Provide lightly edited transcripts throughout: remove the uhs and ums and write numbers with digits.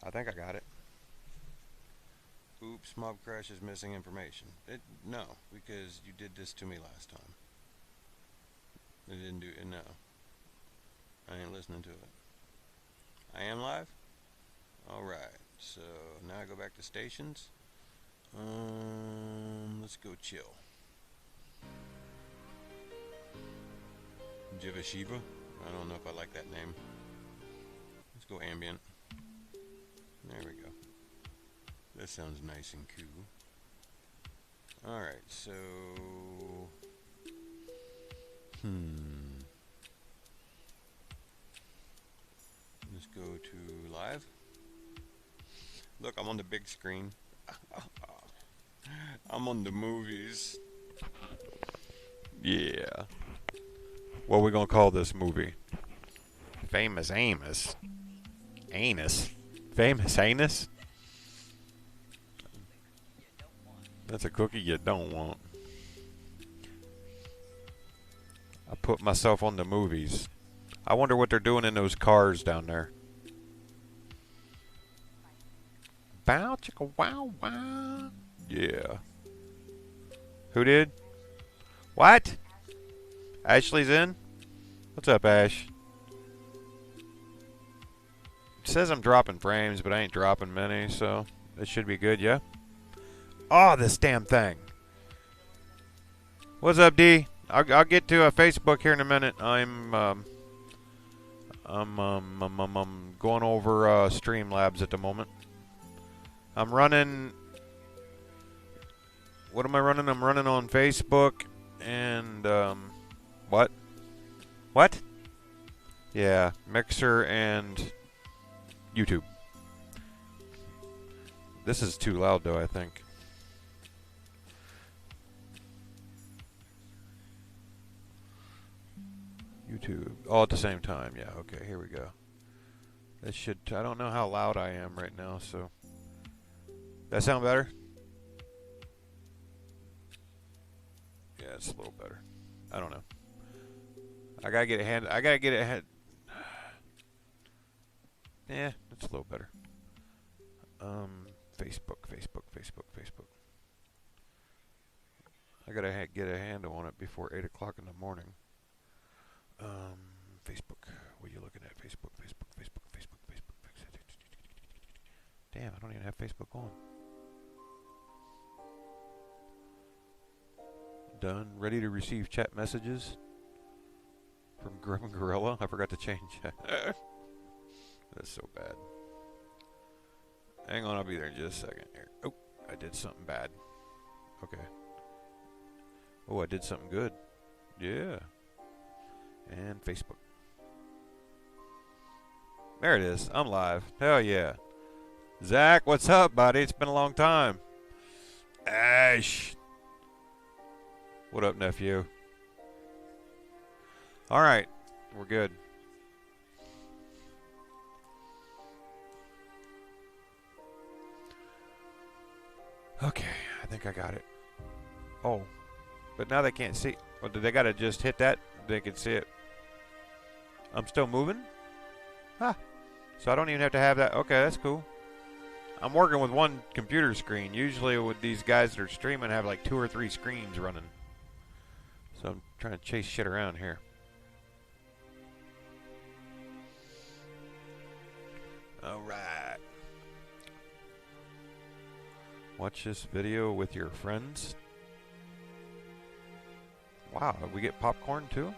I think I got it. Oops, mob crash is missing information. No, because you did this to me last time. It didn't do it. No, I ain't listening to it. I am live? Alright, so now I go back to stations. Let's go chill. Jiva Shiva? I don't know if I like that name. Let's go ambient. There we go. That sounds nice and cool. Alright, so... Let's go to live. Look, I'm on the big screen. I'm on the movies. Yeah. What are we gonna call this movie? Famous Amos. Anus. Famous Anus? That's a cookie you don't want. I put myself on the movies. I wonder what they're doing in those cars down there. Bow chicka wow wow. Yeah. Who did? What? Ashley's in? What's up, Ash? It says I'm dropping frames, but I ain't dropping many, so it should be good, yeah? Oh, this damn thing. What's up, D? I'll get to a Facebook here in a minute. I'm going over Streamlabs at the moment. I'm running... What am I running? I'm running on Facebook and, what? What? Yeah, Mixer and YouTube. This is too loud, though, I think. YouTube. All at the same time. Yeah, okay, here we go. That should... I don't know how loud I am right now, so... That sound better? Yeah, it's a little better. I don't know. I gotta get a hand... I gotta get a head... Yeah, it's a little better. Facebook. I gotta get a handle on it before 8 o'clock in the morning. Facebook. What are you looking at? Facebook. Damn, I don't even have Facebook on. Done. Ready to receive chat messages from Grim Gorilla. I forgot to change that. That's so bad. Hang on, I'll be there in just a second here. Oh, I did something bad. Okay. Oh, I did something good. Yeah. And Facebook. There it is. I'm live. Hell yeah. Zach, what's up, buddy? It's been a long time. Ash. What up, nephew? Alright. We're good. Okay. I think I got it. Oh. But now they can't see. Well, do they gotta just hit that? They can see it. I'm still moving? Huh. So I don't even have to have that. Okay, that's cool. I'm working with one computer screen. Usually with these guys that are streaming, I have like 2 or 3 screens running. So I'm trying to chase shit around here. Alright. Watch this video with your friends. Wow, we get popcorn too?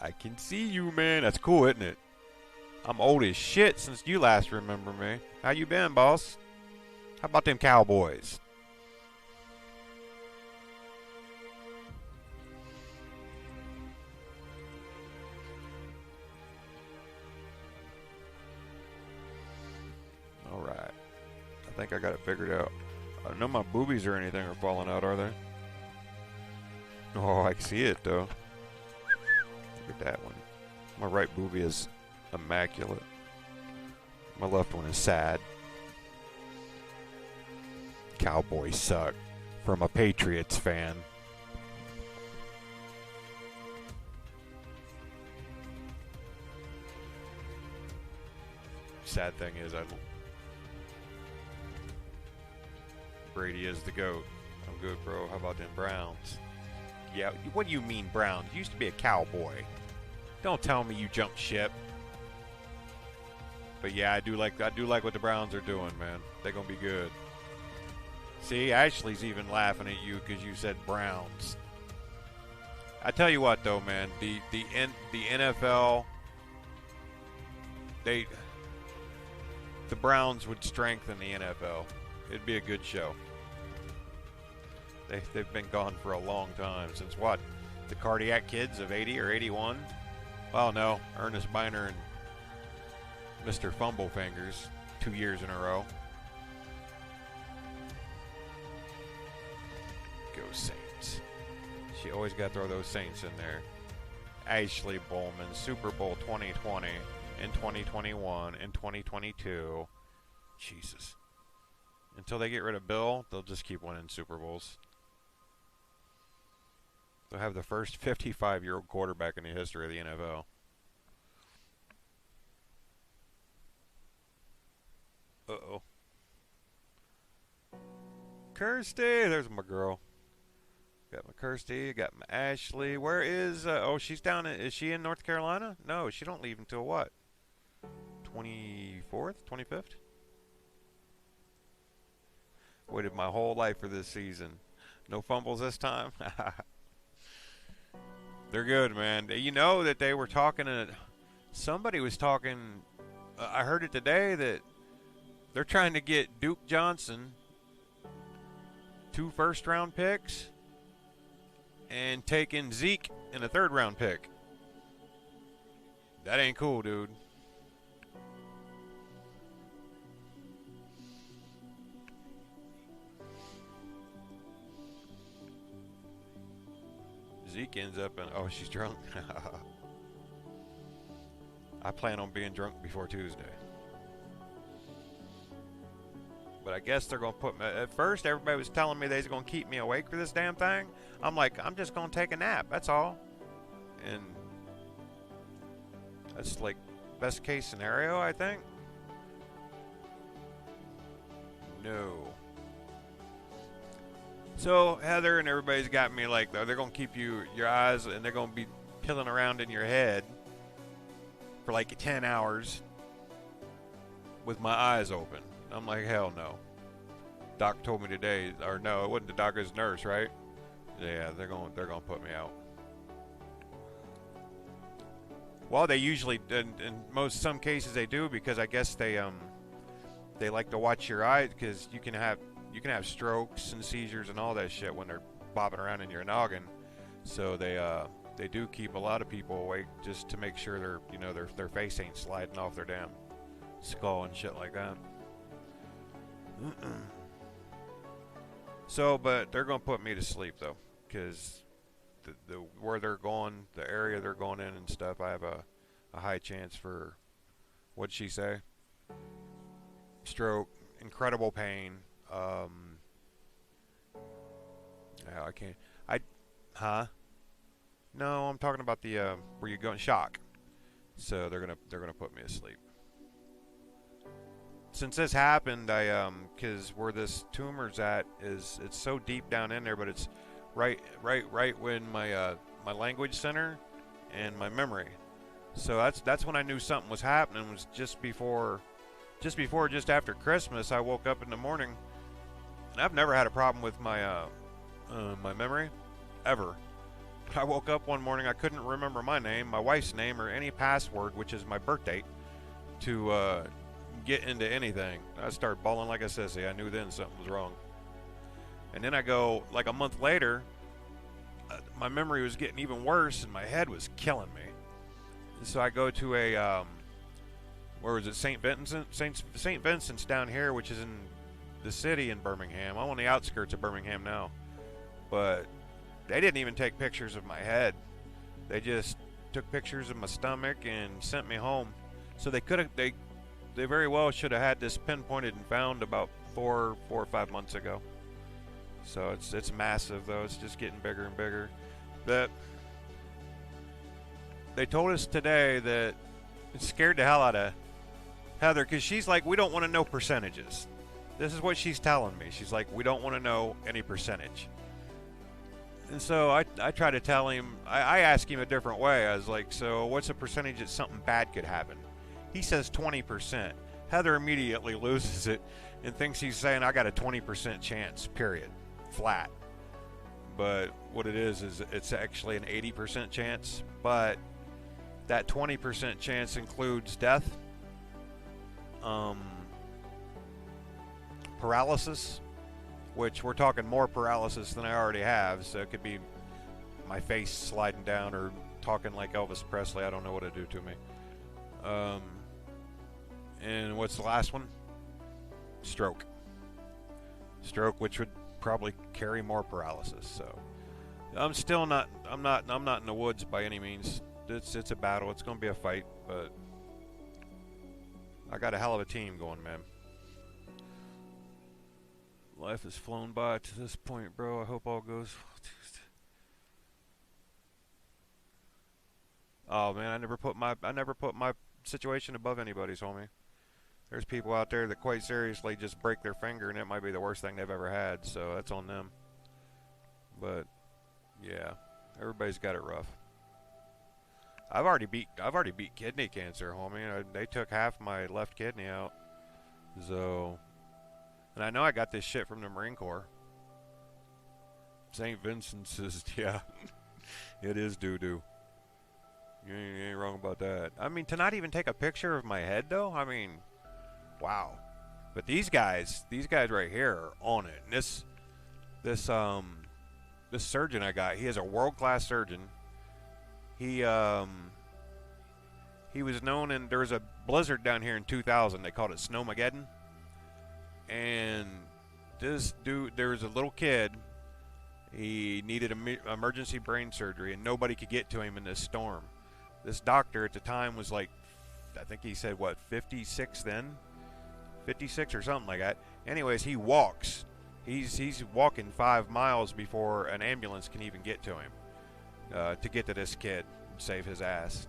I can see you, man. That's cool, isn't it? I'm old as shit since you last remember me. How you been, boss? How about them Cowboys? Alright. I think I got it figured out. I don't know my boobies or anything are falling out, are they? Oh, I can see it, though. Look at that one. My right boobie is immaculate. My left one is sad. Cowboys suck. From a Patriots fan. sad thing is, Brady is the GOAT. I'm good, bro. How about them Browns? Yeah, what do you mean Browns? You used to be a cowboy. Don't tell me you jumped ship. But yeah, I do like what the Browns are doing, man. They're gonna be good. See, Ashley's even laughing at you because you said Browns. I tell you what, though, man, the NFL, the Browns would strengthen the NFL. It'd be a good show. They've been gone for a long time. Since what? The Cardiac Kids of 80 or 81? Well, no. Ernest Biner and Mr. Fumblefingers 2 years in a row. Go Saints. She always got to throw those Saints in there. Ashley Bowman, Super Bowl 2020 and 2021 and 2022. Jesus. Until they get rid of Bill, they'll just keep winning Super Bowls. They'll have the first 55-year-old quarterback in the history of the NFL. Uh-oh. Kirsty! There's my girl. Got my Kirsty, got my Ashley. Where is, oh, she's down in, is she in North Carolina? No, she don't leave until what? 24th? 25th? Waited my whole life for this season. No fumbles this time? They're good, man. You know that they were talking, somebody was talking, I heard it today that they're trying to get Duke Johnson 2 first-round picks and taking Zeke in a 3rd-round pick. That ain't cool, dude. Zeke ends up in, oh, she's drunk. I plan on being drunk before Tuesday. But I guess they're going to put me, at first everybody was telling me they was going to keep me awake for this damn thing. I'm like, I'm just going to take a nap, that's all. And that's like best case scenario, I think. No. So Heather and everybody's got me like, they're going to keep your eyes, and they're going to be pilling around in your head for like 10 hours with my eyes open. I'm like, hell no. Doc told me today, or no, it wasn't the doc, it was nurse, right? Yeah, they're going to put me out. Well, they usually, in some cases they do, because I guess they like to watch your eyes, because you can have strokes and seizures and all that shit when they're bobbing around in your noggin. So they do keep a lot of people awake just to make sure their face ain't sliding off their damn skull and shit like that. So, but they're gonna put me to sleep though, because the where they're going, the area they're going in and stuff, I have a high chance for, what'd she say? Stroke, incredible pain. Yeah, I can't. Huh? No, I'm talking about the where you go in shock. So they're gonna put me to sleep. Since this happened, because where this tumor's at it's so deep down in there, but it's right when my language center and my memory. So that's when I knew something was happening. Was just after Christmas. I woke up in the morning, and I've never had a problem with my my memory, ever. I woke up one morning, I couldn't remember my name, my wife's name, or any password, which is my birth date, to get into anything. I started bawling like a sissy. I knew then something was wrong. And then I go, like a month later, my memory was getting even worse, and my head was killing me. And so I go to a, where was it, St. Vincent's down here, which is in the city in Birmingham. I'm on the outskirts of Birmingham now. But they didn't even take pictures of my head. They just took pictures of my stomach and sent me home. So they very well should have had this pinpointed and found about 4 or 5 months ago. So it's massive though. It's just getting bigger and bigger. But they told us today that it scared the hell out of Heather, because she's like, we don't want to know percentages. This is what she's telling me. She's like, we don't want to know any percentage. And so I try to tell him, I ask him a different way. I was like, so what's the percentage that something bad could happen? He says 20%. Heather immediately loses it and thinks he's saying I got a 20% chance, period, flat. But what it is it's actually an 80% chance. But that 20% chance includes death, paralysis, which we're talking more paralysis than I already have, so it could be my face sliding down or talking like Elvis Presley. I don't know what it do to me. And what's the last one? Stroke. Stroke, which would probably carry more paralysis. So I'm still not. I'm not in the woods by any means. It's a battle. It's going to be a fight, but I got a hell of a team going, man. Life has flown by to this point, bro. I hope all goes. Oh man, I never put my situation above anybody's, homie. There's people out there that quite seriously just break their finger, and it might be the worst thing they've ever had. So that's on them. But yeah, everybody's got it rough. I've already beat kidney cancer, homie. They took half my left kidney out. So. And I know I got this shit from the Marine Corps. St. Vincent's is, yeah, it is doo-doo. You ain't wrong about that. I mean, to not even take a picture of my head, though, I mean, wow. But these guys right here are on it. And this surgeon I got, he is a world-class surgeon. He was known in, there was a blizzard down here in 2000. They called it Snowmageddon. And this dude, there was a little kid. He needed emergency brain surgery, and nobody could get to him in this storm. This doctor at the time was like, I think he said, what, 56 then? 56 or something like that. Anyways, he walks. He's walking 5 miles before an ambulance can even get to him to get to this kid and save his ass.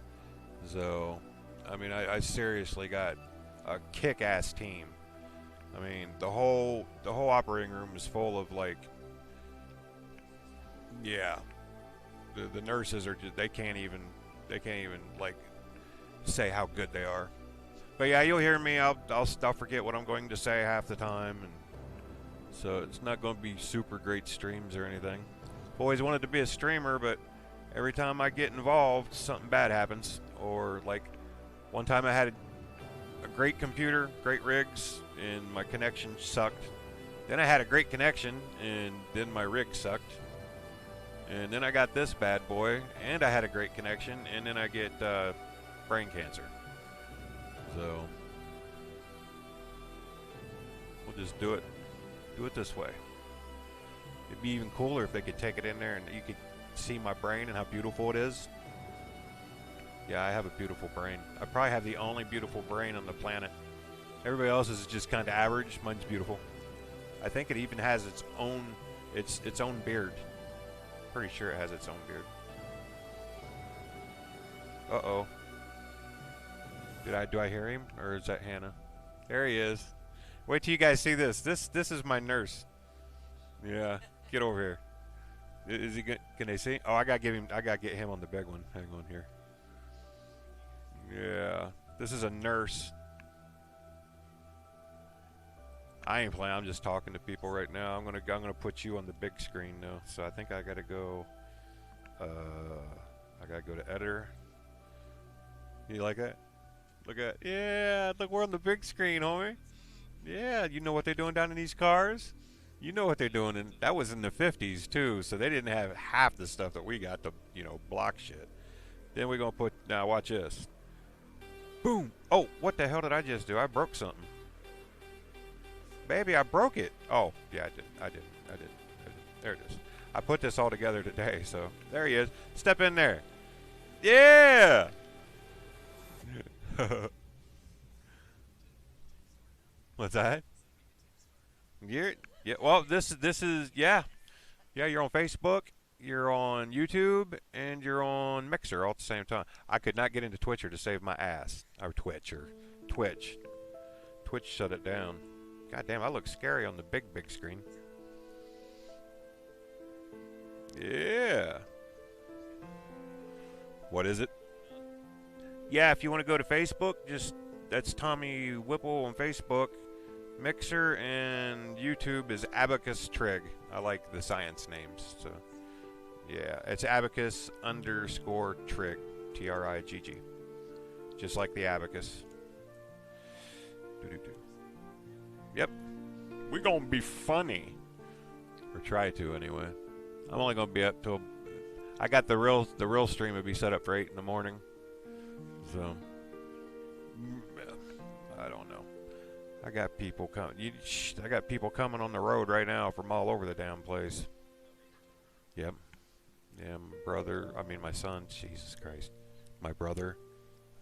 So, I mean, I seriously got a kick-ass team. I mean, the whole operating room is full of, like, yeah, the nurses are just, they can't even like say how good they are. But yeah, you'll hear me. I'll forget what I'm going to say half the time, and so it's not going to be super great streams or anything. I've always wanted to be a streamer, but every time I get involved, something bad happens. Or like one time I had a great computer, great rigs, and my connection sucked. Then I had a great connection, and then my rig sucked. And then I got this bad boy, and I had a great connection, and then I get brain cancer. So we'll just do it this way. It'd be even cooler if they could take it in there and you could see my brain and how beautiful it is. Yeah, I have a beautiful brain. I probably have the only beautiful brain on the planet. Everybody else is just kind of average. Mine's beautiful. I think it even has its own beard. Pretty sure it has its own beard. Uh-oh. Do I hear him, or is that Hannah? There he is. Wait till you guys see this. This is my nurse. Yeah, get over here. Is he good? Can they see? Oh, I gotta get him on the big one. Hang on here. Yeah, this is a nurse. I ain't playing. I'm just talking to people right now. I'm gonna put you on the big screen now. So I think I gotta go. I gotta go to editor. You like that? Look at, yeah, look, we're on the big screen, homie. Yeah, you know what they're doing down in these cars? You know what they're doing, and that was in the 50s too, so they didn't have half the stuff that we got to, block shit. Then we're gonna put, now watch this. Boom! Oh, what the hell did I just do? I broke something. Baby, I broke it. Oh, yeah, I did. There it is. I put this all together today, so there he is. Step in there. Yeah! What's that? Yeah. Well, this is yeah. You're on Facebook, you're on YouTube, and you're on Mixer all at the same time. I could not get into Twitcher to save my ass, or Twitch. Twitch shut it down. God damn, I look scary on the big screen. Yeah. What is it? Yeah, if you want to go to Facebook, that's Tommy Whipple on Facebook. Mixer and YouTube is Abacus Trig. I like the science names, so yeah, it's Abacus _ Trig, TRIGG, just like the abacus. Doo-doo-doo. Yep, we're gonna be funny, or try to anyway. I'm only gonna be up till I got the real stream will be set up for 8 in the morning, so I don't know. I got people coming. I got people coming on the road right now from all over the damn place. Yep. Yeah, my son. Jesus Christ, my brother.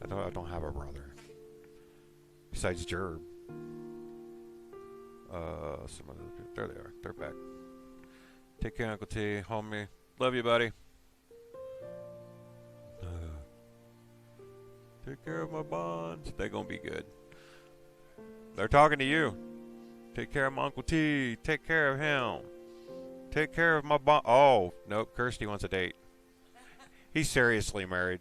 I don't have a brother. Besides Jerb. Some other. There they are. They're back. Take care, Uncle T, homie. Love you, buddy. Take care of my bonds. They're gonna be good. They're talking to you. Take care of my Uncle T. Take care of him. Take care of my bond. Oh, nope. Kirsty wants a date. He's seriously married.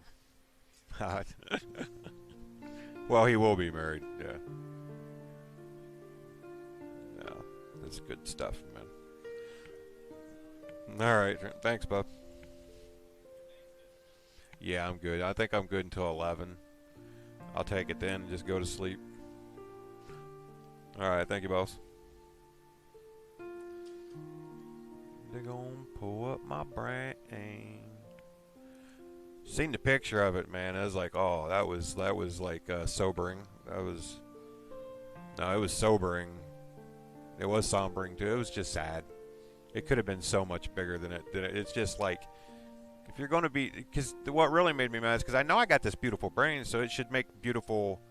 Well, he will be married. Yeah. Yeah. That's good stuff, man. All right. Thanks, bub. Yeah, I'm good. I think I'm good until 11. I'll take it then and just go to sleep. All right, thank you, boss. They're gonna pull up my brain. Seen the picture of it, man. I was like, oh, that was like sobering. It was sobering. It was sombering too. It was just sad. It could have been so much bigger than it. It's just like, if you're gonna be, because what really made me mad is because I know I got this beautiful brain, so it should make beautiful,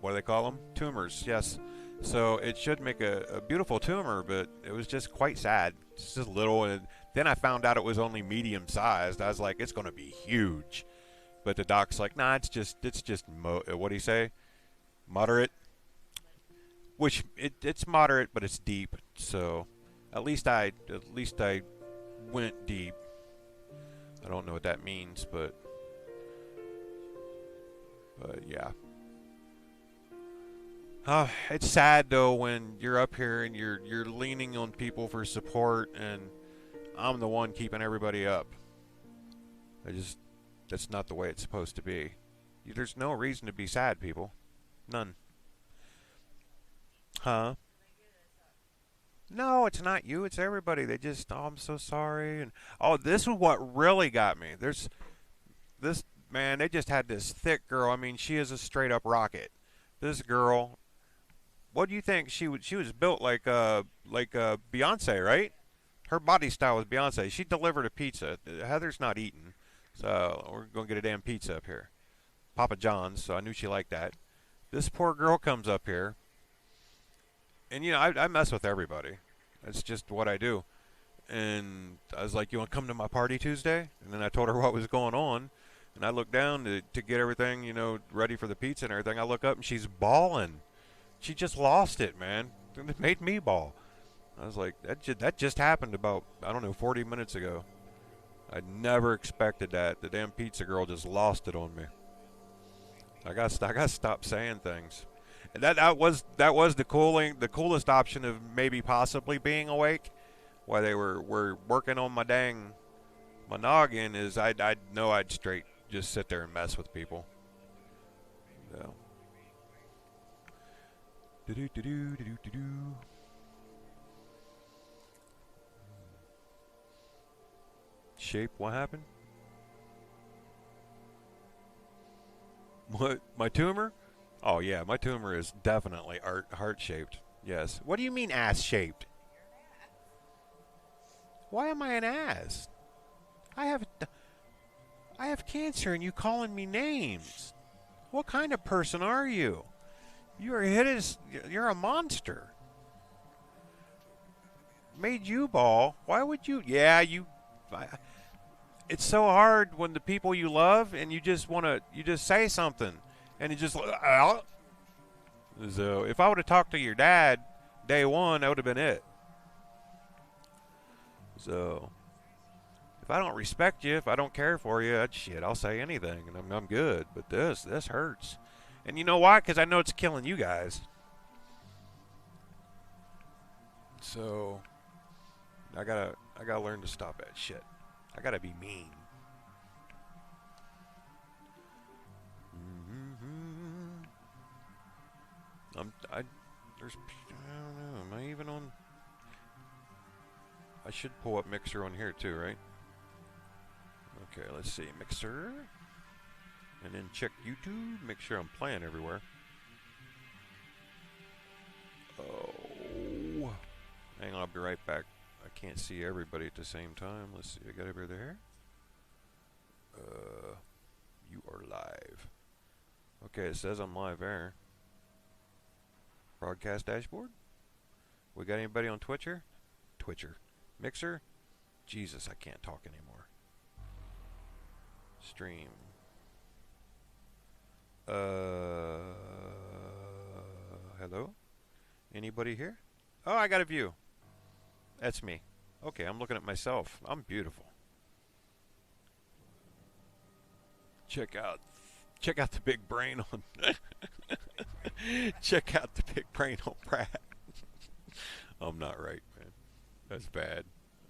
what do they call them? Tumors, yes. So it should make a beautiful tumor, but it was just quite sad. It's just little, and then I found out it was only medium sized. I was like, it's going to be huge. But the doc's like, nah, it's just what do you say? Moderate? Which, it's moderate, but it's deep. So at least I went deep. I don't know what that means, but yeah. It's sad though when you're up here and you're leaning on people for support, and I'm the one keeping everybody up. That's not the way it's supposed to be. There's no reason to be sad, people. None. Huh? No, it's not you. It's everybody. They just, oh, I'm so sorry. And oh, this is what really got me. There's this man. They just had this thick girl. I mean, she is a straight up rocket. This girl. What do you think? She was built like Beyonce, right? Her body style was Beyonce. She delivered a pizza. Heather's not eating, so we're gonna get a damn pizza up here. Papa John's. So I knew she liked that. This poor girl comes up here, and I mess with everybody. That's just what I do. And I was like, "You want to come to my party Tuesday?" And then I told her what was going on, and I looked down to get everything ready for the pizza and everything. I look up and she's bawling. She just lost it, man. It made me bawl. I was like, that just happened about, I don't know, 40 minutes ago. I never expected that. The damn pizza girl just lost it on me. I got to stop saying things. And that was the coolest option of maybe possibly being awake while they were working on my noggin, is I'd know I'd straight just sit there and mess with people. So. Shape, what happened? What? My tumor? Oh yeah, my tumor is definitely heart shaped. Yes. What do you mean ass shaped? Why am I an ass? I have cancer and you calling me names. What kind of person are you? You're a monster. Made you bawl. Why would you? Yeah, it's so hard when the people you love and you just say something, And he just out. So if I would have talked to your dad day one, that would have been it. So if I don't respect you, if I don't care for you, that's shit. I'll say anything, and I'm good. But this hurts. And you know why? Because I know it's killing you guys. So I gotta learn to stop that shit. I gotta be mean. I don't know. Am I even on? I should pull up Mixer on here too, right? Okay, let's see. Mixer. And then check YouTube. Make sure I'm playing everywhere. Oh. Hang on, I'll be right back. I can't see everybody at the same time. Let's see. I got everybody there. You are live. Okay, it says I'm live there. Broadcast dashboard. We got anybody on Twitcher? Mixer? Jesus, I can't talk anymore. Stream. Hello? Anybody here? Oh, I got a view. That's me. Okay, I'm looking at myself. I'm beautiful. Check out the big brain on check out the big brain on Pratt. I'm not right, man. That's bad.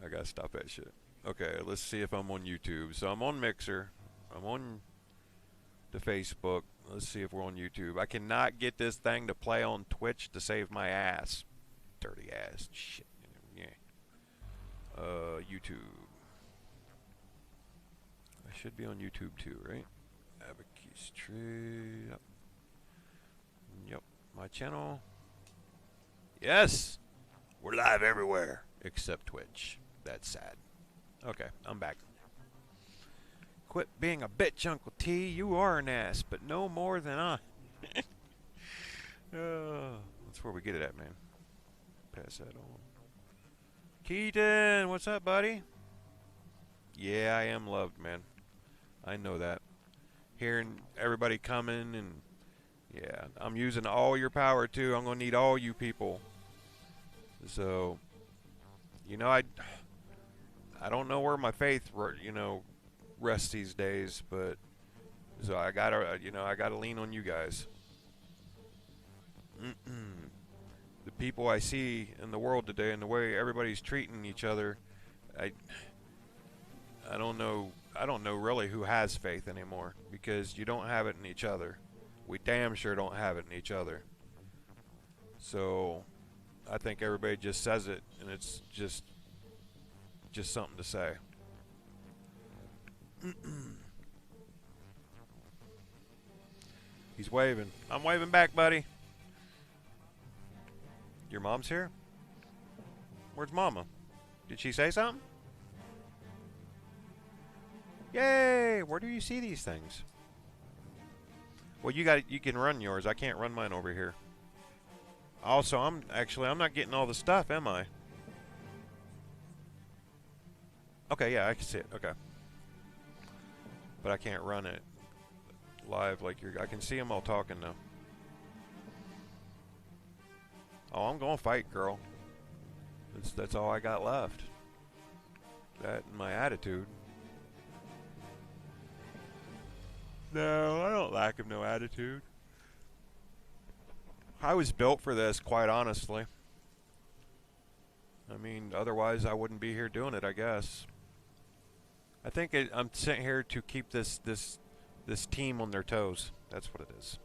I gotta stop that shit. Okay, let's see if I'm on YouTube. So I'm on Mixer. I'm on the Facebook. Let's see if we're on YouTube. I cannot get this thing to play on Twitch to save my ass. Dirty ass shit. Yeah. YouTube. I should be on YouTube too, right? Abacus Tree. Yep. My channel. Yes! We're live everywhere except Twitch. That's sad. Okay, I'm back. Quit being a bitch, Uncle T. You are an ass, but no more than I. That's where we get it at, man. Pass that on. Keaton, what's up, buddy? Yeah, I am loved, man. I know that. Hearing everybody coming and yeah, I'm using all your power too. I'm gonna need all you people. So, you know, I don't know where my faith, rests these days, but so I gotta lean on you guys. The people I see in the world today and the way everybody's treating each other, I don't know really who has faith anymore, because you don't have it in each other. We damn sure don't have it in each other. So I think everybody just says it, and it's just something to say. He's waving. I'm waving back, buddy. Your mom's here? Where's Mama? Did she say something? Yay! Where do you see these things? Well, you can run yours. I can't run mine over here. Also, I'm not getting all the stuff, am I? Okay, yeah, I can see it. Okay. But I can't run it live like I can see them all talking now. Oh, I'm gonna fight, girl. That's all I got left. That and my attitude. No, I don't lack of no attitude. I was built for this, quite honestly. I mean, otherwise I wouldn't be here doing it, I guess. I think I'm sent here to keep this team on their toes. That's what it is.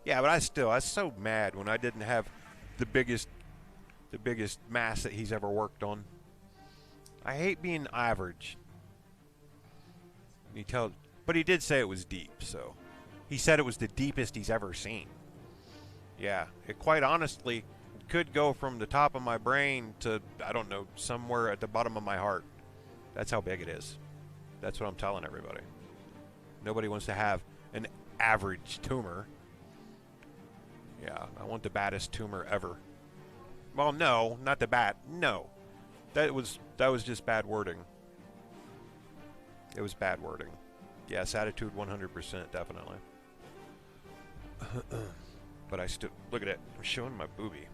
Yeah, but I was so mad when I didn't have the biggest mass that he's ever worked on. I hate being average. But he did say it was deep, so he said it was the deepest he's ever seen. Yeah, it quite honestly could go from the top of my brain to, I don't know, somewhere at the bottom of my heart. That's how big it is. That's what I'm telling everybody. Nobody wants to have an average tumor. Yeah, I want the baddest tumor ever. Well, no, not the bad. No. That was just bad wording. It was bad wording. Yes, attitude 100%, definitely. But I still, look at it. I'm showing my boobie.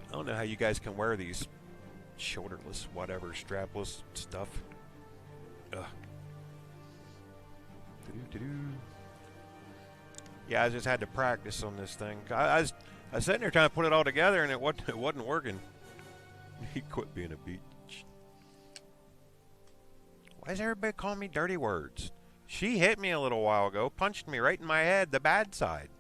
I don't know how you guys can wear these shoulderless, whatever, strapless stuff. Ugh. Yeah, I just had to practice on this thing. I was sitting there trying to put it all together, and it wasn't working. He quit being a beach. Why does everybody call me dirty words? She hit me a little while ago, punched me right in my head, the bad side.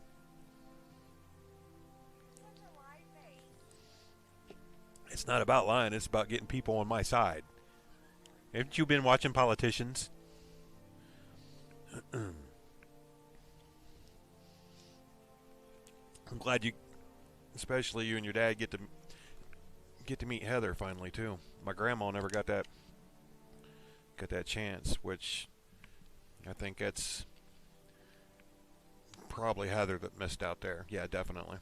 It's not about lying, it's about getting people on my side. Haven't you been watching Politicians? I'm glad you, especially you and your dad, get to meet Heather finally too. My grandma never got that chance, which I think that's probably Heather that missed out there. Yeah, definitely.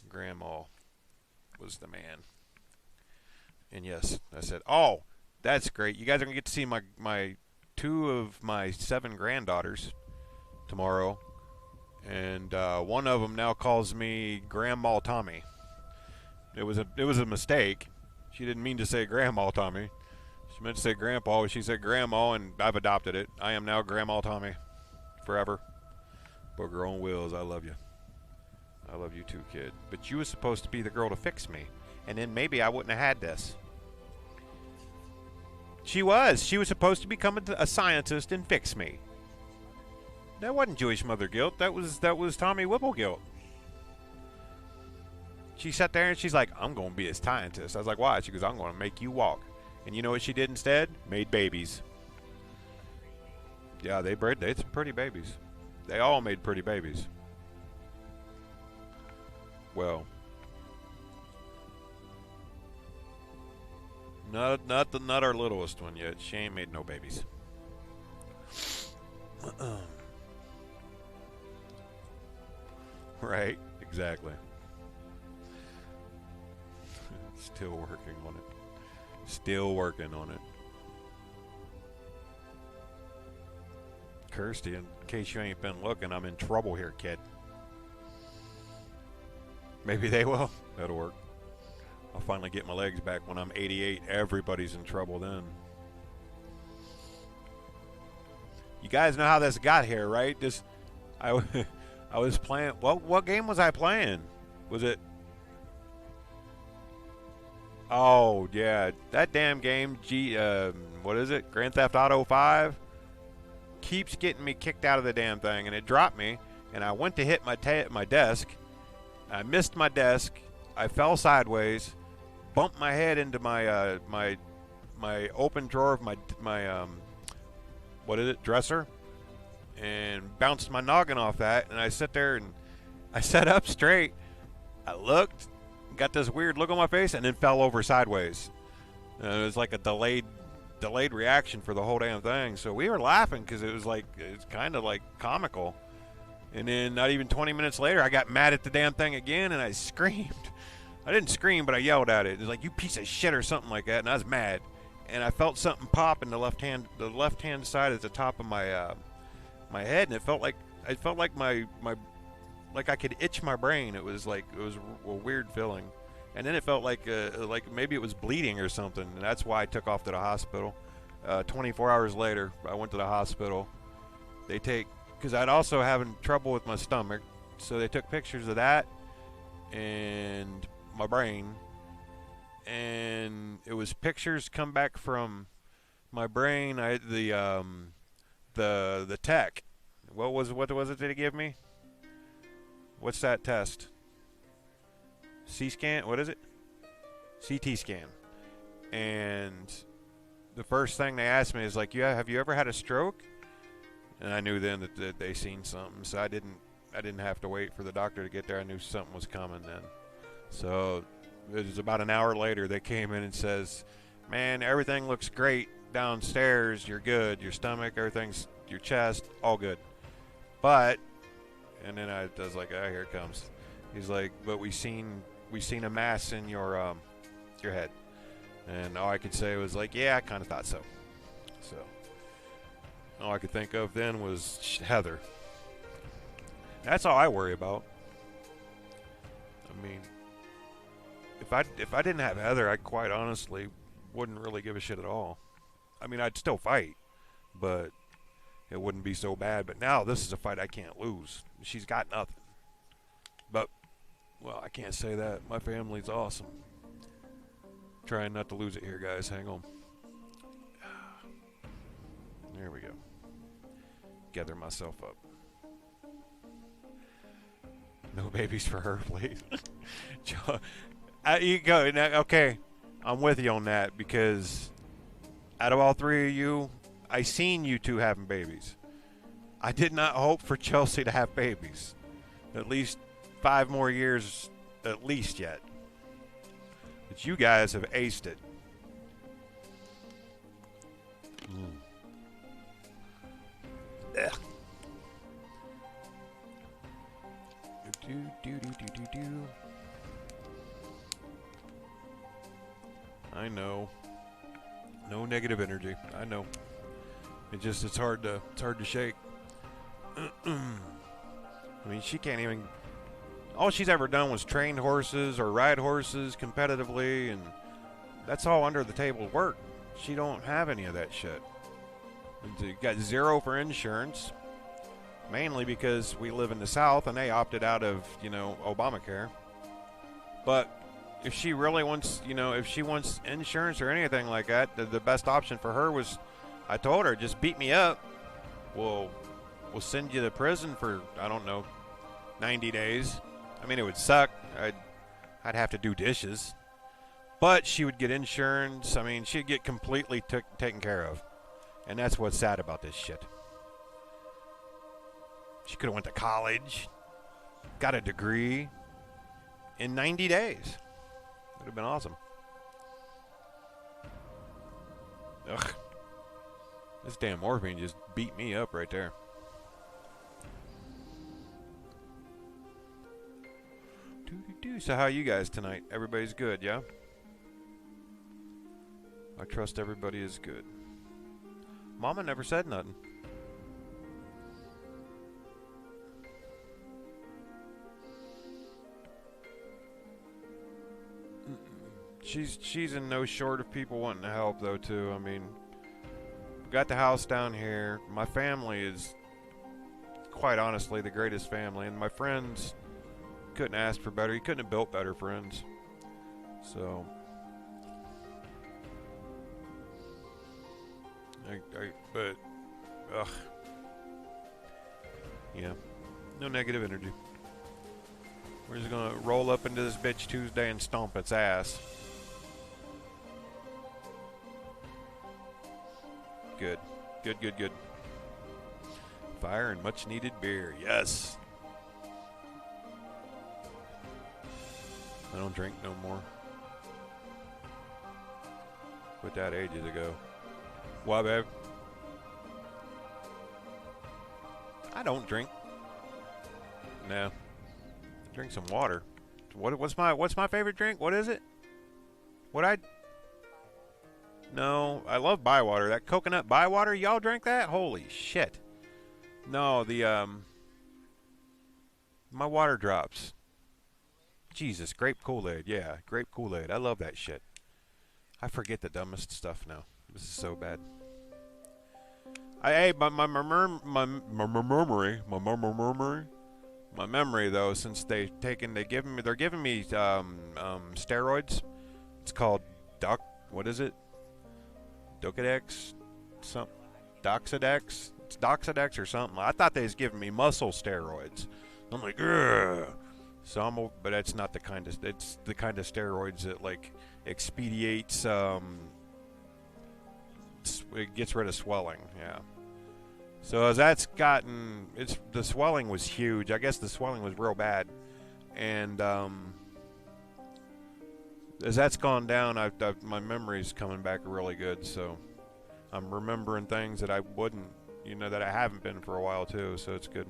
Grandma was the man. And yes, I said, oh, that's great. You guys are going to get to see my 2 of my 7 granddaughters tomorrow. And one of them now calls me Grandma Tommy. It was a mistake. She didn't mean to say Grandma Tommy. She meant to say Grandpa. She said Grandma, and I've adopted it. I am now Grandma Tommy. Forever. But your own wills, I love you. I love you too, kid. But you was supposed to be the girl to fix me. And then maybe I wouldn't have had this. She was. She was supposed to become a scientist and fix me. That wasn't Jewish mother guilt. That was Tommy Whipple guilt. She sat there and she's like, I'm going to be a scientist. I was like, why? She goes, I'm going to make you walk. And you know what she did instead? Made babies. Yeah, they had some pretty babies. They all made pretty babies. Well, not our littlest one yet. She ain't made no babies. Right, exactly. Still working on it. Still working on it. Kirsty, in case you ain't been looking, I'm in trouble here, kid. Maybe they will. That'll work. I'll finally get my legs back when I'm 88. Everybody's in trouble then. You guys know how this got here, right? I was playing. What game was I playing? Was it? Oh yeah, that damn game. What is it? Grand Theft Auto 5 keeps getting me kicked out of the damn thing, and it dropped me. And I went to hit my desk. I missed my desk. I fell sideways, bumped my head into my my open drawer of my what is it, dresser, and bounced my noggin off that. And I sat there and I sat up straight. I looked, got this weird look on my face, and then fell over sideways. It was like a delayed reaction for the whole damn thing. So we were laughing because it's kind of like comical. And then not even 20 minutes later, I got mad at the damn thing again, and I screamed. I didn't scream, but I yelled at it. It was like, you piece of shit, or something like that, and I was mad. And I felt something pop in the left hand side at the top of my my head, and it felt like my like I could itch my brain. It was a weird feeling. And then it felt like maybe it was bleeding or something, and that's why I took off to the hospital. 24 hours later, I went to the hospital. Because I'd also having trouble with my stomach, so they took pictures of that and my brain, and it was pictures come back from my brain. The tech. What was it they gave me? What's that test? C-scan? What is it? CT scan. And the first thing they asked me is like, have you ever had a stroke? And I knew then that they seen something, so I didn't have to wait for the doctor to get there. I knew something was coming then. So it was about an hour later they came in and says, man, everything looks great downstairs. You're good. Your stomach, everything's, your chest, all good. But, and then I was like, oh, here it comes. He's like, but we seen a mass in your head. And all I could say was like, yeah, I kind of thought so. So all I could think of then was Heather. That's all I worry about. I mean, if I didn't have Heather, I quite honestly wouldn't really give a shit at all. I mean, I'd still fight, but it wouldn't be so bad. But now this is a fight I can't lose. She's got nothing. But, well, I can't say that. My family's awesome. Trying not to lose it here, guys. Hang on. There we go. Gather myself up. No babies for her, please. You go. Now, okay, I'm with you on that because out of all three of you, I seen you two having babies. I did not hope for Chelsea to have babies. At least 5 more years, at least yet. But you guys have aced it. Ugh. I know. No negative energy. I know. It's hard to shake. I mean, she can't even. All she's ever done was train horses or ride horses competitively, and that's all under the table work. She don't have any of that shit. You got 0 for insurance, mainly because we live in the South and they opted out of, Obamacare. But if she really wants, if she wants insurance or anything like that, the best option for her was, I told her, just beat me up. We'll send you to prison for, I don't know, 90 days. I mean, it would suck. I'd have to do dishes. But she would get insurance. I mean, she'd get completely taken care of. And that's what's sad about this shit. She could have went to college, got a degree in 90 days. Would have been awesome. Ugh. This damn morphine just beat me up right there. So how are you guys tonight? Everybody's good, yeah? I trust everybody is good. Mama never said nothing. She's in no short of people wanting to help though too. I mean, got the house down here. My family is quite honestly the greatest family, and my friends couldn't ask for better. You couldn't have built better friends. So but yeah, no negative energy. We're just gonna roll up into this bitch Tuesday and stomp its ass. Good. Fire and much needed beer. Yes. I don't drink no more. Quit that ages ago. Why, babe? I don't drink. No. Drink some water. What's my favorite drink? What is it? No, I love Bywater. That coconut Bywater, y'all drink that? Holy shit. No, my water drops. Jesus, grape Kool-Aid. Yeah, grape Kool-Aid. I love that shit. I forget the dumbest stuff now. This is so bad. My memory though, since they're giving me steroids. It's called what is it? Doxadex, Doxadex. It's Doxadex or something. I thought they was giving me muscle steroids. I'm like, ugh. So but that's not the kind of. It's the kind of steroids that like expediates. It gets rid of swelling. Yeah. So as that's gotten, the swelling was huge. I guess the swelling was real bad, and as that's gone down, my memory's coming back really good. So I'm remembering things that I wouldn't, that I haven't been for a while too. So it's good.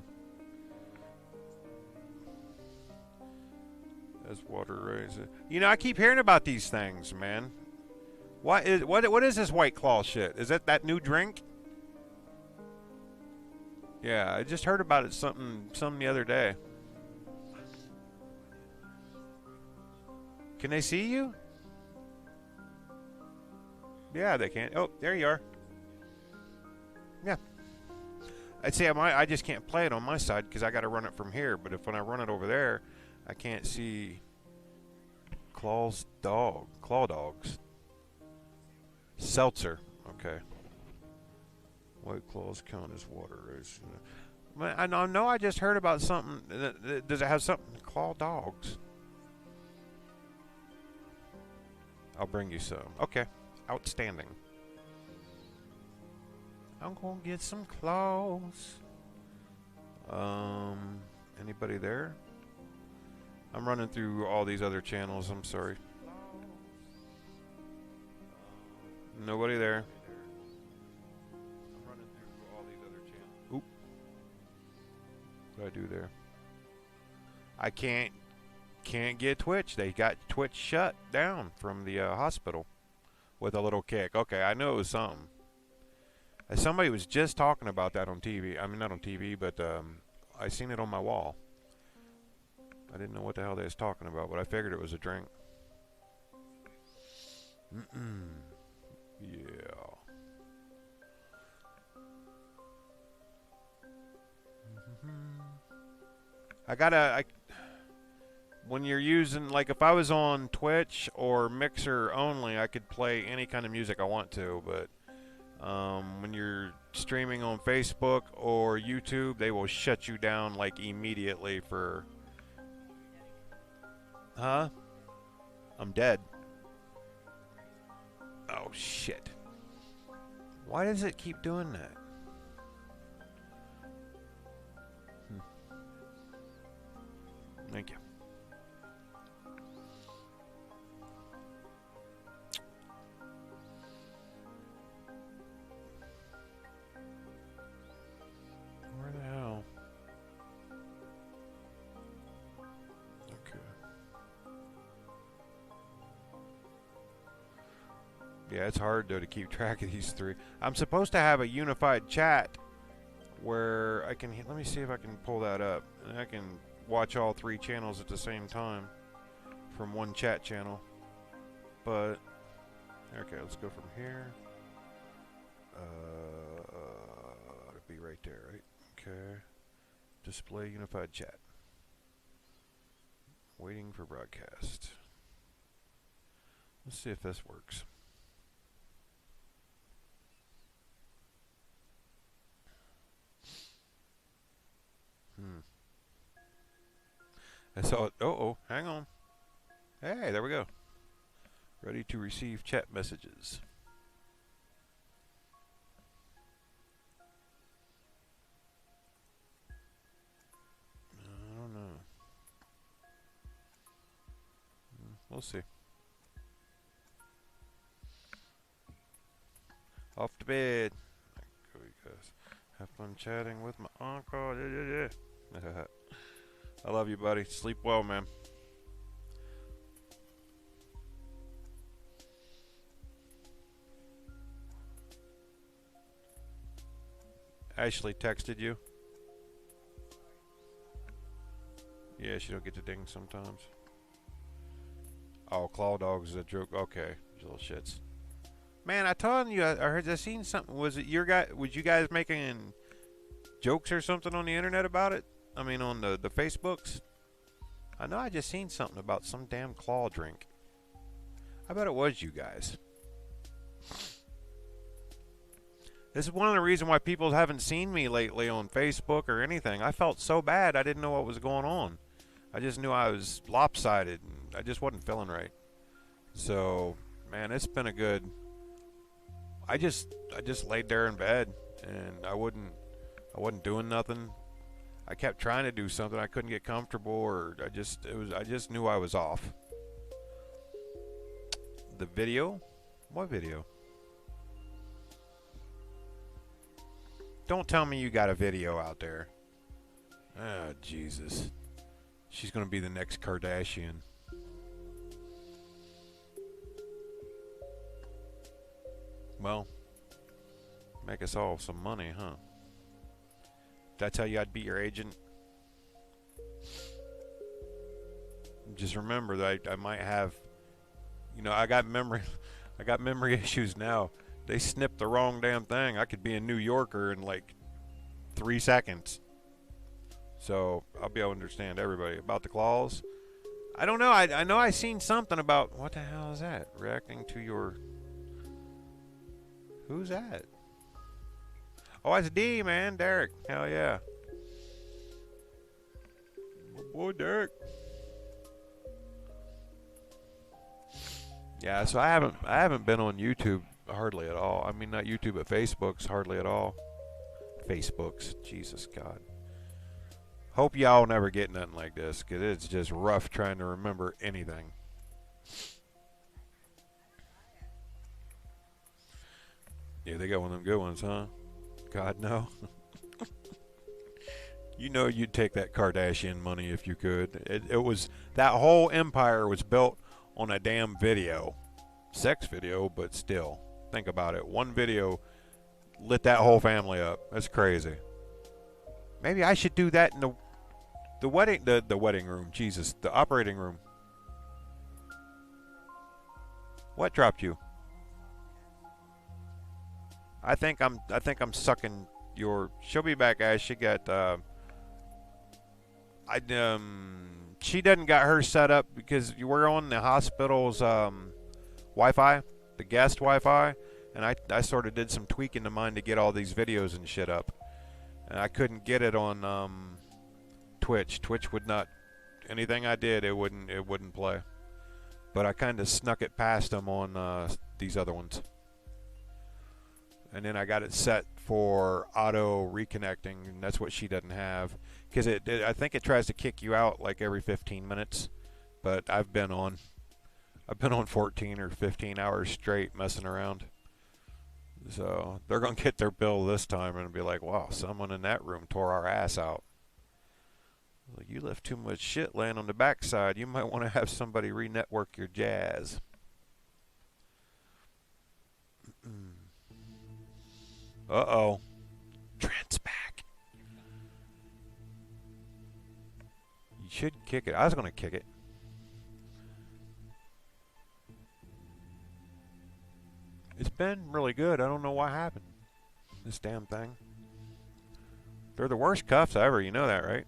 As water raises, I keep hearing about these things, man. What is this White Claw shit? Is that new drink? Yeah, I just heard about it some the other day. Can they see you? Yeah, they can. Oh, there you are. Yeah. I'd say I just can't play it on my side because I got to run it from here. But if when I run it over there, I can't see Claw dogs. Seltzer. Okay. White claws count as water race. I know. I just heard about something. Does it have something? Claw dogs. I'll bring you some. Okay. Outstanding. I'm gonna get some claws. Anybody there? I'm running through all these other channels. I'm sorry. Nobody there. I'm running through all these other channels. Oop. What did I do there? I can't get Twitch. They got Twitch shut down from the hospital with a little kick. Okay, I knew it was something. Somebody was just talking about that on TV. I mean, not on TV, but I seen it on my wall. I didn't know what the hell they was talking about, but I figured it was a drink. Yeah. When you're using, like if I was on Twitch or Mixer only, I could play any kind of music I want to, but when you're streaming on Facebook or YouTube, they will shut you down like immediately for... Huh? I'm dead. Oh, shit. Why does it keep doing that? Thank you. Where the hell? Okay. Yeah, it's hard though to keep track of these three. I'm supposed to have a unified chat where I can... Let me see if I can pull that up. And I can watch all three channels at the same time from one chat channel. But okay, let's go from here. It'll be right there, right? Okay. Display unified chat. Waiting for broadcast. Let's see if this works. I saw it. Oh, hang on. Hey, there we go. Ready to receive chat messages. I don't know. We'll see. Off to bed. Go, you guys. Have fun chatting with my uncle. Yeah. I love you, buddy. Sleep well, man. Ashley texted you. Yeah, she don't get to ding sometimes. Oh, Claw Dogs is a joke. Okay, little shits. Man, I told you, I seen something. Was it your guy? Was you guys making jokes or something on the internet about it? I mean, on the Facebooks? I know I just seen something about some damn claw drink. I bet it was you guys. This is one of the reasons why people haven't seen me lately on Facebook or anything. I felt so bad I didn't know what was going on. I just knew I was lopsided and I just wasn't feeling right. So, man, it's been a good... I just laid there in bed and I wasn't doing nothing. I kept trying to do something. I couldn't get comfortable, or I just knew I was off. The video? What video? Don't tell me you got a video out there. Oh, Jesus. She's going to be the next Kardashian. Well, make us all some money, huh? Did I tell you I'd be your agent? Just remember that I might have, you know, I got memory issues now. They snipped the wrong damn thing. I could be a New Yorker in like 3 seconds. So I'll be able to understand everybody. About the claws, I don't know. I know I seen something about, what the hell is that? Reacting to your, who's that? Oh, it's D, man. Derek. Hell yeah. Boy, Derek. Yeah, so I haven't been on YouTube hardly at all. I mean, not YouTube, but Facebook's hardly at all. Facebook's, Jesus God. Hope y'all never get nothing like this, because it's just rough trying to remember anything. Yeah, they got one of them good ones, huh? God, no. You know you'd take that Kardashian money if you could. It was, that whole empire was built on a damn video. Sex video, but still. Think about it. One video lit that whole family up. That's crazy. Maybe I should do that in the wedding room. Jesus, the operating room. What dropped you? I think I'm sucking your. She'll be back, guys. She got she doesn't got her set up because we're on the hospital's Wi-Fi, the guest Wi-Fi, and I sort of did some tweaking to mine to get all these videos and shit up, and I couldn't get it on Twitch. Twitch would not, anything I did, it wouldn't play, but I kind of snuck it past them on these other ones, and then I got it set for auto reconnecting, and that's what she doesn't have. Because I think it tries to kick you out like every 15 minutes, but I've been on 14 or 15 hours straight messing around. So they're gonna get their bill this time and be like, "Wow, someone in that room tore our ass out." Like, you left too much shit laying on the backside. You might want to have somebody re-network your jazz. Uh-oh, Trent's back. You should kick it. I was going to kick it. It's been really good. I don't know what happened. This damn thing. They're the worst cuffs ever. You know that, right?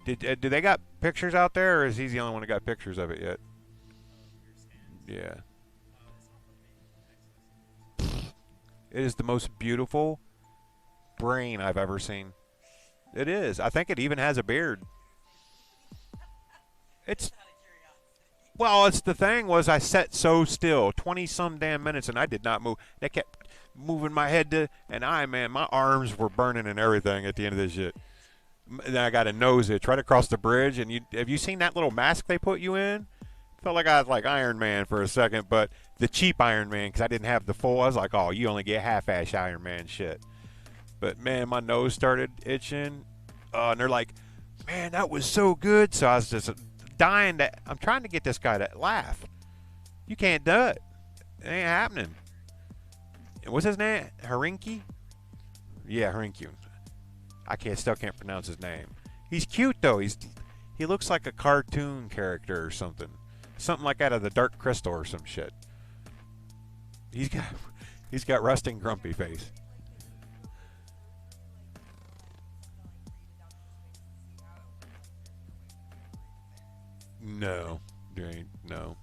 Did they got pictures out there, or is he the only one that got pictures of it yet? Yeah. It is the most beautiful brain I've ever seen. It is. I think it even has a beard. It's, well, it's the thing was I sat so still, 20 some damn minutes, and I did not move. They kept moving my head to, and man, my arms were burning and everything at the end of this shit. Then I got a nose itch right across the bridge, and have you seen that little mask they put you in? Felt like I was like Iron Man for a second, but the cheap Iron Man, because I didn't have the full. I was like, oh, you only get half-ass Iron Man shit. But man, my nose started itching, and they're like, man, that was so good. So I was just dying to. I'm trying to get this guy to laugh. You can't do it. It ain't happening. What's his name? Harinki? Yeah, Harinki. Still can't pronounce his name. He's cute though. He looks like a cartoon character or something. Something like out of the Dark Crystal or some shit. He's got rusting grumpy face. No, there ain't no.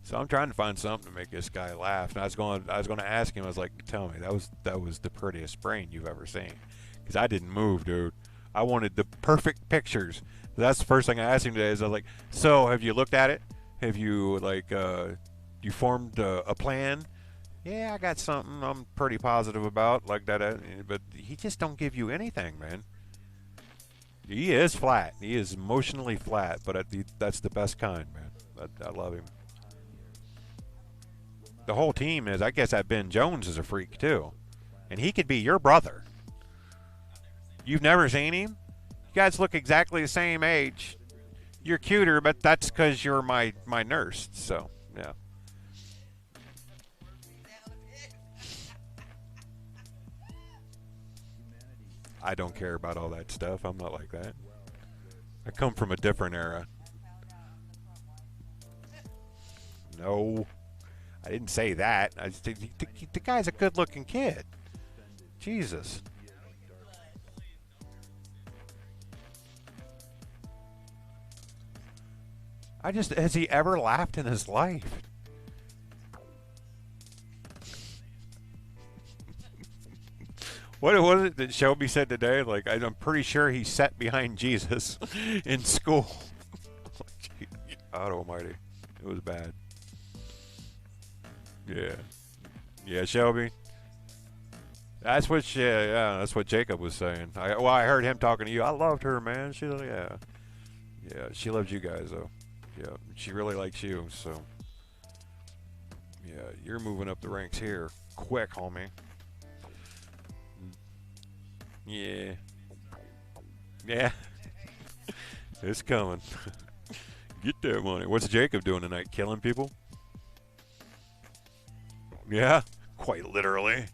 So I'm trying to find something to make this guy laugh. And I was going to ask him. I was like, tell me, that was the prettiest brain you've ever seen, because I didn't move, dude. I wanted the perfect pictures. That's the first thing I asked him today. Is I was like, so have you looked at it? Have you you formed a plan? Yeah, I got something I'm pretty positive about, like that. But he just don't give you anything, man. He is flat. He is emotionally flat, but that's the best kind, man. I love him. The whole team is. I guess that Ben Jones is a freak too, and he could be your brother. You've never seen him? You guys look exactly the same age. You're cuter, but that's because you're my nurse. So yeah. I don't care about all that stuff. I'm not like that. I come from a different era. No, I didn't say that. I just, the guy's a good-looking kid. Jesus. Has he ever laughed in his life? What was it that Shelby said today? Like, I'm pretty sure he sat behind Jesus in school. God almighty. It was bad. Yeah. Yeah, Shelby. That's what that's what Jacob was saying. I heard him talking to you. I loved her, man. Yeah, she loves you guys though. Yeah, she really likes you. So, yeah, you're moving up the ranks here, quick, homie. Yeah, yeah, it's coming. Get that money. What's Jacob doing tonight? Killing people? Yeah, quite literally.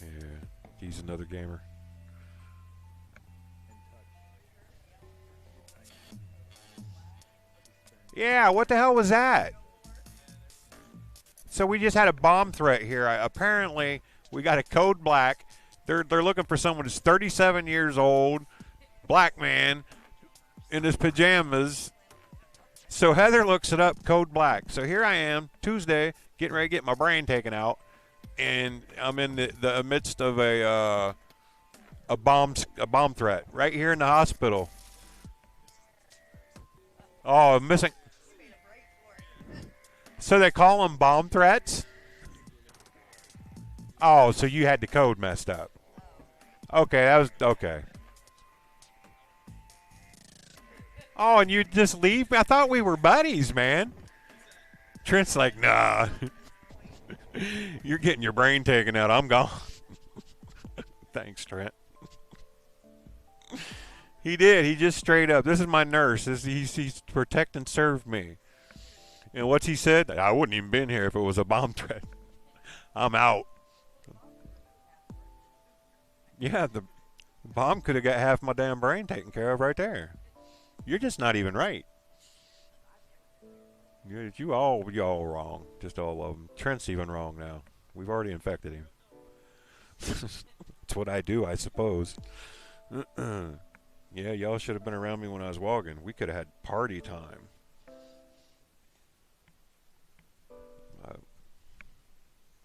Yeah, he's another gamer. Yeah, what the hell was that? So we just had a bomb threat here. Apparently, we got a code black. They're looking for someone who's 37 years old, black man, in his pajamas. So Heather looks it up, code black. So here I am, Tuesday, getting ready to get my brain taken out, and I'm in the midst of a bomb threat right here in the hospital. Oh, I'm missing. So they call them bomb threats? Oh, so you had the code messed up. Okay, that was okay. Oh, and you just leave? I thought we were buddies, man. Trent's like, nah. You're getting your brain taken out. I'm gone. Thanks, Trent. He did. He just straight up. This is my nurse. He's protect and serve me. And what's he said? I wouldn't even been here if it was a bomb threat. I'm out. Yeah, the bomb could have got half my damn brain taken care of right there. You're just not even right. You all wrong. Just all of them. Trent's even wrong now. We've already infected him. That's what I do, I suppose. Yeah, y'all should have been around me when I was walking. We could have had party time.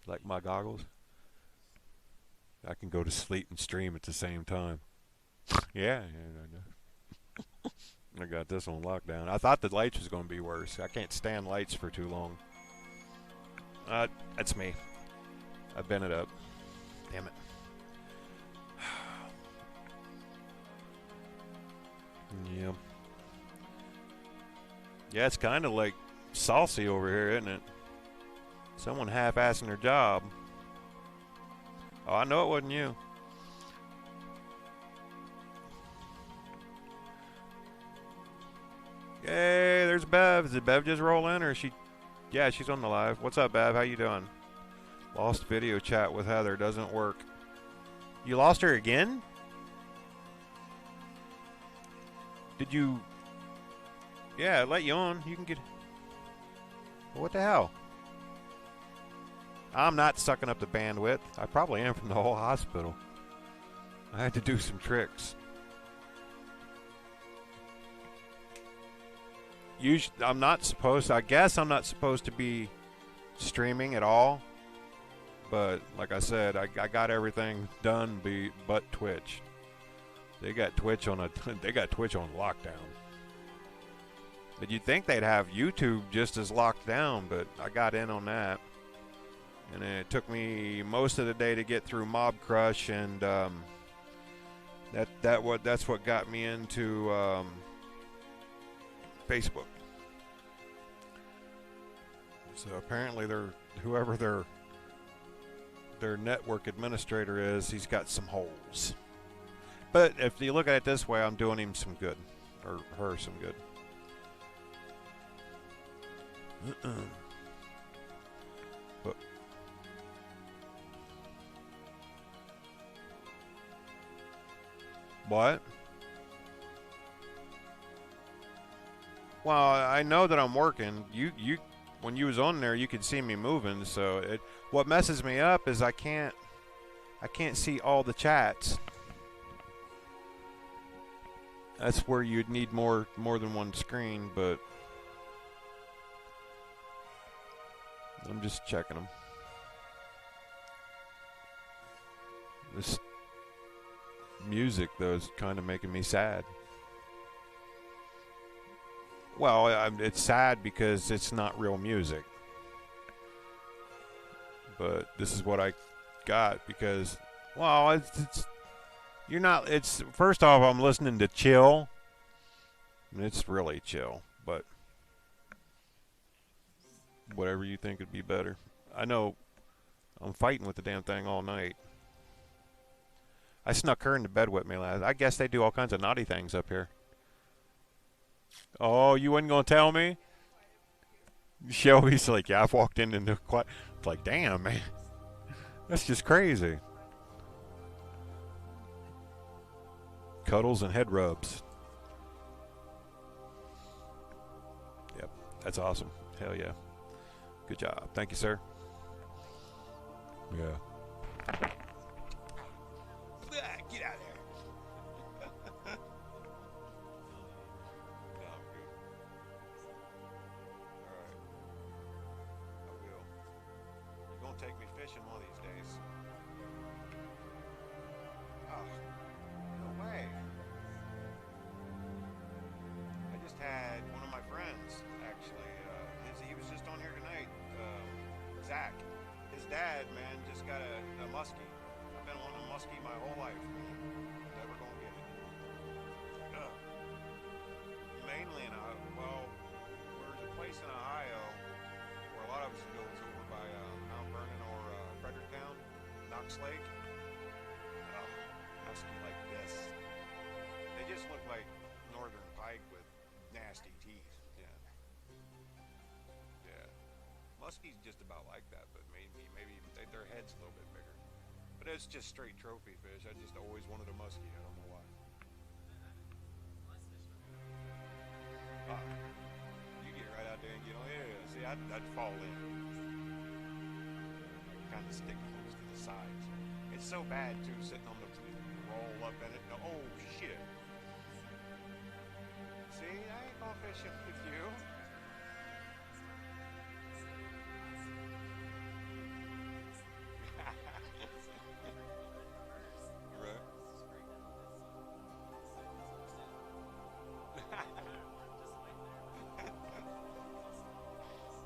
Like my goggles? I can go to sleep and stream at the same time. Yeah, I got this on lockdown. I thought the lights was going to be worse. I can't stand lights for too long. That's me. I bent it up. Damn it. Yeah. Yeah, it's kind of like saucy over here, isn't it? Someone half-assing their job. Oh, I know it wasn't you. Yay, there's Bev. Did Bev just roll in, or is she? Yeah, she's on the live. What's up, Bev? How you doing? Lost video chat with Heather. Doesn't work. You lost her again? Did you? Yeah, I let you on. You can get. What the hell? I'm not sucking up the bandwidth. I probably am from the whole hospital. I had to do some tricks. I'm not supposed to, I guess I'm not supposed to be streaming at all. But like I said, I got everything done but Twitch. They got Twitch on lockdown. But you'd think they'd have YouTube just as locked down, but I got in on that. And it took me most of the day to get through Mob Crush, and that's what got me into Facebook. So apparently whoever their network administrator is, he's got some holes. But if you look at it this way, I'm doing him some good, or her some good. But What? Well, I know that I'm working. When you was on there, you could see me moving. So what messes me up is I can't see all the chats. That's where you'd need more than one screen, but I'm just checking them. This music, though, is kind of making me sad. Well, it's sad because it's not real music. But this is what I got because, well, it's you're not. It's first off, I'm listening to chill. And it's really chill, but whatever you think would be better. I know I'm fighting with the damn thing all night. I snuck her into bed with me last. I guess they do all kinds of naughty things up here. Oh, you wasn't gonna tell me? Shelby's like, yeah, I've walked in and quiet. It's like, damn, man, that's just crazy. Cuddles and head rubs. Yep, that's awesome. Hell yeah. Good job. Thank you, sir. Yeah. Get out of there. No, I'm good. All right. I will. You're going to take me fishing one of these days. Oh, no way. I just had one of my friends, actually. He was just on here tonight. Zach. His dad, man, just got a muskie. I've been wanting a muskie my whole life. Never gonna get it. Mainly well, there's a place in Ohio where a lot of us go over by Mount Vernon or Fredericktown, Knox Lake. Muskie like this. They just look like northern pike with nasty teeth. Yeah. Yeah. Muskie's just about like that, but maybe their head's a little bit bigger. But it's just straight trophy fish. I just always wanted a muskie. I don't know why. You get right out there and get on. Yeah, see, I'd fall in. Kind of stick close to the sides. It's so bad too, sitting on the roll up in it. Oh shit! See, I ain't going fishing with you.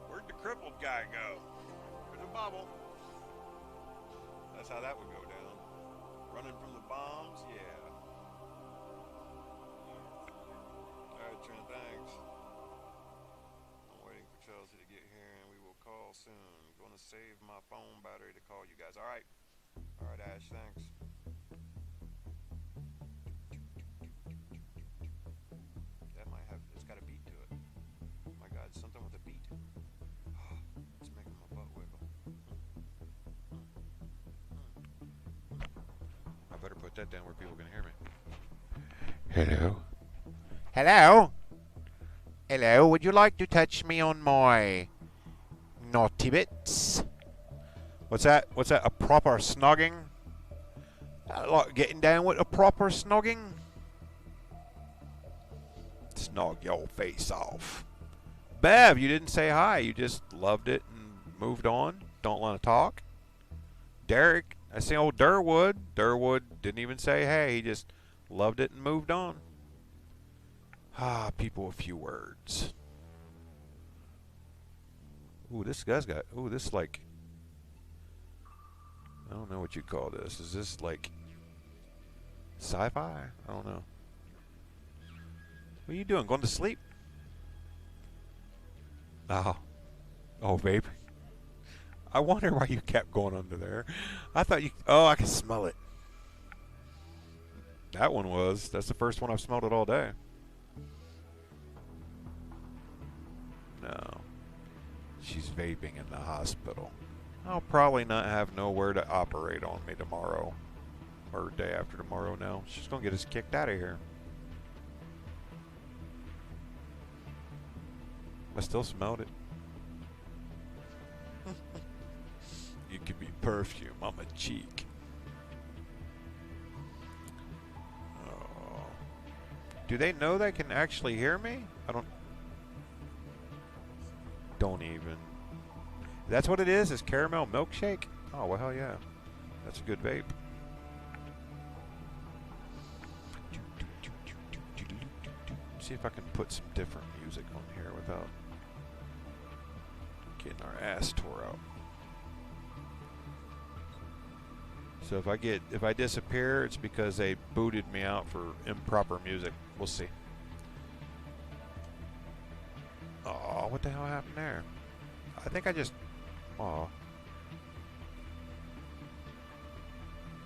Where'd the crippled guy go? There's a bubble. That's how that would go down. Running from the bombs, yeah. Alright, Trent, thanks. I'm waiting for Chelsea to get here and we will call soon. Gonna save my phone battery to call you guys. Alright. Alright, Ash, thanks. That might have, it's got a beat to it. Oh my god, something with a beat. It's making my butt wiggle. I better put that down where people can hear me. Hello? Hello? Hello, would you like to touch me on my naughty bits? What's that? What's that? A proper snogging? I like getting down with a proper snogging. Snog your face off. Bev, you didn't say hi. You just loved it and moved on. Don't want to talk. Derek, I see old Durwood. Durwood didn't even say hey. He just loved it and moved on. Ah, people with few words. Ooh, this guy's got... Ooh, this like... I don't know what you'd call this. Is this like... sci-fi? I don't know. What are you doing? Going to sleep? Oh. Oh, babe. I wonder why you kept going under there. I thought you... Oh, I can smell it. That one was. That's the first one I've smelled it all day. No. She's vaping in the hospital. I'll probably not have nowhere to operate on me tomorrow. or day after tomorrow now. She's gonna get us kicked out of here. I still smelled it. You could be perfume on my cheek. Oh. Do they know they can actually hear me? Don't even. That's what it is caramel milkshake? Oh, well, hell yeah. That's a good vape. See if I can put some different music on here without getting our ass tore out. So if I disappear, it's because they booted me out for improper music. We'll see. Oh, what the hell happened there? I think I just... Oh.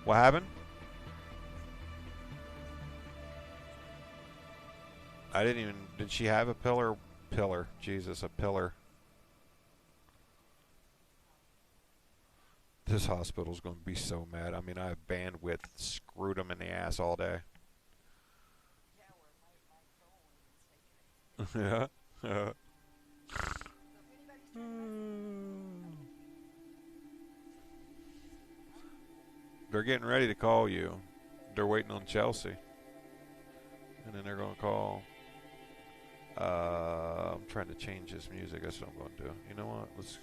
What happened? I didn't even... Did she have a pillar? Pillar. Jesus, a pillar. This hospital's going to be so mad. I mean, I have bandwidth. Screwed them in the ass all day. Yeah. They're getting ready to call you. They're waiting on Chelsea. And then they're going to call. I'm trying to change this music. That's what I'm going to do. You know what? Let's...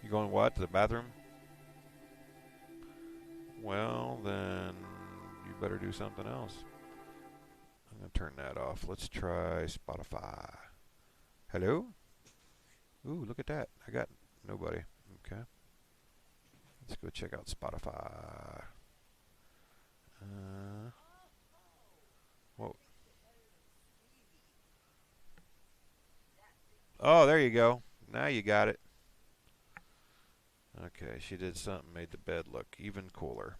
You going what? To the bathroom? Well, then you better do something else. I'm going to turn that off. Let's try Spotify. Hello? Ooh, look at that. I got nobody. Okay. Let's go check out Spotify. Whoa. Oh, there you go. Now you got it. Okay, she did something, made the bed look even cooler.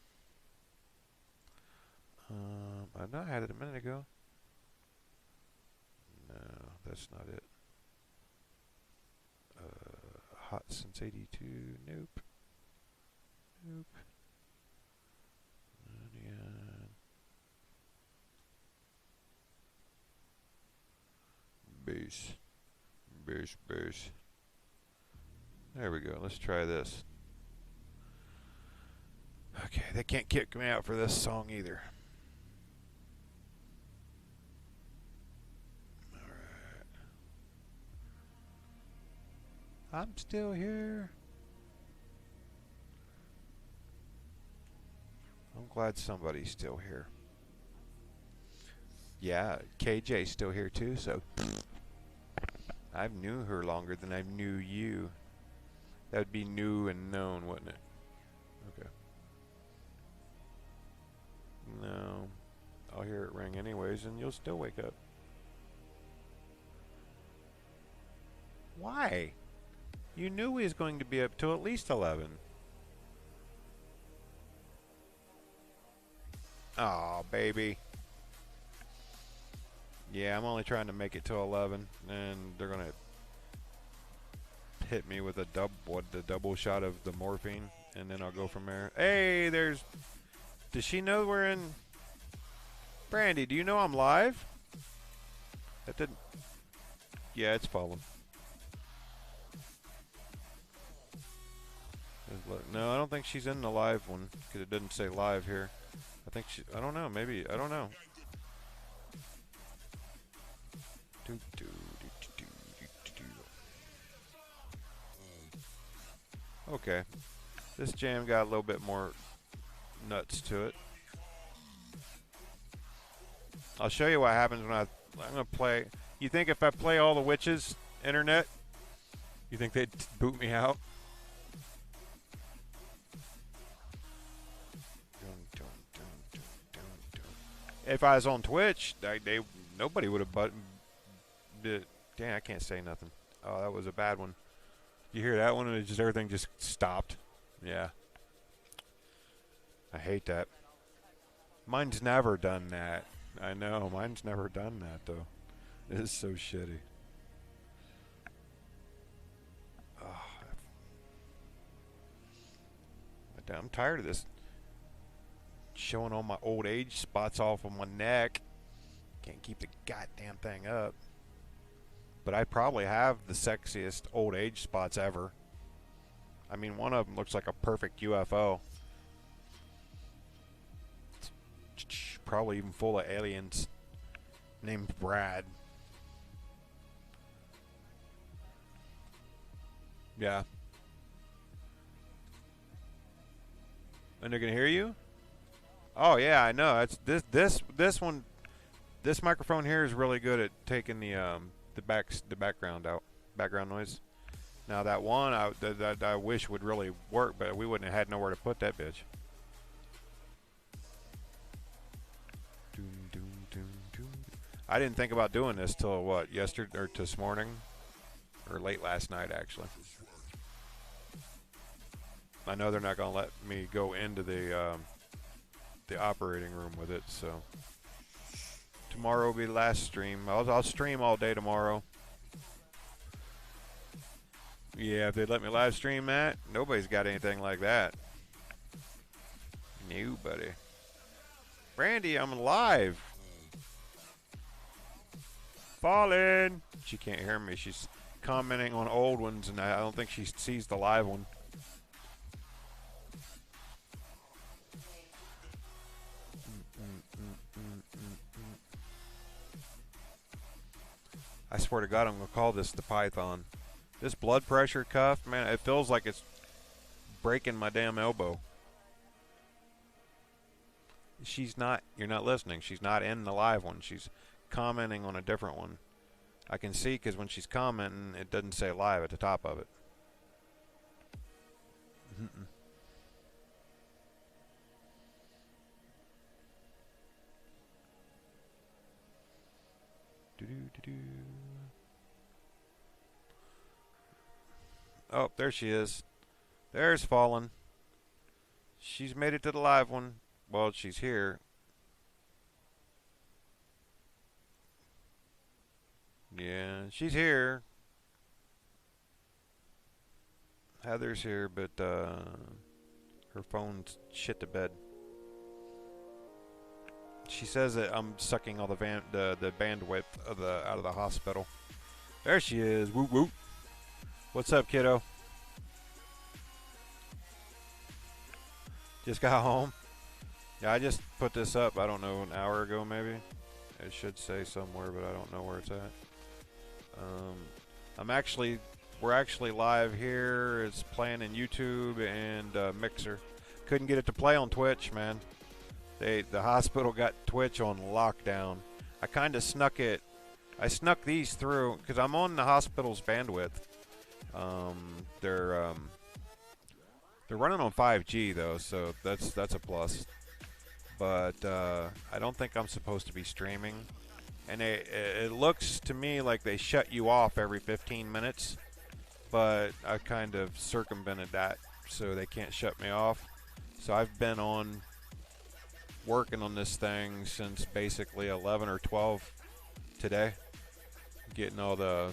I know I had it a minute ago. No, that's not it. Hot since 82. Nope. Nope. Bass. Bass, bass. There we go. Let's try this. Okay, they can't kick me out for this song either. Alright. I'm still here. I'm glad somebody's still here. Yeah, KJ's still here too, so I've knew her longer than I knew you. That would be new and known, wouldn't it? Okay. No. I'll hear it ring anyways, and you'll still wake up. Why? You knew we was going to be up till at least 11. Aw, baby. Yeah, I'm only trying to make it till 11, and they're gonna hit me with a double shot of the morphine, and then I'll go from there. Hey, there's... Does she know we're in... Brandy, do you know I'm live? That didn't... Yeah, it's falling. No, I don't think she's in the live one, because it didn't say live here. I think she... I don't know, maybe... I don't know. Okay. This jam got a little bit more nuts to it. I'll show you what happens when I'm going to play. You think if I play all the witches, internet, you think they'd boot me out? If I was on Twitch, nobody would have buttoned. Dang, I can't say nothing. Oh, that was a bad one. You hear that one, and everything just stopped. Yeah. I hate that. Mine's never done that. I know, mine's never done that, though. It is so shitty. Oh, I'm tired of this. showing all my old age spots off on my neck. Can't keep the goddamn thing up. But I probably have the sexiest old age spots ever. I mean, one of them looks like a perfect UFO. Probably even full of aliens. Named Brad. Yeah. And they're gonna hear you? Oh yeah, I know. It's this one. This microphone here is really good at taking the background out, background noise. Now that one I wish would really work, but we wouldn't have had nowhere to put that bitch. I didn't think about doing this till what, yesterday or this morning, or late last night actually. I know they're not gonna let me go into the operating room with it, so tomorrow will be the last stream. I'll stream all day tomorrow. Yeah, if they let me live stream that, nobody's got anything like that. Nobody. Brandy, I'm live. Fallen. She can't hear me. She's commenting on old ones, and I don't think she sees the live one. I swear to God, I'm going to call this the Python. This blood pressure cuff, man, it feels like it's breaking my damn elbow. She's not, you're not listening. She's not in the live one. She's commenting on a different one. I can see because when she's commenting, it doesn't say live at the top of it. Oh, there she is. There's Fallen. She's made it to the live one. Well, she's here. Yeah, she's here. Heather's here, but her phone's shit to bed. She says that I'm sucking all the bandwidth of out of the hospital. There she is. Whoop whoop. What's up, kiddo? Just got home. Yeah, I just put this up, I don't know, an hour ago maybe. It should say somewhere, but I don't know where it's at. We're actually live here. It's playing in YouTube and Mixer. Couldn't get it to play on Twitch, man. The hospital got Twitch on lockdown. I kind of snuck it. I snuck these through because I'm on the hospital's bandwidth. They're running on 5G though, so that's a plus. But I don't think I'm supposed to be streaming. And it looks to me like they shut you off every 15 minutes. But I kind of circumvented that so they can't shut me off. So I've been working on this thing since basically 11 or 12 today. Getting all the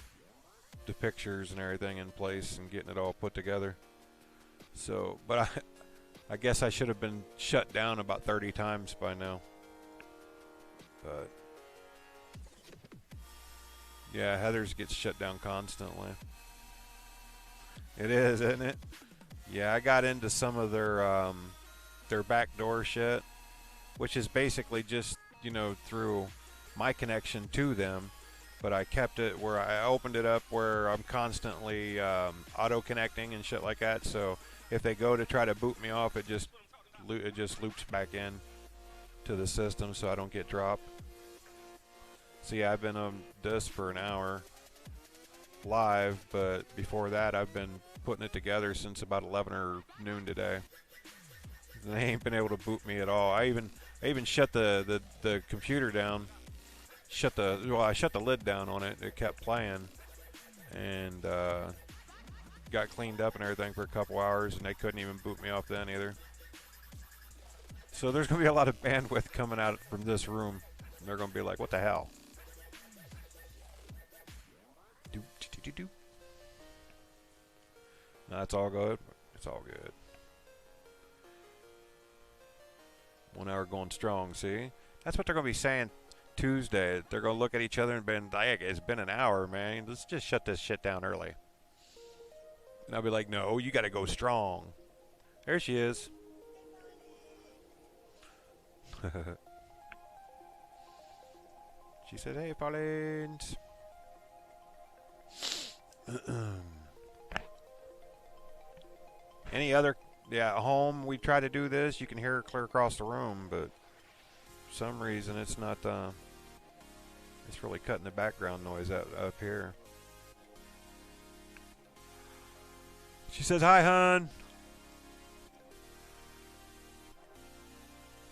pictures and everything in place and getting it all put together. So, but I guess I should have been shut down about 30 times by now. But yeah, Heather's gets shut down constantly. It is, isn't it? Yeah, I got into some of their backdoor shit, which is basically just, you know, through my connection to them. But I kept it where I opened it up where I'm constantly auto-connecting and shit like that. So if they go to try to boot me off, it just loops back in to the system so I don't get dropped. So yeah, I've been on this for an hour live, but before that I've been putting it together since about 11 or noon today. They ain't been able to boot me at all. I even shut the computer down. I shut the lid down on it. It kept playing, and got cleaned up and everything for a couple hours, and they couldn't even boot me off then either. So there's gonna be a lot of bandwidth coming out from this room, and they're gonna be like, "What the hell?" No, it's all good. It's all good. 1 hour going strong, see? That's what they're going to be saying Tuesday. They're going to look at each other and be like, it's been an hour, man. Let's just shut this shit down early. And I'll be like, no, you got to go strong. There she is. She said, hey, Paulines. Any other, home, we try to do this. You can hear her clear across the room, but for some reason it's not, it's really cutting the background noise up here. She says, hi, hon.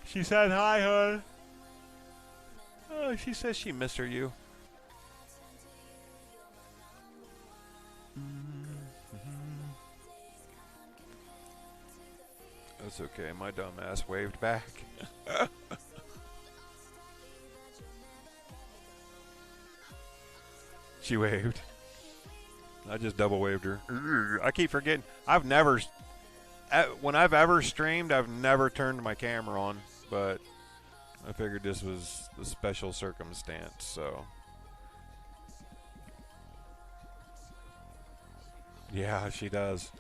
She said, hi, hon. Oh, she says she missed her you. That's okay. My dumb ass waved back. She waved. I just double waved her. I keep forgetting. When I've ever streamed, I've never turned my camera on, but I figured this was the special circumstance, so. Yeah, she does.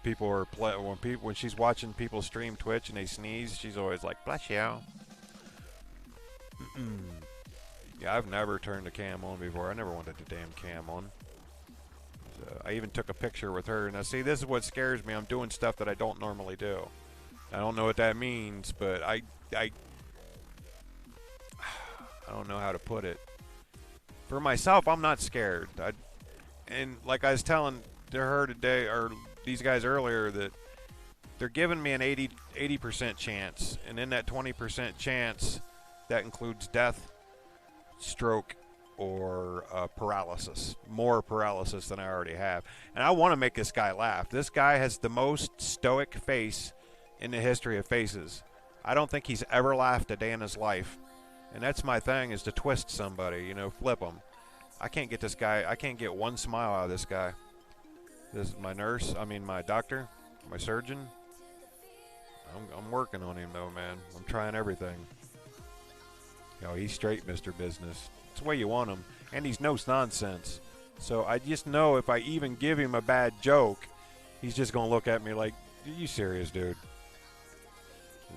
People are when she's watching people stream Twitch and they sneeze, she's always like, bless you. Yeah, I've never turned the cam on before. I never wanted the damn cam on. So I even took a picture with her. Now, see, this is what scares me. I'm doing stuff that I don't normally do. I don't know what that means, but I don't know how to put it. For myself, I'm not scared. And like I was telling to her today, or these guys earlier, that they're giving me an 80% chance, and in that 20% chance, that includes death, stroke, or paralysis. More paralysis than I already have. And I want to make this guy laugh. This guy has the most stoic face in the history of faces. I don't think he's ever laughed a day in his life. And that's my thing, is to twist somebody, you know, flip them. I can't get this guy, I can't get one smile out of this guy. This is my my doctor, my surgeon. I'm working on him though, man. I'm trying everything. You know, he's straight Mr. Business. It's the way you want him. And he's no nonsense. So I just know if I even give him a bad joke, he's just going to look at me like, are you serious, dude?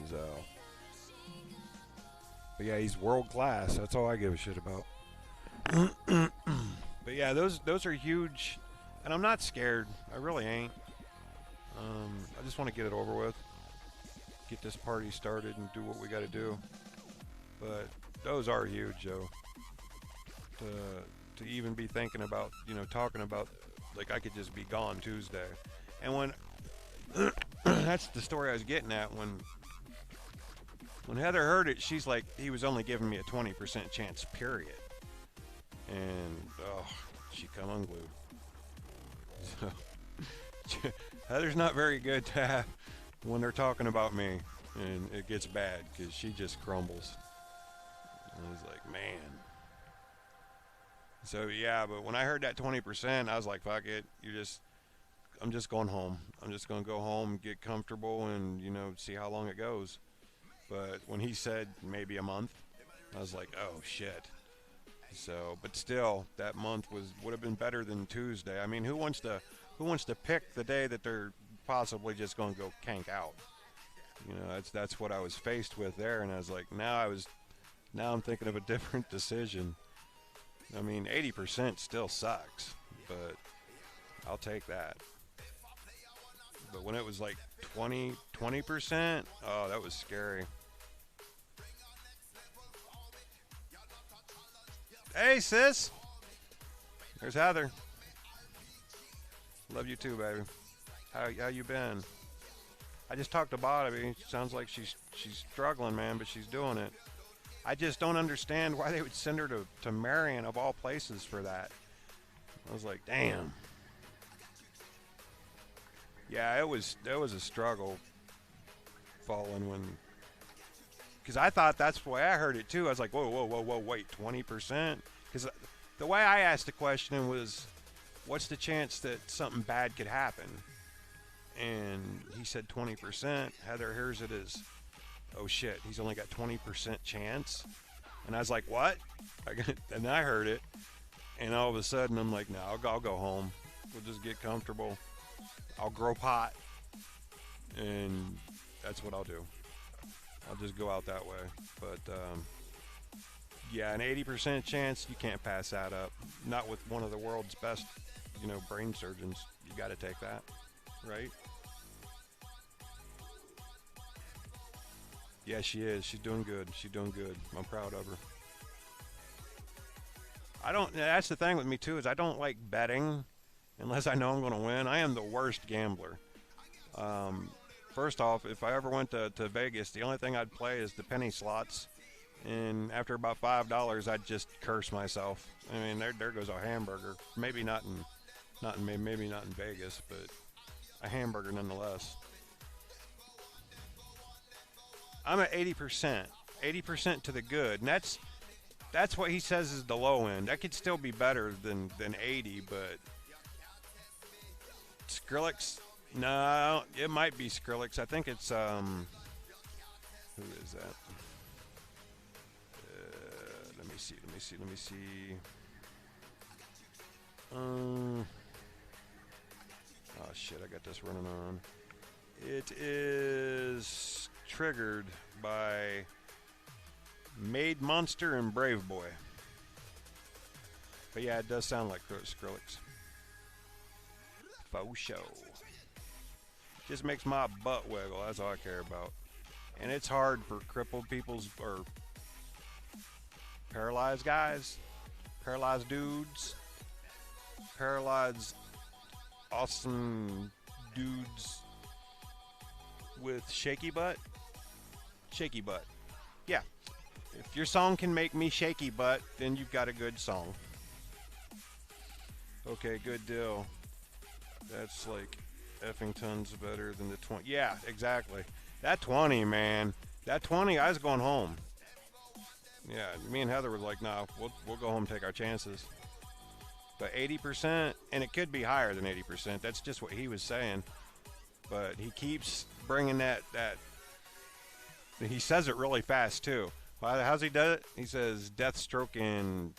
So. But yeah, he's world class. That's all I give a shit about. But yeah, those are huge. And I'm not scared. I really ain't. I just want to get it over with. Get this party started and do what we got to do. But those are huge, though. To even be thinking about, you know, talking about, like, I could just be gone Tuesday. And when that's the story I was getting at. When Heather heard it, she's like, he was only giving me a 20% chance, period. And she come unglued. So Heather's not very good to have when they're talking about me, and it gets bad because she just crumbles. And I was like, man. So yeah, but when I heard that 20%, I was like, fuck it. I'm just going home. I'm just going to go home, get comfortable, and, you know, see how long it goes. But when he said maybe a month, I was like, oh shit. So, but still, that month would have been better than Tuesday. I mean, who wants to pick the day that they're possibly just going to go kank out? You know, that's what I was faced with there, and I was like, now I'm thinking of a different decision. I mean, 80% still sucks, but I'll take that. But when it was like 20%, oh, that was scary. Hey, sis. There's Heather. Love you too, baby. How you been? I just talked to Bobby. Sounds like she's struggling, man, but she's doing it. I just don't understand why they would send her to Marion, of all places, for that. I was like, damn. Yeah, it was a struggle falling when... Because I thought that's the way I heard it, too. I was like, whoa, wait, 20%? Because the way I asked the question was, what's the chance that something bad could happen? And he said 20%. Heather hears it as oh shit, he's only got 20% chance. And I was like, what? And I heard it. And all of a sudden, I'm like, no, I'll go home. We'll just get comfortable. I'll grow pot. And that's what I'll do. I'll just go out that way. But yeah, an 80% chance, you can't pass that up. Not with one of the world's best, brain surgeons. You got to take that, right? Yeah, she is. She's doing good. She's doing good. I'm proud of her. I don't. That's the thing with me too is I don't like betting unless I know I'm going to win. I am the worst gambler. Um, First off, if I ever went to Vegas, the only thing I'd play is the penny slots. And after about $5, I'd just curse myself. I mean, there goes a hamburger. Maybe maybe not in Vegas, but a hamburger nonetheless. I'm at 80%, 80% to the good, and that's what he says is the low end. That could still be better than 80, but Skrillex. No, it might be Skrillex. I think it's who is that? Let me see. Let me see. Um, oh shit! I got this running on. It is triggered by Made Monster and Brave Boy. But yeah, it does sound like Skrillex. Faux show. Just makes my butt wiggle. That's all I care about. And it's hard for crippled people's or paralyzed guys, paralyzed dudes, paralyzed awesome dudes with shaky butt. Shaky butt. Yeah. If your song can make me shaky butt, then you've got a good song. Okay, good deal. That's like effing tons better than the 20. Yeah, exactly. That 20, man. That 20, I was going home. Yeah, me and Heather were like, nah, we'll go home and take our chances. But 80%, and it could be higher than 80%. That's just what he was saying. But he keeps bringing that. He says it really fast too. How's he do it? He says Deathstroke and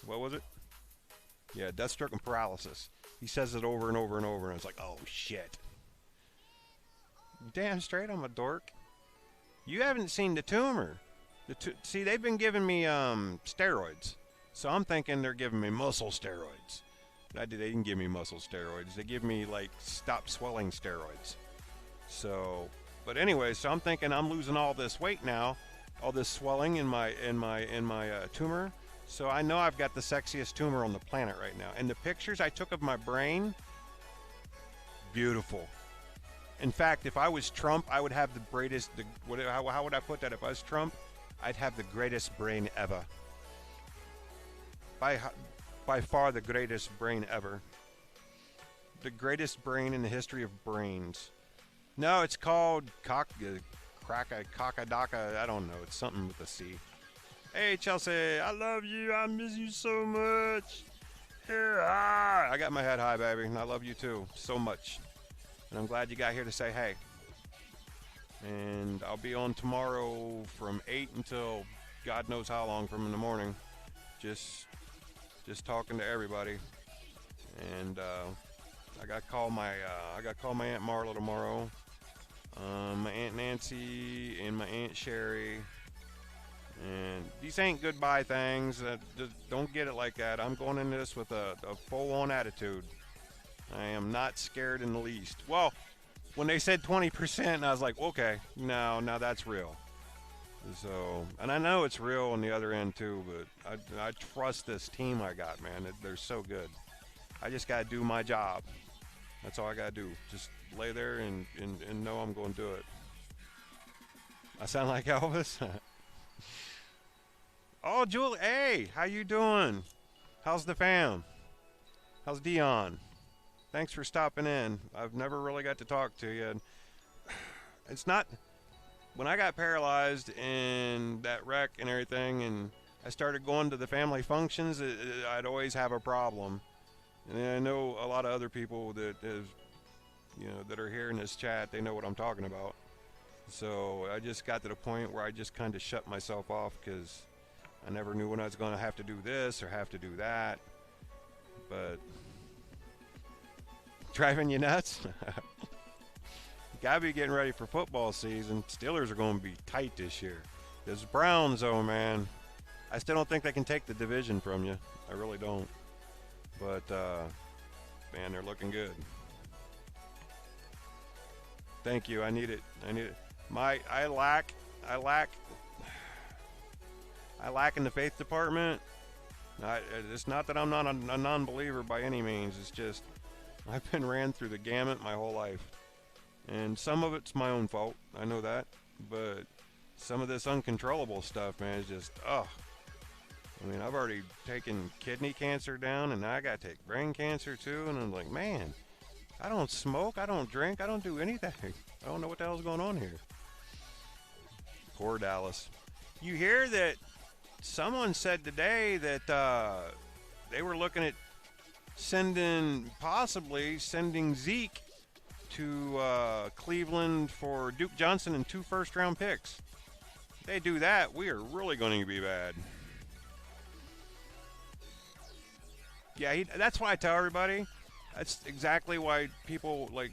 what was it? Yeah, Deathstroke and paralysis. He says it over and over and over, and it's like, oh shit. Damn straight, I'm a dork. You haven't seen the tumor. See, they've been giving me steroids, so I'm thinking they're giving me muscle steroids. They didn't give me muscle steroids. They give me like stop swelling steroids. So, but anyway, so I'm thinking I'm losing all this weight now, all this swelling in my tumor. So I know I've got the sexiest tumor on the planet right now. And the pictures I took of my brain, beautiful. In fact, if I was Trump, I would have the greatest. How would I put that? If I was Trump, I'd have the greatest brain ever. By far the greatest brain ever. The brain in the history of brains. No, it's called Cockadaka. I don't know. It's something with a C. Hey, Chelsea, I love you. I miss you so much. Yeah, I got my head high, baby. And I love you too so much. And I'm glad you got here to say hey. And I'll be on tomorrow from 8 until God knows how long from in the morning. Just talking to everybody. And I got to call my Aunt Marla tomorrow. My Aunt Nancy and my Aunt Sherry. And these ain't goodbye things. Just don't get it like that. I'm going into this with a full-on attitude. I am not scared in the least. Well, when they said 20%, I was like, okay, now that's real. So, and I know it's real on the other end too, but I trust this team I got, man. They're so good. I just got to do my job. That's all I got to do. Just lay there and know I'm going to do it. I sound like Elvis? Oh, Julie, hey, how you doing? How's the fam? How's Dion? Thanks for stopping in. I've never really got to talk to you. It's not... When I got paralyzed in that wreck and everything, and I started going to the family functions, I'd always have a problem. And I know a lot of other people that have that are here in this chat, they know what I'm talking about. So I just got to the point where I just kind of shut myself off because I never knew when I was going to have to do this or have to do that. But driving you nuts? Gotta be getting ready for football season. Steelers are going to be tight this year. This Browns, though, man, I still don't think they can take the division from you. I really don't. But, man, they're looking good. Thank you. I need it. I lack in the faith department. It's not that I'm not a non-believer by any means. It's just I've been ran through the gamut my whole life. And some of it's my own fault. I know that. But some of this uncontrollable stuff, man, is just, ugh. I mean, I've already taken kidney cancer down, and now I got to take brain cancer, too. And I'm like, man, I don't smoke, I don't drink, I don't do anything. I don't know what the hell's going on here. Poor Dallas. You hear that someone said today that they were looking at possibly sending Zeke to Cleveland for Duke Johnson and 2 first-round picks. If they do that, we are really going to be bad. Yeah, that's why I tell everybody. That's exactly why people, like,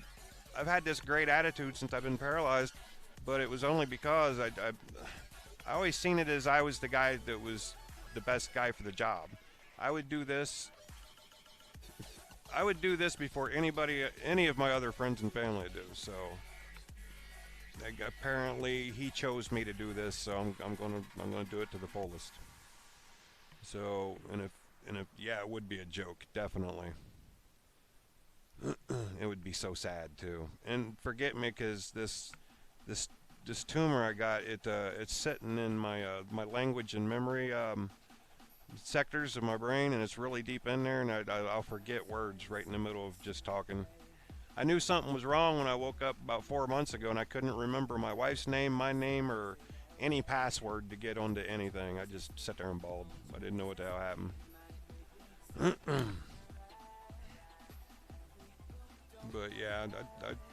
I've had this great attitude since I've been paralyzed, but it was only because I always seen it as I was the guy that was the best guy for the job. I would do this before any of my other friends and family do. So apparently he chose me to do this, so I'm gonna do it to the fullest. So and if yeah, it would be a joke, definitely. It would be so sad too. And forget me, because this tumor I got, it's sitting in my my language and memory sectors of my brain, and it's really deep in there, and I'll forget words right in the middle of just talking. I knew something was wrong when I woke up about 4 months ago, and I couldn't remember my wife's name, my name, or any password to get onto anything. I just sat there and bawled. I didn't know what the hell happened. But yeah,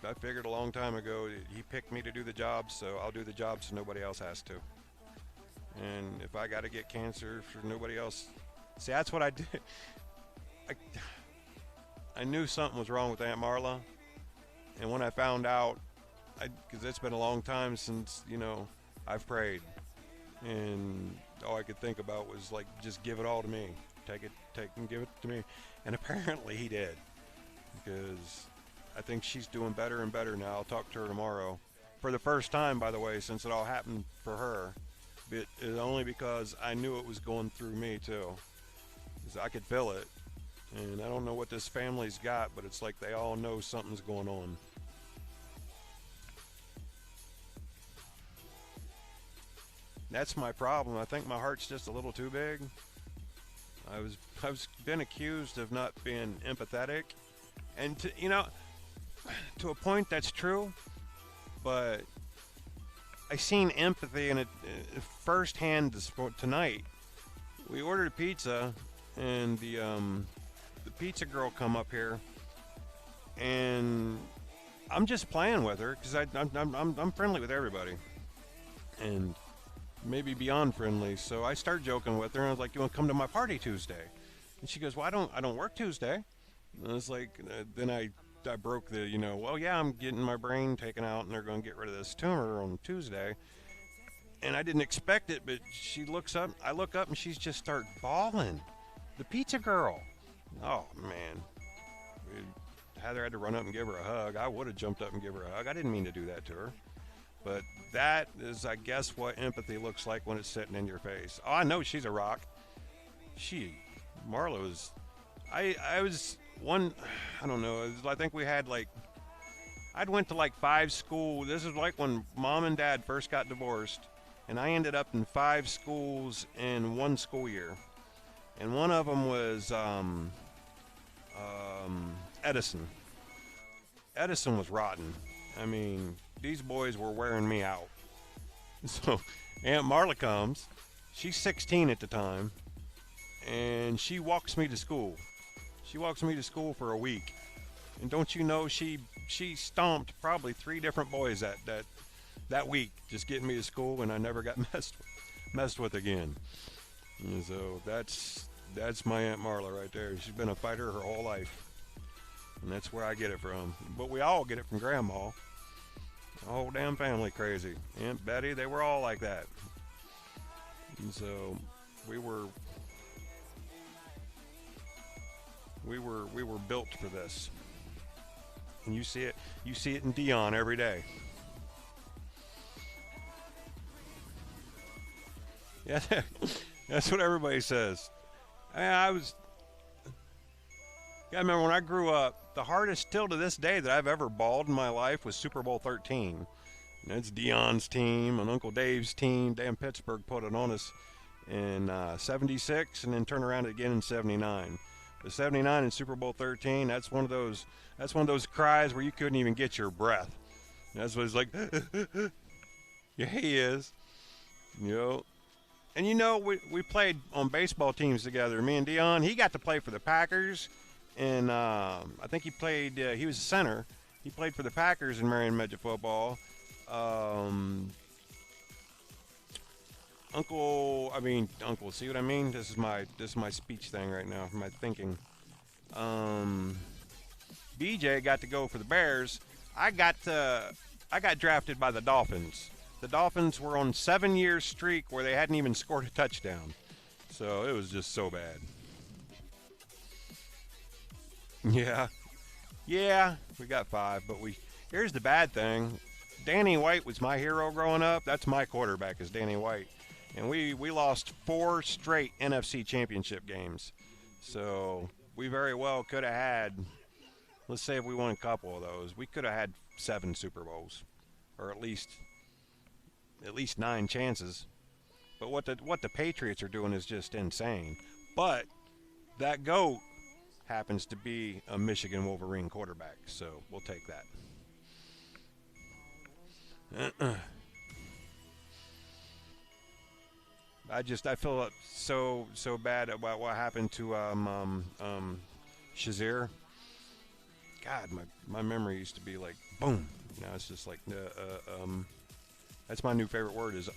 I figured a long time ago he picked me to do the job, so I'll do the job so nobody else has to. And if I got to get cancer for nobody else, see, that's what I did. I knew something was wrong with Aunt Marla, and when I found out, because it's been a long time since, I've prayed, and all I could think about was, like, just give it all to me. Take and give it to me. And apparently he did, because I think she's doing better and better now. I'll talk to her tomorrow. For the first time, by the way, since it all happened for her. It is only because I knew it was going through me, too. Because I could feel it. And I don't know what this family's got, but it's like they all know something's going on. That's my problem. I think my heart's just a little too big. I've been accused of not being empathetic. And, to a point that's true, but I seen empathy in it firsthand tonight. We ordered a pizza, and the pizza girl come up here, and I'm just playing with her because I'm friendly with everybody, and maybe beyond friendly. So I start joking with her, and I was like, "You want to come to my party Tuesday?" And she goes, "Well, I don't work Tuesday." And I was like, then I broke the, well, yeah, I'm getting my brain taken out, and they're going to get rid of this tumor on Tuesday. And I didn't expect it, but she looks up, I look up, and she's just start bawling. The pizza girl. Oh, man. Heather had to run up and give her a hug. I would have jumped up and give her a hug. I didn't mean to do that to her. But that is, I guess, what empathy looks like when it's sitting in your face. Oh, I know she's a rock. Marla was, I was one, I don't know, I think we had I'd went to 5 schools. This is like when Mom and Dad first got divorced, and I ended up in 5 schools in 1 school year. And one of them was Edison. Edison was rotten. I mean, these boys were wearing me out. So Aunt Marla comes. She's 16 at the time, and she walks me to school. She walks me to school for a week. And don't you know she stomped probably 3 different boys that week just getting me to school, and I never got messed with again. And so that's my Aunt Marla right there. She's been a fighter her whole life, and that's where I get it from. But we all get it from Grandma. The whole damn family crazy. Aunt Betty, they were all like that. And so we were built for this. And you see it in Dion every day. Yeah, that's what everybody says. I remember when I grew up, the hardest still to this day that I've ever balled in my life was Super Bowl 13. And it's Dion's team and Uncle Dave's team. Damn, Pittsburgh put it on us in 76 and then turn around again in 79. The 79 and Super Bowl 13, that's one of those cries where you couldn't even get your breath. That's what it's like. Yeah, he is. You know. And you know, we played on baseball teams together. Me and Dion, he got to play for the Packers. And I think he was a center. He played for the Packers in Marion Midget football. Uncle, see what I mean? This is my speech thing right now, my thinking. BJ got to go for the Bears. I got drafted by the Dolphins. The Dolphins were on 7-year streak where they hadn't even scored a touchdown. So it was just so bad. Yeah, we got 5, but here's the bad thing. Danny White was my hero growing up. That's my quarterback, is Danny White. And we lost 4 straight NFC championship games. So we very well could have had, let's say if we won a couple of those, we could have had 7 Super Bowls. Or at least 9 chances. But what the Patriots are doing is just insane. But that GOAT happens to be a Michigan Wolverine quarterback, so we'll take that. I feel so bad about what happened to Shazier. God, my memory used to be like boom. Now it's just like that's my new favorite word is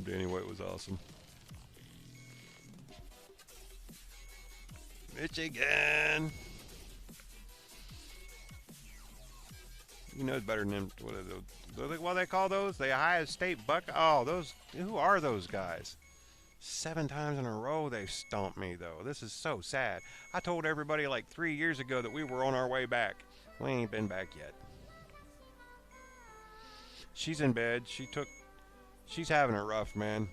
Danny White was awesome. Michigan. You know it's better than what are those? What do they call those? The Ohio State Buck. Oh, those. Who are those guys? 7 times in a row they've stomped me though. This is so sad. I told everybody like 3 years ago that we were on our way back. We ain't been back yet. She's in bed. She's having it rough, man.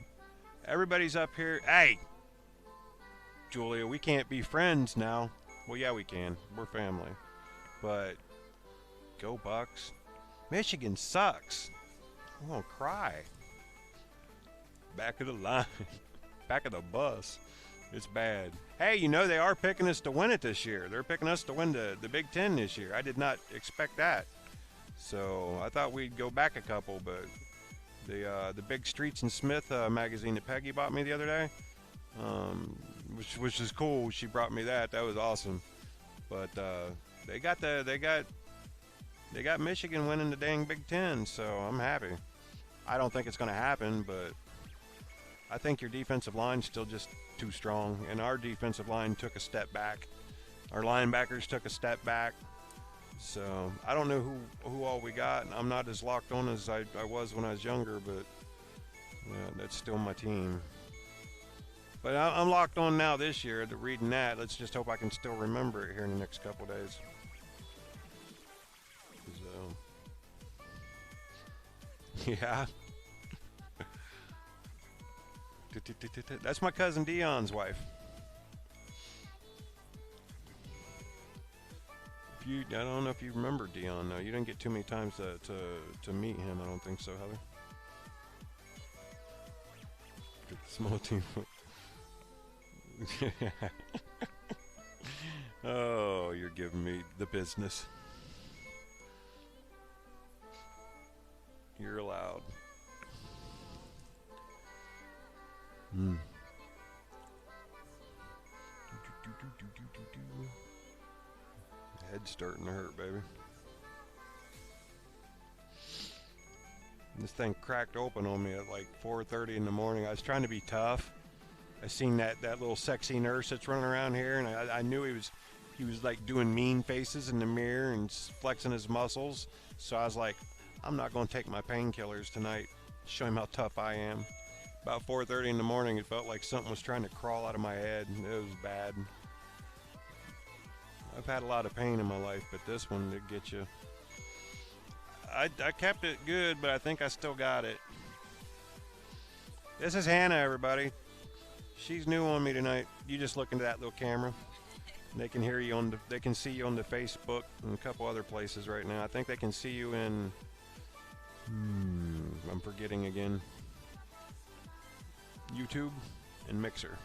Everybody's up here. Hey, Julia, we can't be friends now. Well, yeah, we can. We're family. But go Bucks. Michigan sucks. I'm gonna cry. Back of the line. Back of the bus. It's bad. Hey, you know they are picking us to win it this year. They're picking us to win the Big Ten this year. I did not expect that. So I thought we'd go back a couple, but the Big Streets and Smith magazine that Peggy bought me the other day, which is cool. She brought me that. That was awesome. But they got Michigan winning the dang Big Ten, so I'm happy. I don't think it's going to happen, but I think your defensive line's still just too strong, and our defensive line took a step back. Our linebackers took a step back. So I don't know who all we got. I'm not as locked on as I was when I was younger, but yeah, that's still my team. But I'm locked on now this year to reading that. Let's just hope I can still remember it here in the next couple days. So, yeah. That's my cousin Dion's wife. I don't know if you remember Dion. No, you didn't get too many times to meet him. I don't think so, Heather. Small team. giving me the business. You're allowed. Head's starting to hurt, baby. This thing cracked open on me at like 4:30 in the morning. I was trying to be tough. I seen that little sexy nurse that's running around here, and I knew he was like doing mean faces in the mirror and flexing his muscles. So I was like, I'm not going to take my painkillers tonight. Show him how tough I am. About 4:30 in the morning, it felt like something was trying to crawl out of my head. It was bad. I've had a lot of pain in my life, but this one did get you. I kept it good, but I think I still got it. This is Hannah, everybody. She's new on me tonight. You just look into that little camera. They can hear you they can see you on the Facebook and a couple other places right now. I think they can see you in. I'm forgetting again. YouTube and Mixer.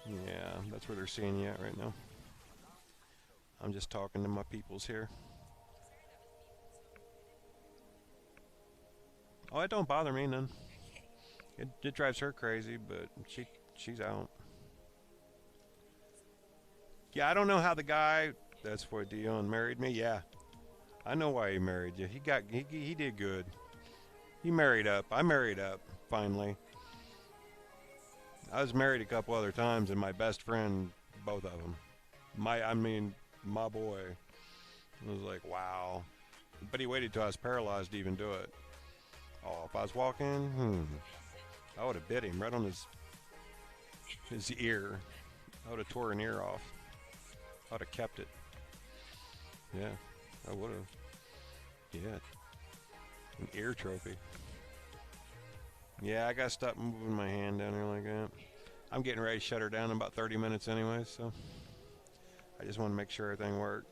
Yeah, that's where they're seeing you at right now. I'm just talking to my peoples here. Oh, it don't bother me none. It drives her crazy, but she's out. Yeah, I don't know how the guy that's why Dion married me. Yeah, I know why he married you. He did good. He married up. I married up finally. I was married a couple other times, and my best friend, both of them. My boy. I was like, wow. But he waited till I was paralyzed to even do it. Oh, if I was walking, I would have bit him right on his ear. I would have tore an ear off. I would have kept it. Yeah, I would have. Yeah. An ear trophy. Yeah, I got to stop moving my hand down here like that. I'm getting ready to shut her down in about 30 minutes anyway, so I just want to make sure everything worked.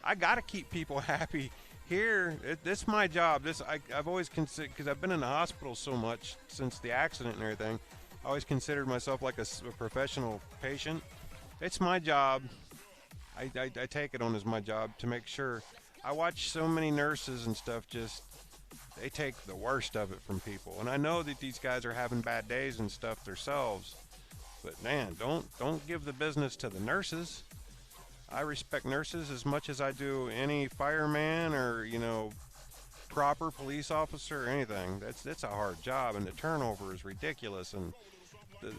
I got to keep people happy here. This is my job. I've always considered, because I've been in the hospital so much since the accident and everything, I always considered myself like a professional patient. It's my job. I take it on as my job to make sure. I watch so many nurses and stuff they take the worst of it from people. And I know that these guys are having bad days and stuff themselves. But man, don't give the business to the nurses. I respect nurses as much as I do any fireman or, proper police officer or anything. That's a hard job, and the turnover is ridiculous, and the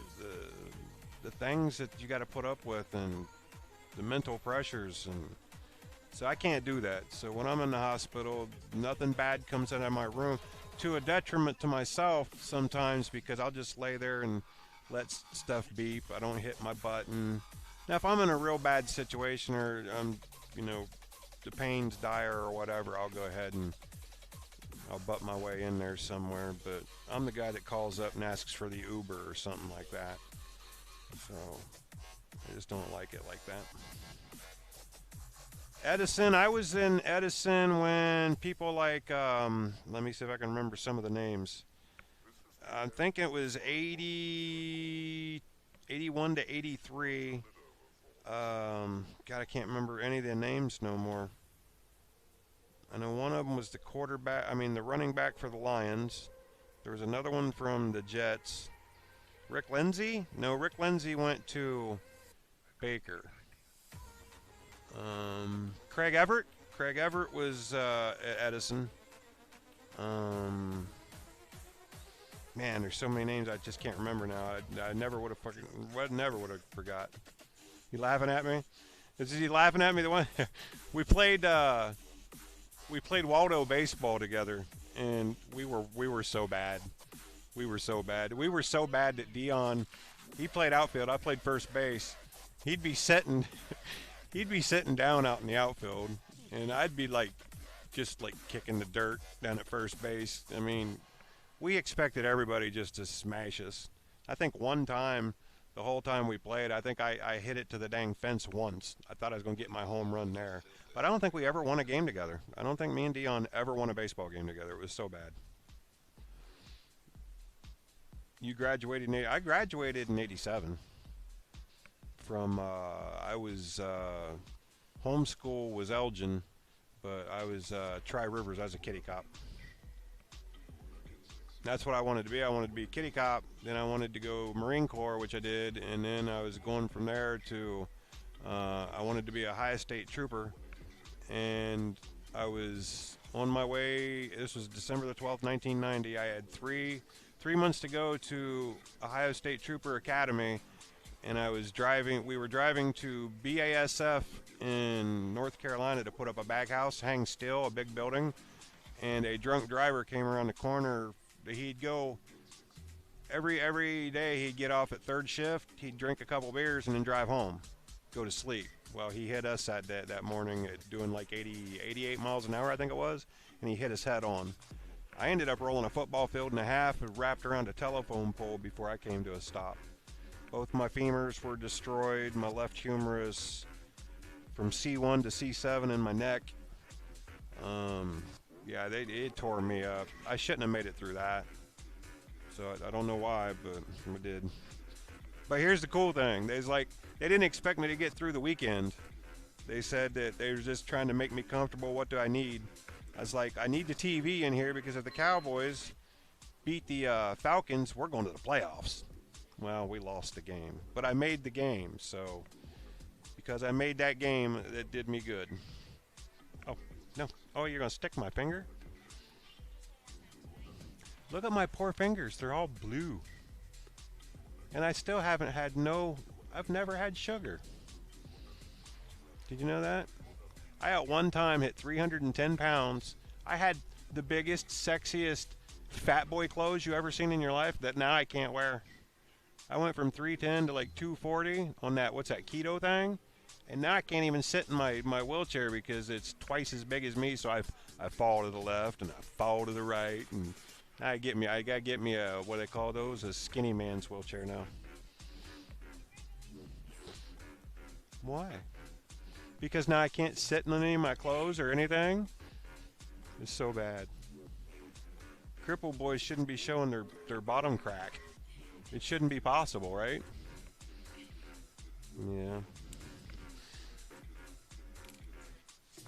things that you got to put up with, and the mental pressures, and so I can't do that. So when I'm in the hospital, nothing bad comes out of my room, to a detriment to myself sometimes, because I'll just lay there and let stuff beep. I don't hit my button. Now, if I'm in a real bad situation or the pain's dire or whatever, I'll go ahead and I'll butt my way in there somewhere. But I'm the guy that calls up and asks for the Uber or something like that. So I just don't like it like that. Edison, I was in Edison when people like, let me see if I can remember some of the names. I'm thinking it was 81 to 83. God, I can't remember any of the names no more. I know one of them was the the running back for the Lions. There was another one from the Jets. Rick Lindsey? No, Rick Lindsey went to Baker. Craig Everett? Craig Everett was at Edison. Man, there's so many names I just can't remember now. I never would have forgot. You laughing at me? Is he laughing at me? The one we played Waldo baseball together, and we were so bad. We were so bad. We were so bad that Dion, he played outfield. I played first base. He'd be sitting down out in the outfield, and I'd be just kicking the dirt down at first base. I mean, we expected everybody just to smash us. I think one time, the whole time we played, I think I hit it to the dang fence once. I thought I was going to get my home run there. But I don't think we ever won a game together. I don't think me and Dion ever won a baseball game together. It was so bad. You graduated I graduated in 87. from I was homeschool was Elgin, but I was Tri Rivers. I was a kitty cop. That's what I wanted to be. I wanted to be a kitty cop. Then I wanted to go Marine Corps, which I did, and then I was going from there to I wanted to be a high state trooper, and I was on my way. This was December the 12th, 1990. I had three months to go to Ohio State Trooper Academy, and I was driving. We were driving to BASF in North Carolina to put up a baghouse, hang still, a big building, and a drunk driver came around the corner. He'd go every day. He'd get off at third shift. He'd drink a couple beers and then drive home, go to sleep. Well, he hit us that morning at doing like 88 miles an hour, I think it was, and he hit us head on. I ended up rolling a football field and a half and wrapped around a telephone pole before I came to a stop. Both my femurs were destroyed, my left humerus from C1 to C7 in my neck. Yeah, it tore me up. I shouldn't have made it through that. So I don't know why, but I did. But here's the cool thing. They didn't expect me to get through the weekend. They said that they were just trying to make me comfortable. What do I need? I was like, I need the TV in here because if the Cowboys beat the Falcons, we're going to the playoffs. Well, we lost the game. But I made the game, so because I made that game, it did me good. Oh, no. Oh, you're going to stick my finger? Look at my poor fingers. They're all blue. And I still haven't had I've never had sugar. Did you know that? I at one time hit 310 pounds. I had the biggest, sexiest fat boy clothes you ever seen in your life that now I can't wear. I went from 310 to like 240 on that, what's that, keto thing? And now I can't even sit in my wheelchair because it's twice as big as me, so I fall to the left and I fall to the right, and I gotta get me a, what do they call those? A skinny man's wheelchair now. Why? Because now I can't sit in any of my clothes or anything? It's so bad. Crippled boys shouldn't be showing their bottom crack. It shouldn't be possible, right? Yeah.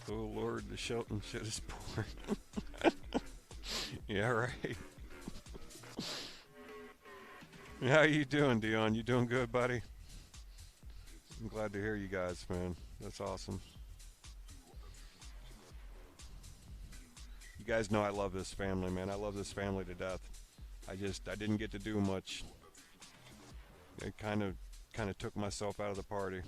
Oh Lord, the Shelton shit is poor. Yeah, right. How you doing, Dion? You doing good, buddy? I'm glad to hear you guys, man. That's awesome. You guys know I love this family, man. I love this family to death. I didn't get to do much. I kind of took myself out of the party.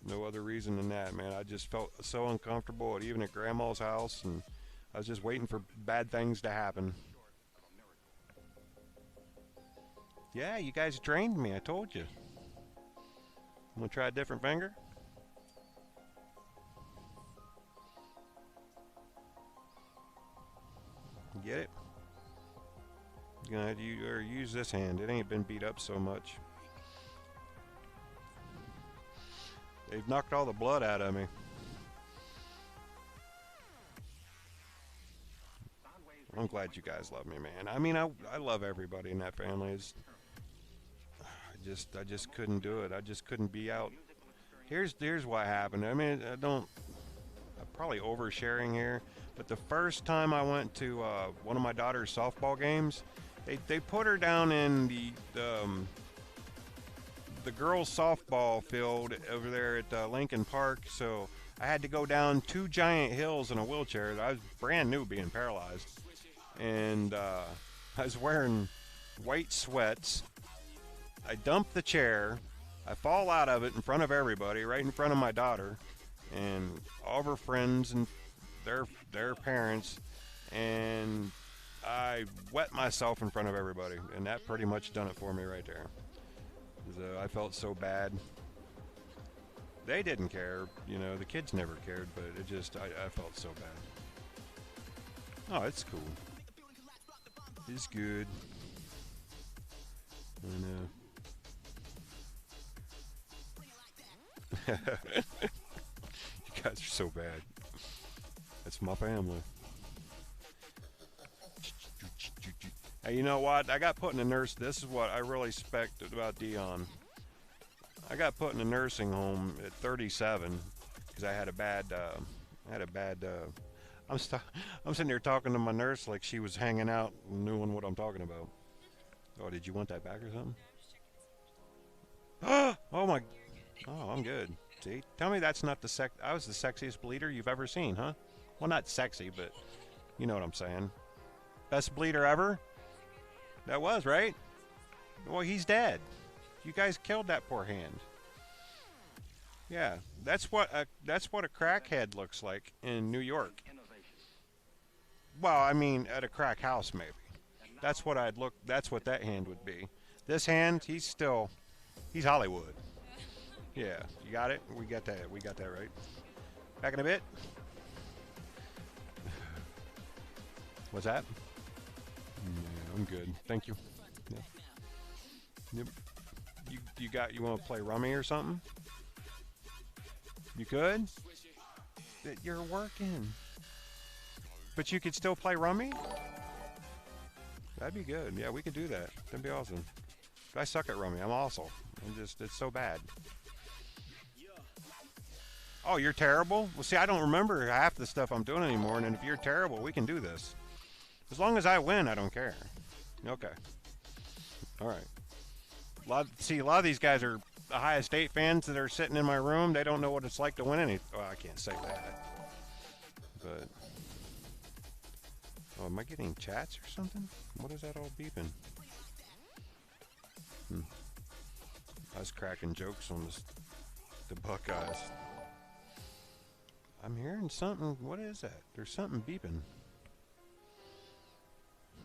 No other reason than that, man. I just felt so uncomfortable even at Grandma's house, and I was just waiting for bad things to happen. Yeah, you guys drained me, I told you. I'm gonna try a different finger. Get it? You're gonna have to use this hand. It ain't been beat up so much. They've knocked all the blood out of me. I'm glad you guys love me, man. I mean, I love everybody in that family. I just couldn't do it. I just couldn't be out. Here's what happened. I mean, I'm probably oversharing here, but the first time I went to one of my daughter's softball games, they put her down in the girls' softball field over there at Lincoln Park, so I had to go down 2 giant hills in a wheelchair. I was brand new being paralyzed, and I was wearing white sweats. I dump the chair. I fall out of it in front of everybody, right in front of my daughter and all of her friends and their parents, and I wet myself in front of everybody, and that pretty much done it for me right there. I felt so bad. They didn't care, you know, the kids never cared, but it just, I felt so bad. Oh, it's cool. It's good. I know. You guys are so bad. That's my family. Hey, you know what? I got put in a nurse. This is what I really respect about Dion. I got put in a nursing home at 37 because I had a bad. I'm I'm sitting here talking to my nurse like she was hanging out, knowing what I'm talking about. Oh, did you want that back or something? Oh my. Oh, I'm good. See, tell me that's not the I was the sexiest bleeder you've ever seen, huh? Well, not sexy, but you know what I'm saying. Best bleeder ever. That was right. Well, he's dead. You guys killed that poor hand. Yeah, that's what a crackhead looks like in New York. Well, I mean, at a crack house maybe. That's what I'd look. That's what that hand would be. This hand, he's Hollywood. Yeah, you got it. We got that. We got that right. Back in a bit. What's that? Yeah, I'm good. Thank you. Yeah. Yep. You want to play rummy or something? You could? You're working. But you could still play rummy? That'd be good. Yeah, we could do that. That'd be awesome. But I suck at rummy. I'm awful. It's so bad. Oh, you're terrible? Well, see, I don't remember half the stuff I'm doing anymore, and if you're terrible, we can do this. As long as I win, I don't care. Okay. All right. A lot of these guys are Ohio State fans that are sitting in my room. They don't know what it's like to win any. Oh, I can't say that. But oh, am I getting chats or something? What is that all beeping? I was cracking jokes on the Buckeyes. I'm hearing something. What is that? There's something beeping.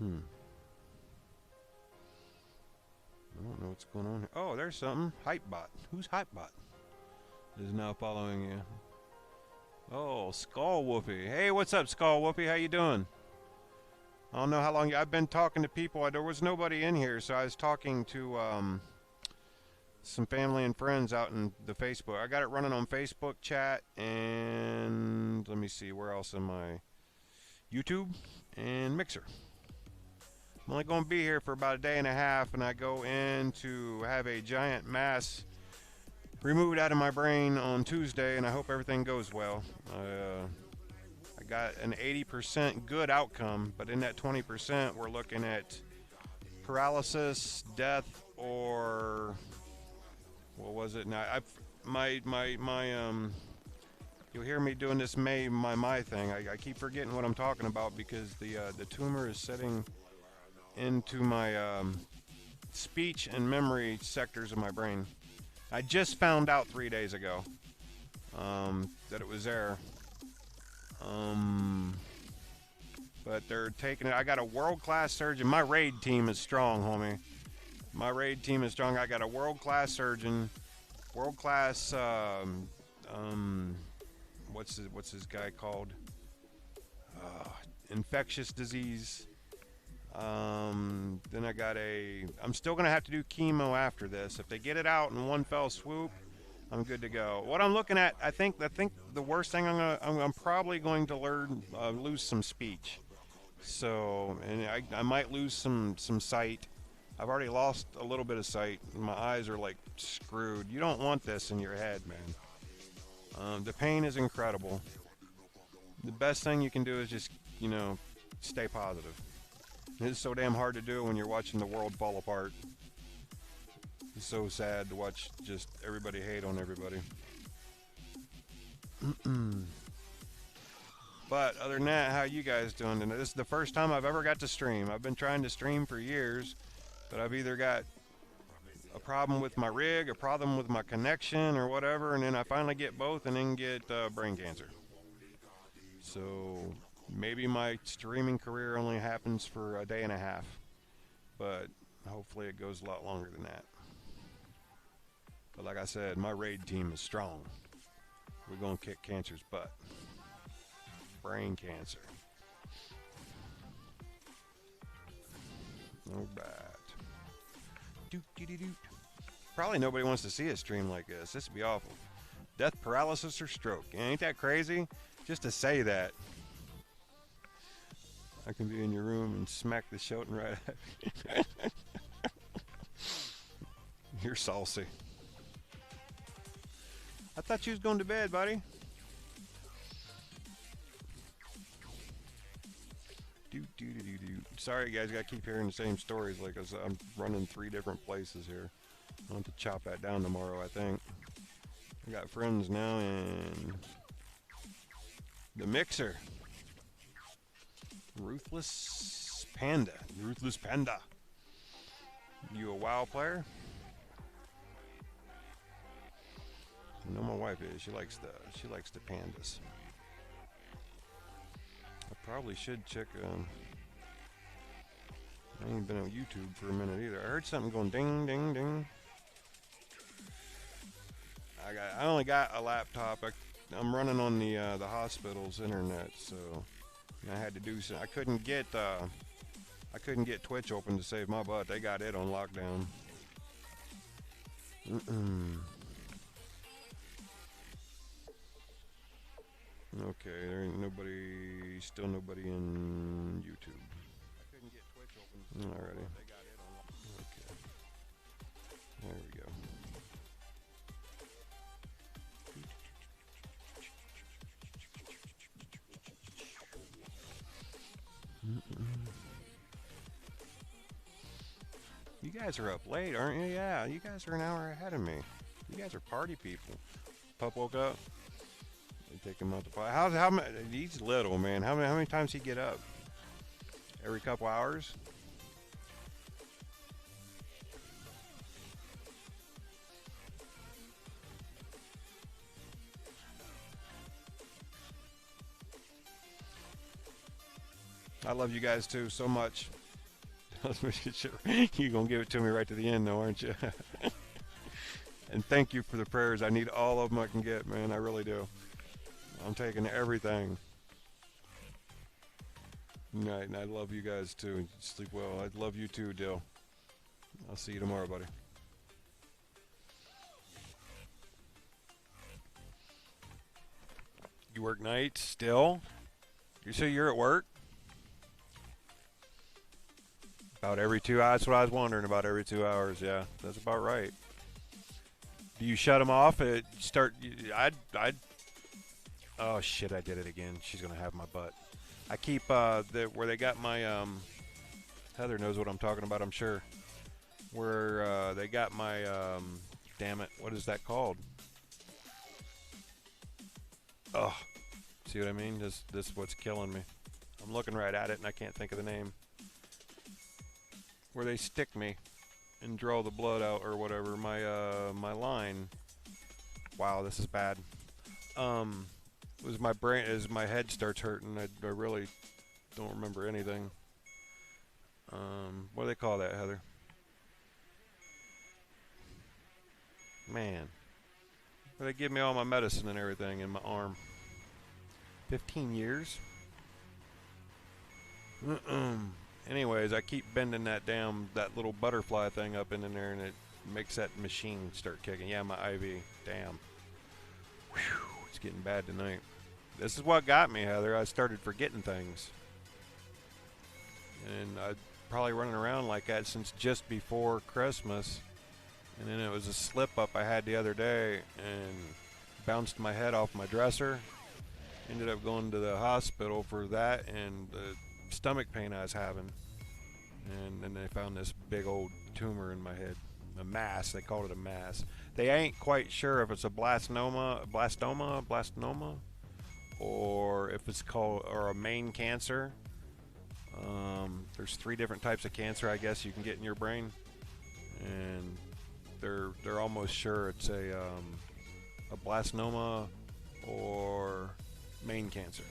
I don't know what's going on here. Oh, there's something. Hypebot. Who's Hypebot? Is now following you. Oh, Skull Whoopie. Hey, what's up, Skull Whoopie? How you doing? I don't know how long I've been talking to people. There was nobody in here, so I was talking to some family and friends out in the Facebook. I got it running on Facebook chat and let me see, where else am I? YouTube and Mixer. I'm only going to be here for about a day and a half, and I go in to have a giant mass removed out of my brain on Tuesday, and I hope everything goes well. I got an 80% good outcome, but in that 20%, we're looking at paralysis, death, or what was it? Now, you'll hear me doing this my thing. I keep forgetting what I'm talking about because the tumor is setting into my speech and memory sectors of my brain. I just found out 3 days ago that it was there. But they're taking it. I got a world-class surgeon. My raid team is strong, homie. My raid team is strong. I got a world-class surgeon, world-class. What's his guy called? Infectious disease. Then I got I'm still gonna have to do chemo after this. If they get it out in one fell swoop, I'm good to go. What I'm looking at, I think the worst thing I'm probably going to lose some speech. So, and I might lose some sight. I've already lost a little bit of sight. My eyes are like screwed. You don't want this in your head, man. The pain is incredible. The best thing you can do is just, stay positive. It's so damn hard to do when you're watching the world fall apart. It's so sad to watch just everybody hate on everybody. But other than that, how you guys doing? And this is the first time I've ever got to stream. I've been trying to stream for years, but I've either got a problem with my rig, a problem with my connection, or whatever, and then I finally get both and then get brain cancer. So maybe my streaming career only happens for a day and a half, but hopefully it goes a lot longer than that. But like I said, my raid team is strong. We're going to kick cancer's butt. Brain cancer. All right. Doot. Probably nobody wants to see a stream like this. This would be awful. Death, paralysis, or stroke. Ain't that crazy? Just to say that. I can be in your room and smack the shouting right at you. You're saucy. I thought you was going to bed, buddy. Sorry, guys, gotta keep hearing the same stories. Like I'm running 3 different places here. I'll have to chop that down tomorrow, I think. I got friends now in the mixer. Ruthless Panda. Ruthless Panda. You a WoW player? I know my wife is. She likes the pandas. I probably should check. I ain't been on YouTube for a minute either. I heard something going ding, ding, ding. I only got a laptop. I'm running on the hospital's internet, so I had to do some. I couldn't get Twitch open to save my butt. They got it on lockdown. Okay, there ain't nobody, still nobody in YouTube. I couldn't get Twitch open. Alrighty. They got it on lockdown. Okay. There we go. You guys are up late, aren't you? Yeah, you guys are an hour ahead of me. You guys are party people. Pup woke up. They take him out the pot. How many? He's little, man. How many times he get up? Every couple hours? I love you guys too so much. You're gonna give it to me right to the end, though, aren't you? And thank you for the prayers. I need all of them I can get, man. I really do. I'm taking everything. Right, and I love you guys too. Sleep well. I love you too, Dill. I'll see you tomorrow, buddy. You work nights still? You say you're at work? About every 2 hours. That's what I was wondering about. Every 2 hours. Yeah, that's about right. Do you shut them off? Oh shit! I did it again. She's gonna have my butt. I keep where they got my Heather knows what I'm talking about. I'm sure. Where they got my damn it, what is that called? Oh, see what I mean? This is what's killing me. I'm looking right at it and I can't think of the name. Where they stick me and draw the blood out or whatever. My line. Wow, this is bad. Was my brain as my head starts hurting. I really don't remember anything. What do they call that, Heather? Man, they give me all my medicine and everything in my arm. 15 years. Anyways, I keep bending that little butterfly thing up in there, and it makes that machine start kicking. Yeah, my IV. Damn. Whew, it's getting bad tonight. This is what got me, Heather. I started forgetting things. And I'd probably running around like that since just before Christmas. And then it was a slip-up I had the other day and bounced my head off my dresser. Ended up going to the hospital for that and the stomach pain I was having. And then they found this big old tumor in my head. A mass. They called it a mass. They ain't quite sure if it's a blastoma, or if it's called, or a main cancer. There's 3 different types of cancer I guess you can get in your brain, and they're almost sure it's a blastoma or main cancer.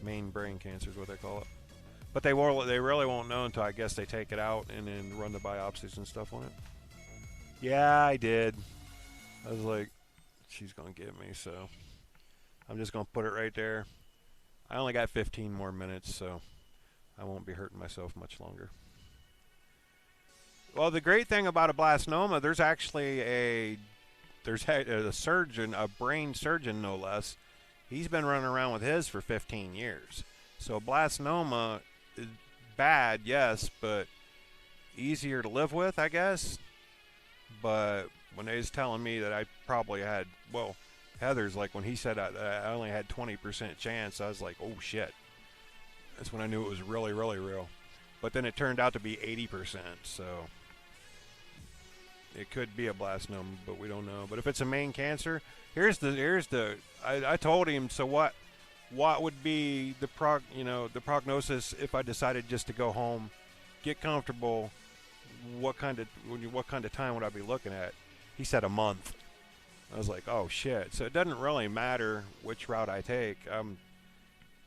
Main brain cancer is what they call it. But they really won't know until I guess they take it out and then run the biopsies and stuff on it. Yeah, I did. I was like, she's gonna get me, so I'm just gonna put it right there. I only got 15 more minutes, so I won't be hurting myself much longer. Well, the great thing about a blastoma, there's actually a surgeon, a brain surgeon no less. He's been running around with his for 15 years. So blastoma bad, yes, but easier to live with, I guess. But when they was telling me that I probably had, well, Heather's like when he said I only had 20% chance, I was like, oh shit. That's when I knew it was really, really real. But then it turned out to be 80%, so it could be a blastinum, but we don't know. But if it's a main cancer, I told him, so what would be the prognosis if I decided just to go home, get comfortable? What kind of time would I be looking at? He said a month. I was like, oh shit. So it doesn't really matter which route I take.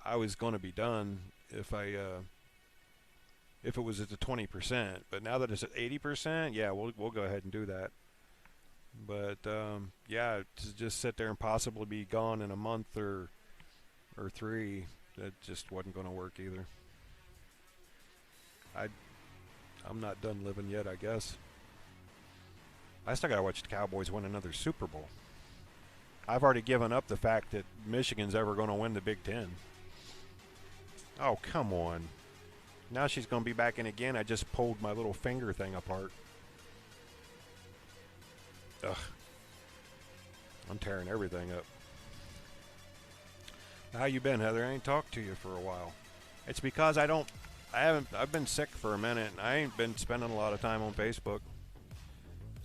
I was going to be done if it was at the 20%. But now that it's at 80%, yeah, we'll go ahead and do that. But yeah, to just sit there and possibly be gone in a month or 3, that just wasn't going to work either. I'm not done living yet, I guess. I still got to watch the Cowboys win another Super Bowl. I've already given up the fact that Michigan's ever going to win the Big Ten. Oh, come on. Now she's going to be back in again. I just pulled my little finger thing apart. Ugh. I'm tearing everything up. How you been, Heather? I ain't talked to you for a while. It's because I've been sick for a minute, and I ain't been spending a lot of time on Facebook.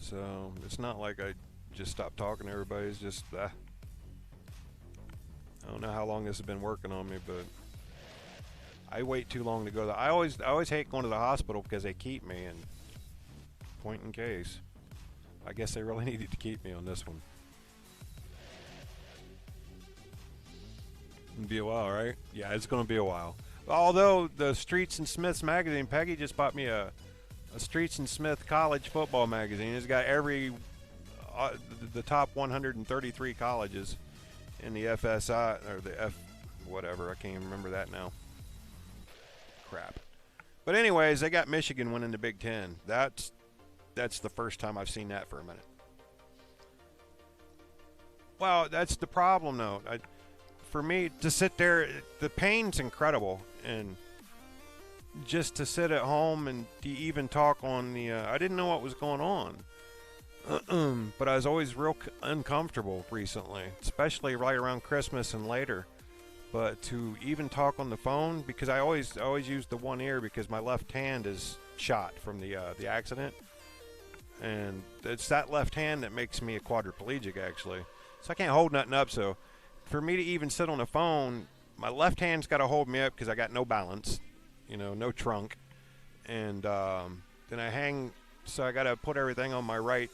So, it's not like I just stopped talking to everybody. It's just, I don't know how long this has been working on me, but I wait too long to go. I always hate going to the hospital because they keep me, and point in case. I guess they really needed to keep me on this one. It'll be a while, right? Yeah, it's going to be a while. Although the Streets and Smiths magazine, Peggy just bought me a Streets and Smith college football magazine. It's got the top 133 colleges in the FSI, or the F, whatever. I can't even remember that now. Crap. But anyways, they got Michigan winning the Big Ten. That's the first time I've seen that for a minute. Well, that's the problem, though. For me to sit there, the pain's incredible, and just to sit at home and to even talk on the, I didn't know what was going on, but I was always real uncomfortable recently, especially right around Christmas and later. But to even talk on the phone, because I always use the one ear because my left hand is shot from the accident, and it's that left hand that makes me a quadriplegic actually. So I can't hold nothing up. So for me to even sit on the phone, my left hand's got to hold me up because I got no balance, no trunk, and then I hang. So I got to put everything on my right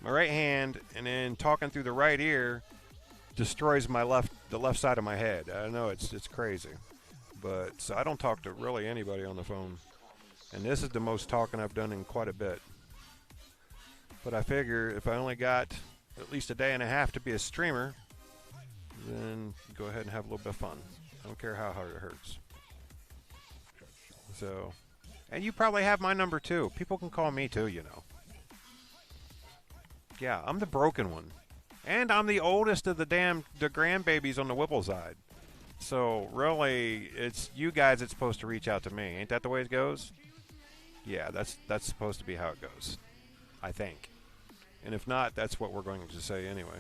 hand, and then talking through the right ear destroys the left side of my head. I know it's crazy, but so I don't talk to really anybody on the phone, and this is the most talking I've done in quite a bit. But I figure if I only got at least a day and a half to be a streamer, then go ahead and have a little bit of fun. I don't care how hard it hurts. So, and you probably have my number too. People can call me too, Yeah, I'm the broken one. And I'm the oldest of the grandbabies on the Whipple side. So, really, it's you guys that's supposed to reach out to me. Ain't that the way it goes? Yeah, that's supposed to be how it goes. I think. And if not, that's what we're going to say anyway.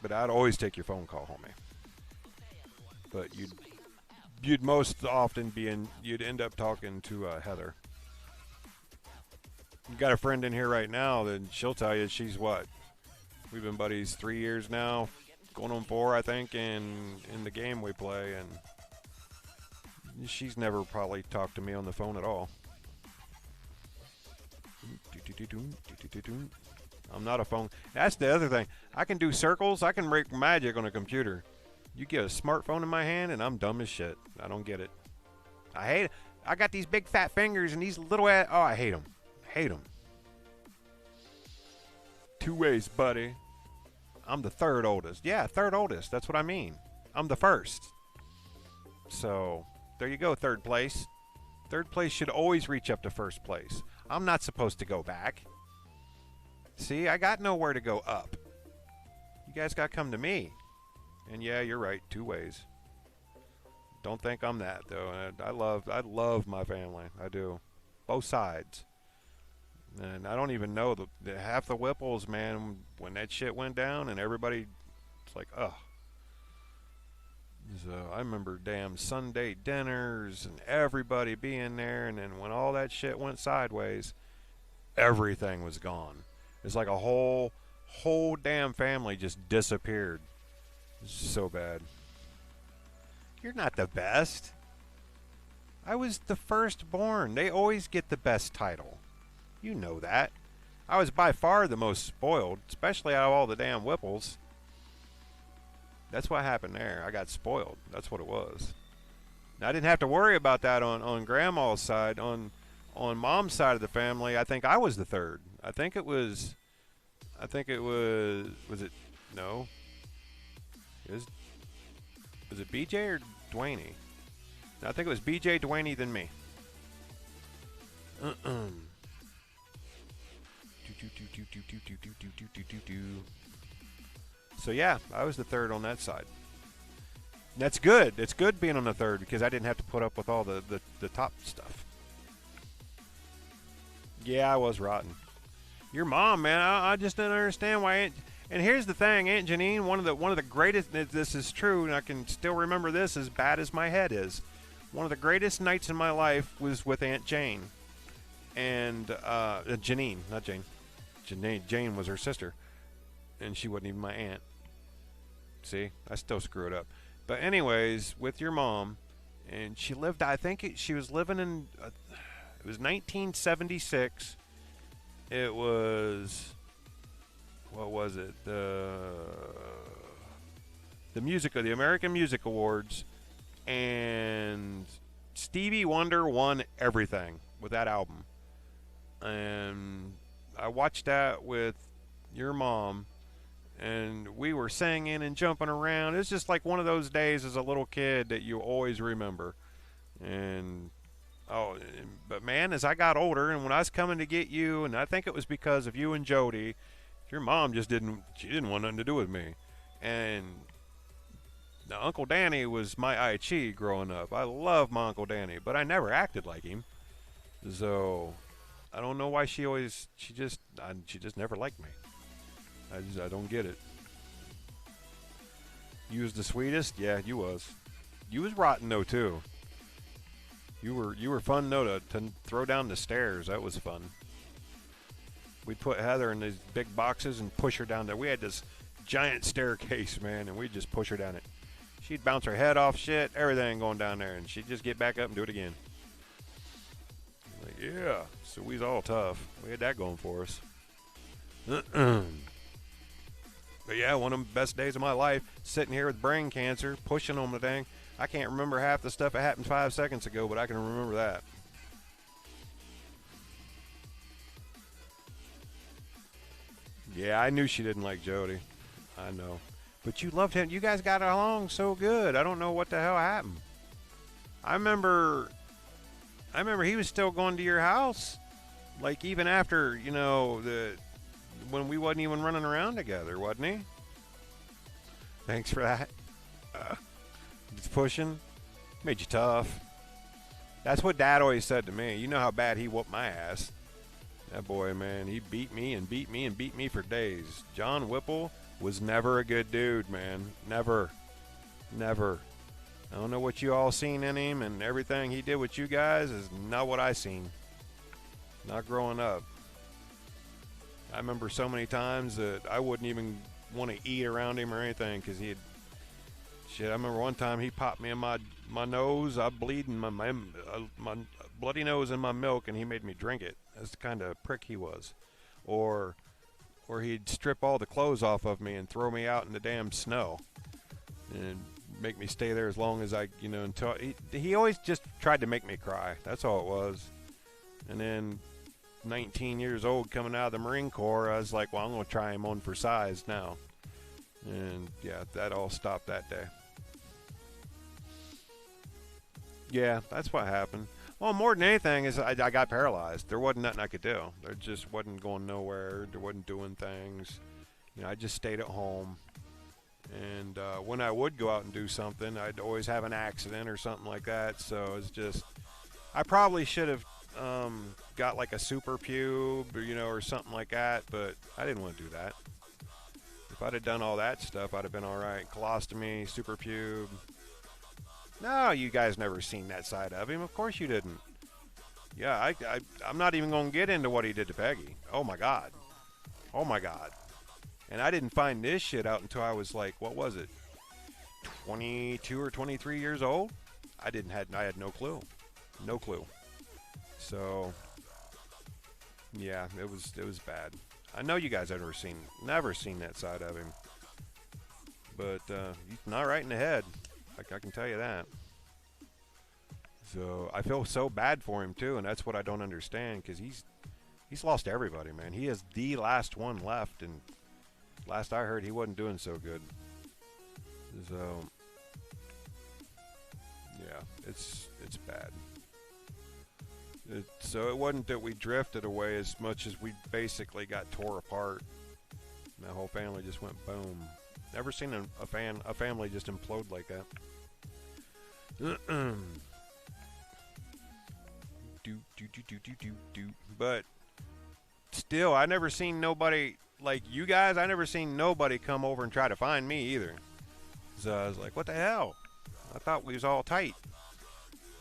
But I'd always take your phone call, homie. But you'd most often you'd end up talking to Heather. You got a friend in here right now, then she'll tell you she's what? We've been buddies 3 years now, going on 4, I think, in the game we play, and she's never probably talked to me on the phone at all. I'm not a phone. That's the other thing. I can do circles. I can make magic on a computer. You get a smartphone in my hand, and I'm dumb as shit. I don't get it. I hate it. I got these big fat fingers and these little ass. Oh, I hate them. Hate them. 2 ways, buddy. I'm the third oldest. Yeah, third oldest. That's what I mean. I'm the first. So, there you go, third place. Third place should always reach up to first place. I'm not supposed to go back. See, I got nowhere to go up. You guys got to come to me. And yeah, you're right, 2 ways. Don't think I'm that though. I love my family. I do, both sides. And I don't even know the half the Whipples, man. When that shit went down, and everybody, it's like, ugh. So I remember damn Sunday dinners and everybody being there, and then when all that shit went sideways, everything was gone. It's like a whole damn family just disappeared. It's so bad. You're not the best. I was the firstborn. They always get the best title. You know that. I was by far the most spoiled, especially out of all the damn Whipples. That's what happened there. I got spoiled. That's what it was. Now, I didn't have to worry about that on Grandma's side. On Mom's side of the family, I think I was the third. I think it was, was it, no. Was it BJ or Dwayne? No, I think it was BJ, Dwayne, then me. So yeah, I was the third on that side. That's good. It's good being on the third because I didn't have to put up with all the top stuff. Yeah, I was rotten. Your mom, man, I just didn't understand why. And here's the thing, Aunt Janine, one of the greatest. This is true, and I can still remember this as bad as my head is. One of the greatest nights in my life was with Aunt Jane, and Janine, not Jane. Jane was her sister, and she wasn't even my aunt. See, I still screw it up. But anyways, with your mom, and she lived. I think she was living in. It was 1976. It was. What was it? The American Music Awards, and Stevie Wonder won everything with that album. And I watched that with your mom, and we were singing and jumping around. It's just like one of those days as a little kid that you always remember. And but man, as I got older, and when I was coming to get you, and I think it was because of you and Jody, your mom just didn't want nothing to do with me. And now Uncle Danny was my Aichi growing up. I love my Uncle Danny, but I never acted like him. So I don't know why she just never liked me. I don't get it. You was the sweetest? Yeah, you was. You was rotten though too. You were fun though to throw down the stairs. That was fun. We'd put Heather in these big boxes and push her down there. We had this giant staircase, man, and we'd just push her down it. She'd bounce her head off shit, everything going down there, and she'd just get back up and do it again. Like, yeah, so we was all tough. We had that going for us. But yeah, one of the best days of my life, sitting here with brain cancer, pushing on the dang. I can't remember half the stuff that happened 5 seconds ago, but I can remember that. Yeah, I knew she didn't like Jody. I know. But you loved him. You guys got along so good. I don't know what the hell happened. I remember he was still going to your house. Like even after, when we wasn't even running around together, wasn't he? Thanks for that. Just pushing. Made you tough. That's what Dad always said to me. You know how bad he whooped my ass. That boy, man, he beat me and beat me and beat me for days. John Whipple was never a good dude, man. Never. Never. I don't know what you all seen in him, and everything he did with you guys is not what I seen. Not growing up. I remember so many times that I wouldn't even want to eat around him or anything because he'd... Shit, I remember one time he popped me in my nose. I bleeding my bloody nose in my milk, and he made me drink it. That's the kind of prick he was. Or he'd strip all the clothes off of me and throw me out in the damn snow and make me stay there as long as I, until he always just tried to make me cry. That's all it was. And then 19 years old coming out of the Marine Corps, I was like, well, I'm going to try him on for size now. And yeah, that all stopped that day. Yeah, that's what happened. Well, more than anything is I got paralyzed. There wasn't nothing I could do. There just wasn't going nowhere. There wasn't doing things. I just stayed at home. And when I would go out and do something, I'd always have an accident or something like that. So it's just, I probably should have got like a super pube, or something like that. But I didn't want to do that. If I'd have done all that stuff, I'd have been all right. Colostomy, super pube. No, you guys never seen that side of him. Of course you didn't. Yeah, I'm not even going to get into what he did to Peggy. Oh my God. Oh my God. And I didn't find this shit out until I was like, what was it? 22 or 23 years old? I had no clue. No clue. So, yeah, it was bad. I know you guys have never seen that side of him. But he's not right in the head. I can tell you that. So I feel so bad for him too, and that's what I don't understand, because he's lost everybody, man. He is the last one left, and last I heard, he wasn't doing so good. So yeah, it's bad. So it wasn't that we drifted away as much as we basically got tore apart. My whole family just went boom. Never seen a family just implode like that. But still, I never seen nobody like you guys. I never seen nobody come over and try to find me either. So I was like, what the hell? I thought we was all tight.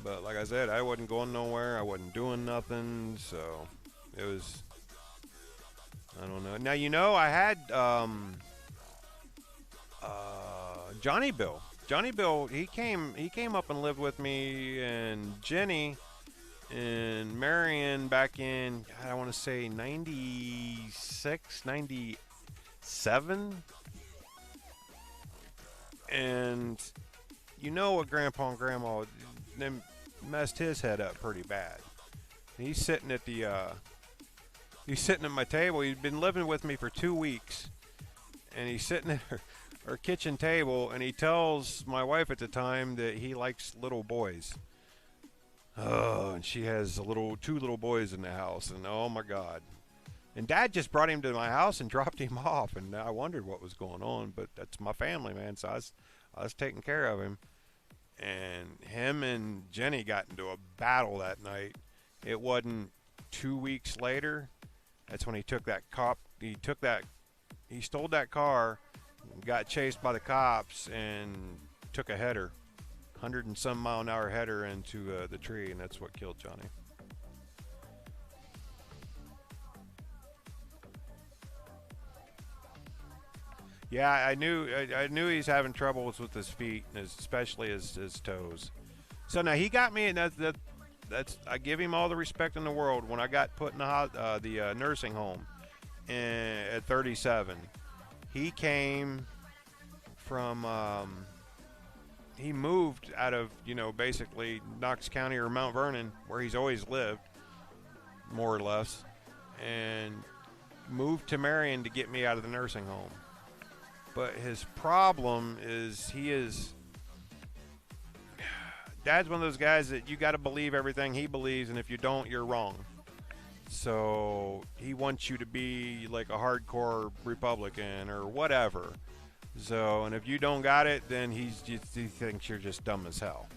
But like I said, I wasn't going nowhere. I wasn't doing nothing. So it was, I don't know. Now, I had Johnny Bill. Johnny Bill, he came up and lived with me and Jenny and Marion back in, God, I want to say 96, 97. And you know what, Grandpa and Grandma, them messed his head up pretty bad. He's sitting at my table. He'd been living with me for 2 weeks, and he's sitting at our kitchen table, and he tells my wife at the time that he likes little boys. Oh, and she has two little boys in the house, and oh my God. And Dad just brought him to my house and dropped him off, and I wondered what was going on, but that's my family, man, so I was taking care of him. And him and Jenny got into a battle that night. It wasn't 2 weeks later. That's when he stole that car, got chased by the cops, and took a header, 100 and some mile an hour header into the tree, and that's what killed Johnny. Yeah, I knew he's having troubles with his feet, and especially his toes. So now he got me, and that's I give him all the respect in the world. When I got put in the nursing home at 37, he came from he moved out of basically Knox County or Mount Vernon, where he's always lived, more or less, and moved to Marion to get me out of the nursing home. But his problem is Dad's one of those guys that you got to believe everything he believes, and if you don't, you're wrong. So he wants you to be like a hardcore Republican or whatever. So, and if you don't got it, then he thinks you're just dumb as hell.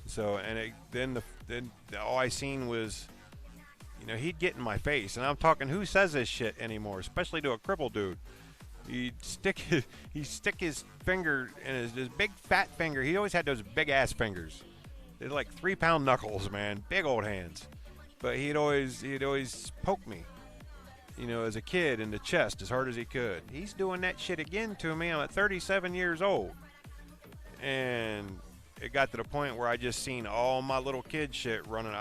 So, and then all I seen was, he'd get in my face, and I'm talking, who says this shit anymore, especially to a crippled dude? He'd stick his finger in his big fat finger. He always had those big ass fingers. They're like 3-pound knuckles, man, big old hands. But he'd always poke me, as a kid in the chest as hard as he could. He's doing that shit again to me. I'm at 37 years old, and it got to the point where I just seen all my little kid shit running.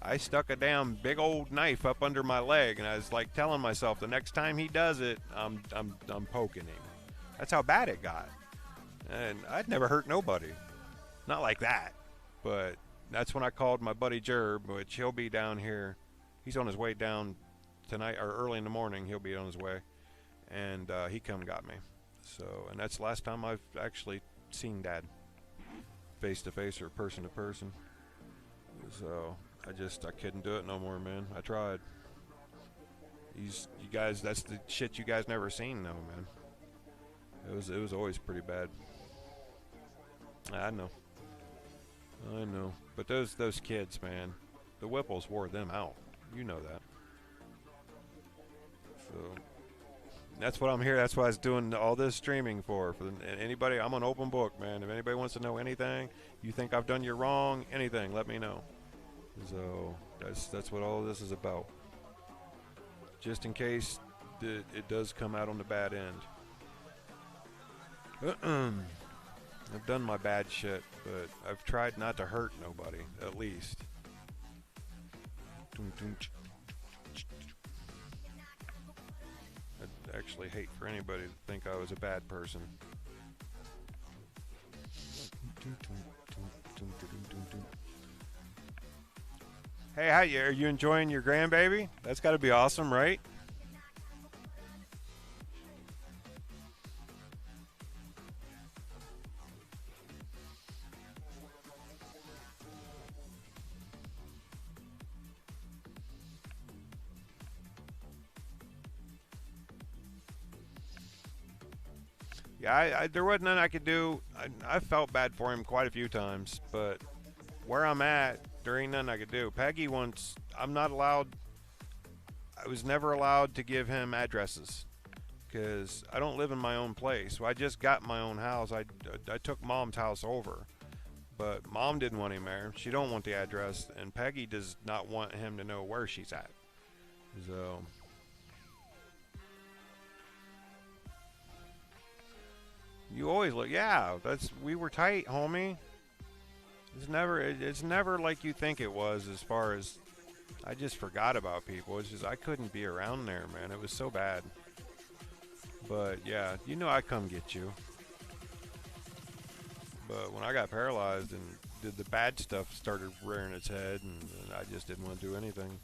I stuck a damn big old knife up under my leg, and I was like telling myself, the next time he does it, I'm poking him. That's how bad it got. And I'd never hurt nobody, not like that. But that's when I called my buddy Jerb, which he'll be down here. He's on his way down tonight, or early in the morning. He'll be on his way, and he come and got me. So, and that's the last time I've actually seen Dad face to face or person to person. So I couldn't do it no more, man. I tried. You guys, that's the shit you guys never seen, though, man. It was always pretty bad. I know. I know. But those kids, man, the Whipples wore them out. You know that. So that's what I'm here. That's what I was doing all this streaming for. Anybody, I'm an open book, man. If anybody wants to know anything, you think I've done you wrong, anything, let me know. So that's what all of this is about. Just in case it does come out on the bad end. I've done my bad shit, but I've tried not to hurt nobody, at least. I'd actually hate for anybody to think I was a bad person. Hey, hi, are you enjoying your grandbaby? That's got to be awesome, right? Yeah, there wasn't nothing I could do. I felt bad for him quite a few times, but where I'm at, there ain't nothing I could do. Peggy wants, I'm not allowed, I was never allowed to give him addresses because I don't live in my own place. So I just got my own house. I took Mom's house over, but Mom didn't want him there. She don't want the address, and Peggy does not want him to know where she's at. So you always look, yeah, we were tight, homie. It's never like you think it was. As far as I just forgot about people. It's just I couldn't be around there, man. It was so bad. But yeah, you know I come get you. But when I got paralyzed and the bad stuff started rearing its head, and I just didn't want to do anything.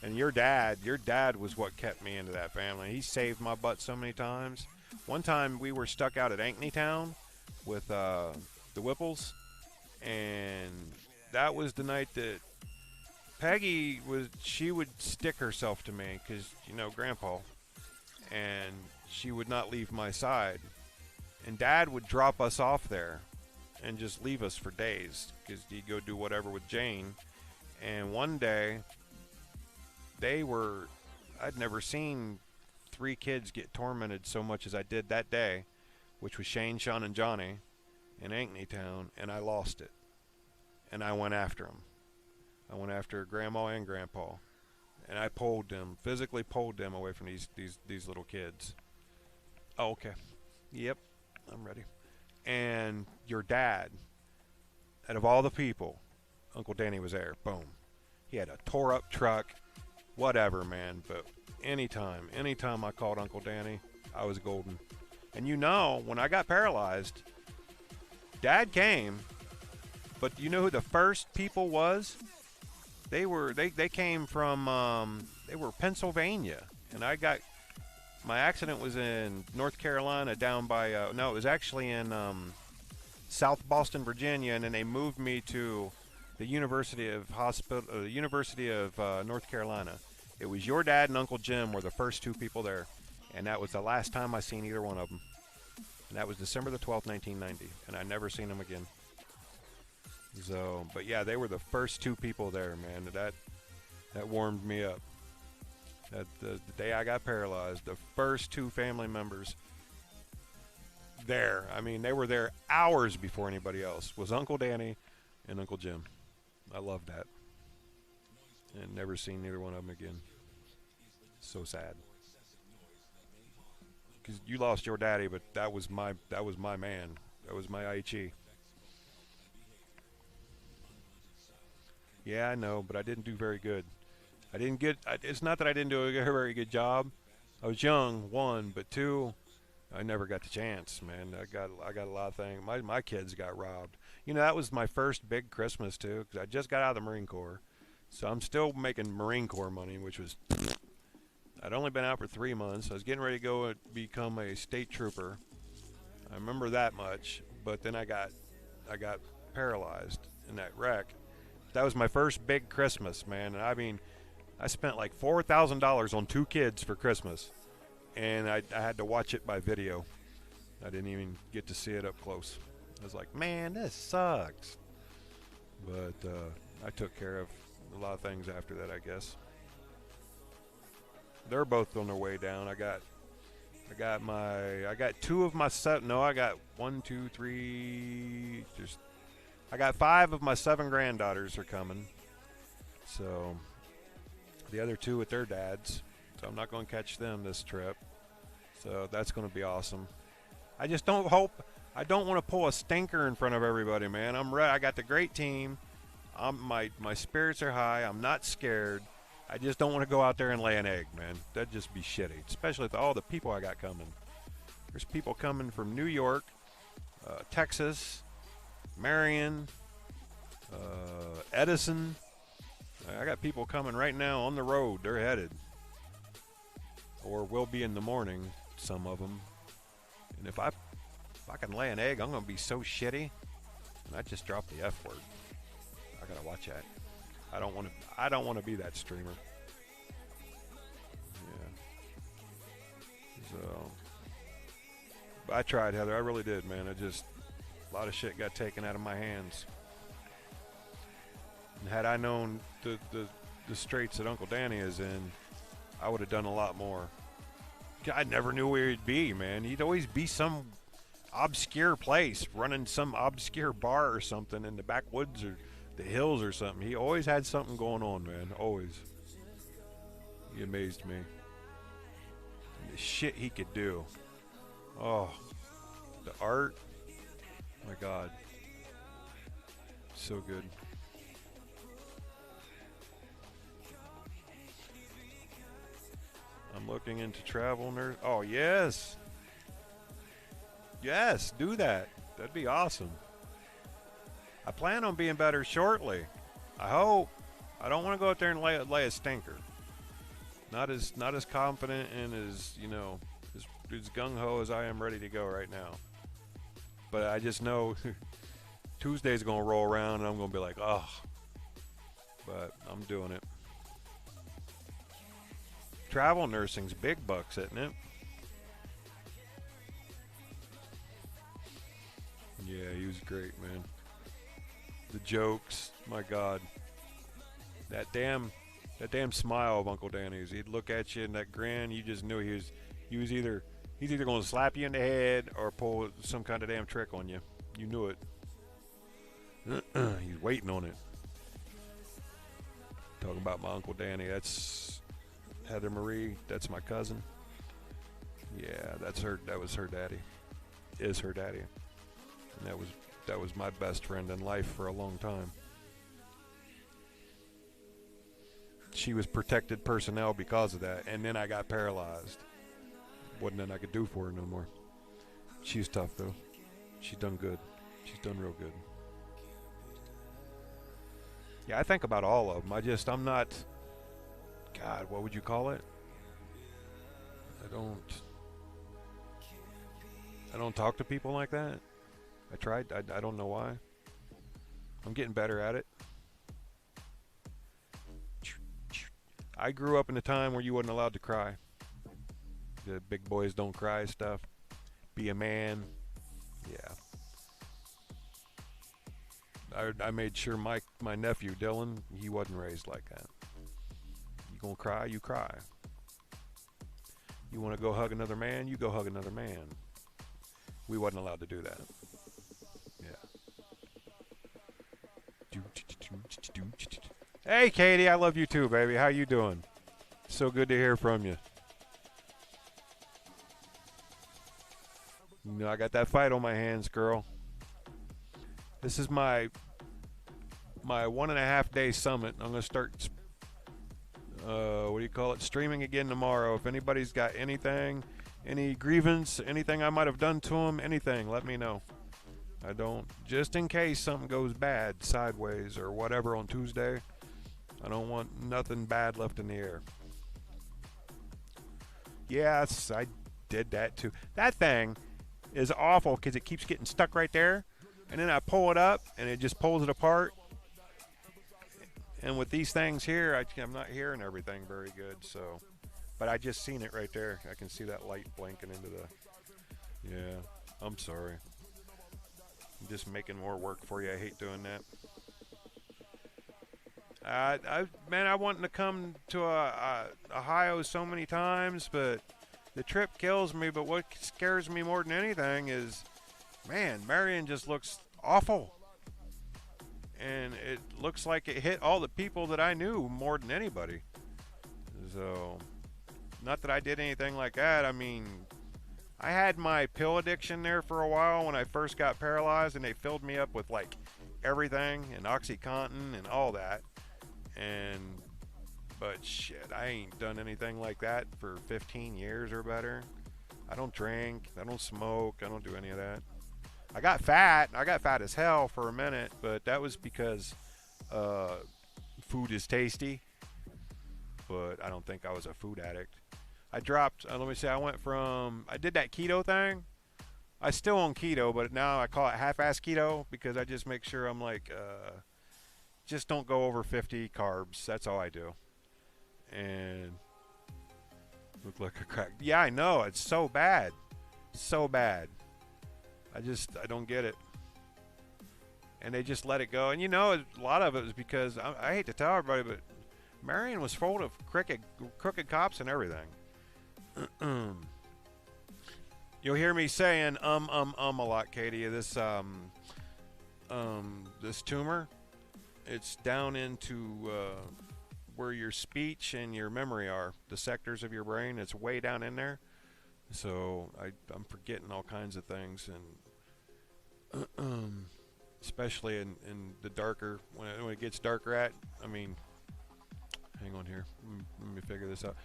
And your dad was what kept me into that family. He saved my butt so many times. One time we were stuck out at Ankeny Town with the Whipples, and that was the night that Peggy she would stick herself to me because, you know, Grandpa, and she would not leave my side. And Dad would drop us off there and just leave us for days because he'd go do whatever with Jane. And one day, I'd never seen 3 kids get tormented so much as I did that day, which was Shane, Sean, and Johnny in Ankeny Town, and I lost it. And I went after them. I went after Grandma and Grandpa, and I physically pulled them away from these little kids. Oh, okay. Yep, I'm ready. And your dad, out of all the people, Uncle Danny was there. Boom. He had a tore up truck, whatever, man. But anytime I called Uncle Danny, I was golden. And you know, when I got paralyzed, Dad came, but you know who the first people was? They came from they were Pennsylvania, and my accident was in North Carolina down by no, it was actually in South Boston, Virginia, and then they moved me to the University of North Carolina. It was your dad and Uncle Jim were the first 2 people there, and that was the last time I seen either one of them. And that was December the 12th, 1990, and I never seen them again. So, but yeah, they were the first 2 people there, man. That warmed me up. The day I got paralyzed, the first 2 family members there, I mean, they were there hours before anybody else, was Uncle Danny and Uncle Jim. I love that. And never seen neither one of them again. So sad. Because you lost your daddy, but that was my man. That was my Aichi. Yeah, I know, but I didn't do very good. It's not that I didn't do a very good job. I was young, 1, but 2, I never got the chance, man. I got a lot of things. My kids got robbed. You know, that was my first big Christmas, too, because I just got out of the Marine Corps. So I'm still making Marine Corps money, which was, I'd only been out for 3 months. I was getting ready to go and become a state trooper. I remember that much, but then I got paralyzed in that wreck. That was my first big Christmas, man. And I mean, I spent like $4,000 on 2 kids for Christmas, and I had to watch it by video. I didn't even get to see it up close. I was like, man, this sucks. But I took care of a lot of things after that, I guess. They're both on their way down. I got 2 of my 7. No, I got 1, 2, 3. I got 5 of my 7 granddaughters are coming. So the other 2 with their dads. So I'm not going to catch them this trip. So that's going to be awesome. I just don't want to pull a stinker in front of everybody, man. I'm ready. I got the great team. My spirits are high. I'm not scared. I just don't want to go out there and lay an egg, man. That'd just be shitty, especially with all the people I got coming. There's people coming from New York, Texas, Marion, Edison. I got people coming right now on the road. They're headed. Or will be in the morning, some of them. And if I can lay an egg, I'm going to be so shitty. And I just dropped the F word. I got to watch that. I don't want to be that streamer. Yeah. So, but I tried, Heather. I really did, man. A lot of shit got taken out of my hands. And had I known the straits that Uncle Danny is in, I would have done a lot more. I never knew where he'd be, man. He'd always be some obscure place, running some obscure bar or something in the backwoods or the hills or something. He always had something going on, man. Always. He amazed me. And the shit he could do. Oh, the art. My God. So good. I'm looking into travel nurse. Oh, yes. Yes, do that. That'd be awesome. I plan on being better shortly. I hope. I don't want to go out there and lay a stinker. Not as confident and as gung ho as I am ready to go right now. But I just know Tuesday's gonna roll around and I'm gonna be like, oh. But I'm doing it. Travel nursing's big bucks, isn't it? Yeah, he was great, man. The jokes, my God. That damn smile of Uncle Danny's. He'd look at you and that grin, you just knew he's either going to slap you in the head or pull some kind of damn trick on you. You knew it. He's waiting on it. Talking about my Uncle Danny. That's Heather Marie. That's my cousin. Yeah, that's her. That was her daddy. Is her daddy. And that was my best friend in life for a long time. She was protected personnel because of that, and then I got paralyzed. Wasn't nothing I could do for her no more. She's tough though. She's done good. She's done real good. Yeah, I think about all of them. I'm not. God, what would you call it? I don't talk to people like that. I tried. I don't know why. I'm getting better at it. I grew up in a time where you wasn't allowed to cry. The big boys don't cry stuff. Be a man. Yeah. I made sure my nephew Dylan, he wasn't raised like that. You gonna cry, you cry. You want to go hug another man, you go hug another man. We wasn't allowed to do that. Yeah. Hey, Katie, I love you too, baby. How you doing? So good to hear from you. You know, I got that fight on my hands, girl. This is my 1.5 day summit. I'm gonna start. What do you call it? Streaming again tomorrow. If anybody's got anything, any grievance, anything I might have done to them, anything, let me know. I don't, just in case something goes bad, sideways or whatever on Tuesday. I don't want nothing bad left in the air. Yes, I did that too. That thing is awful because it keeps getting stuck right there. And then I pull it up and it just pulls it apart. And with these things here, I'm not hearing everything very good. So, but I just seen it right there. I can see that light blinking into the. Yeah, I'm sorry. I'm just making more work for you. I hate doing that. Man, I wanted to come to Ohio so many times, but the trip kills me. But what scares me more than anything is, man, Marion just looks awful. And it looks like it hit all the people that I knew more than anybody. So, not that I did anything like that. I mean, I had my pill addiction there for a while when I first got paralyzed, and they filled me up with like everything and OxyContin and all that. But shit, I ain't done anything like that for 15 years or better. I don't drink, I don't smoke, I don't do any of that. I got fat as hell for a minute, but that was because food is tasty. But I don't think I was a food addict. I dropped, let me say, I did that keto thing. I still on keto, but now I call it half-ass keto because I just make sure I'm like, just don't go over 50 carbs. That's all I do. And look like a crack. Yeah, I know. It's so bad. So bad. I don't get it. And they just let it go. And you know, a lot of it was because, I hate to tell everybody, but Marion was full of crooked cops and everything. You'll hear me saying a lot, Katie. This tumor, it's down into where your speech and your memory are, the sectors of your brain. It's way down in there. So I'm forgetting all kinds of things, and especially in the darker, when it gets darker I mean, hang on here. Let me figure this out.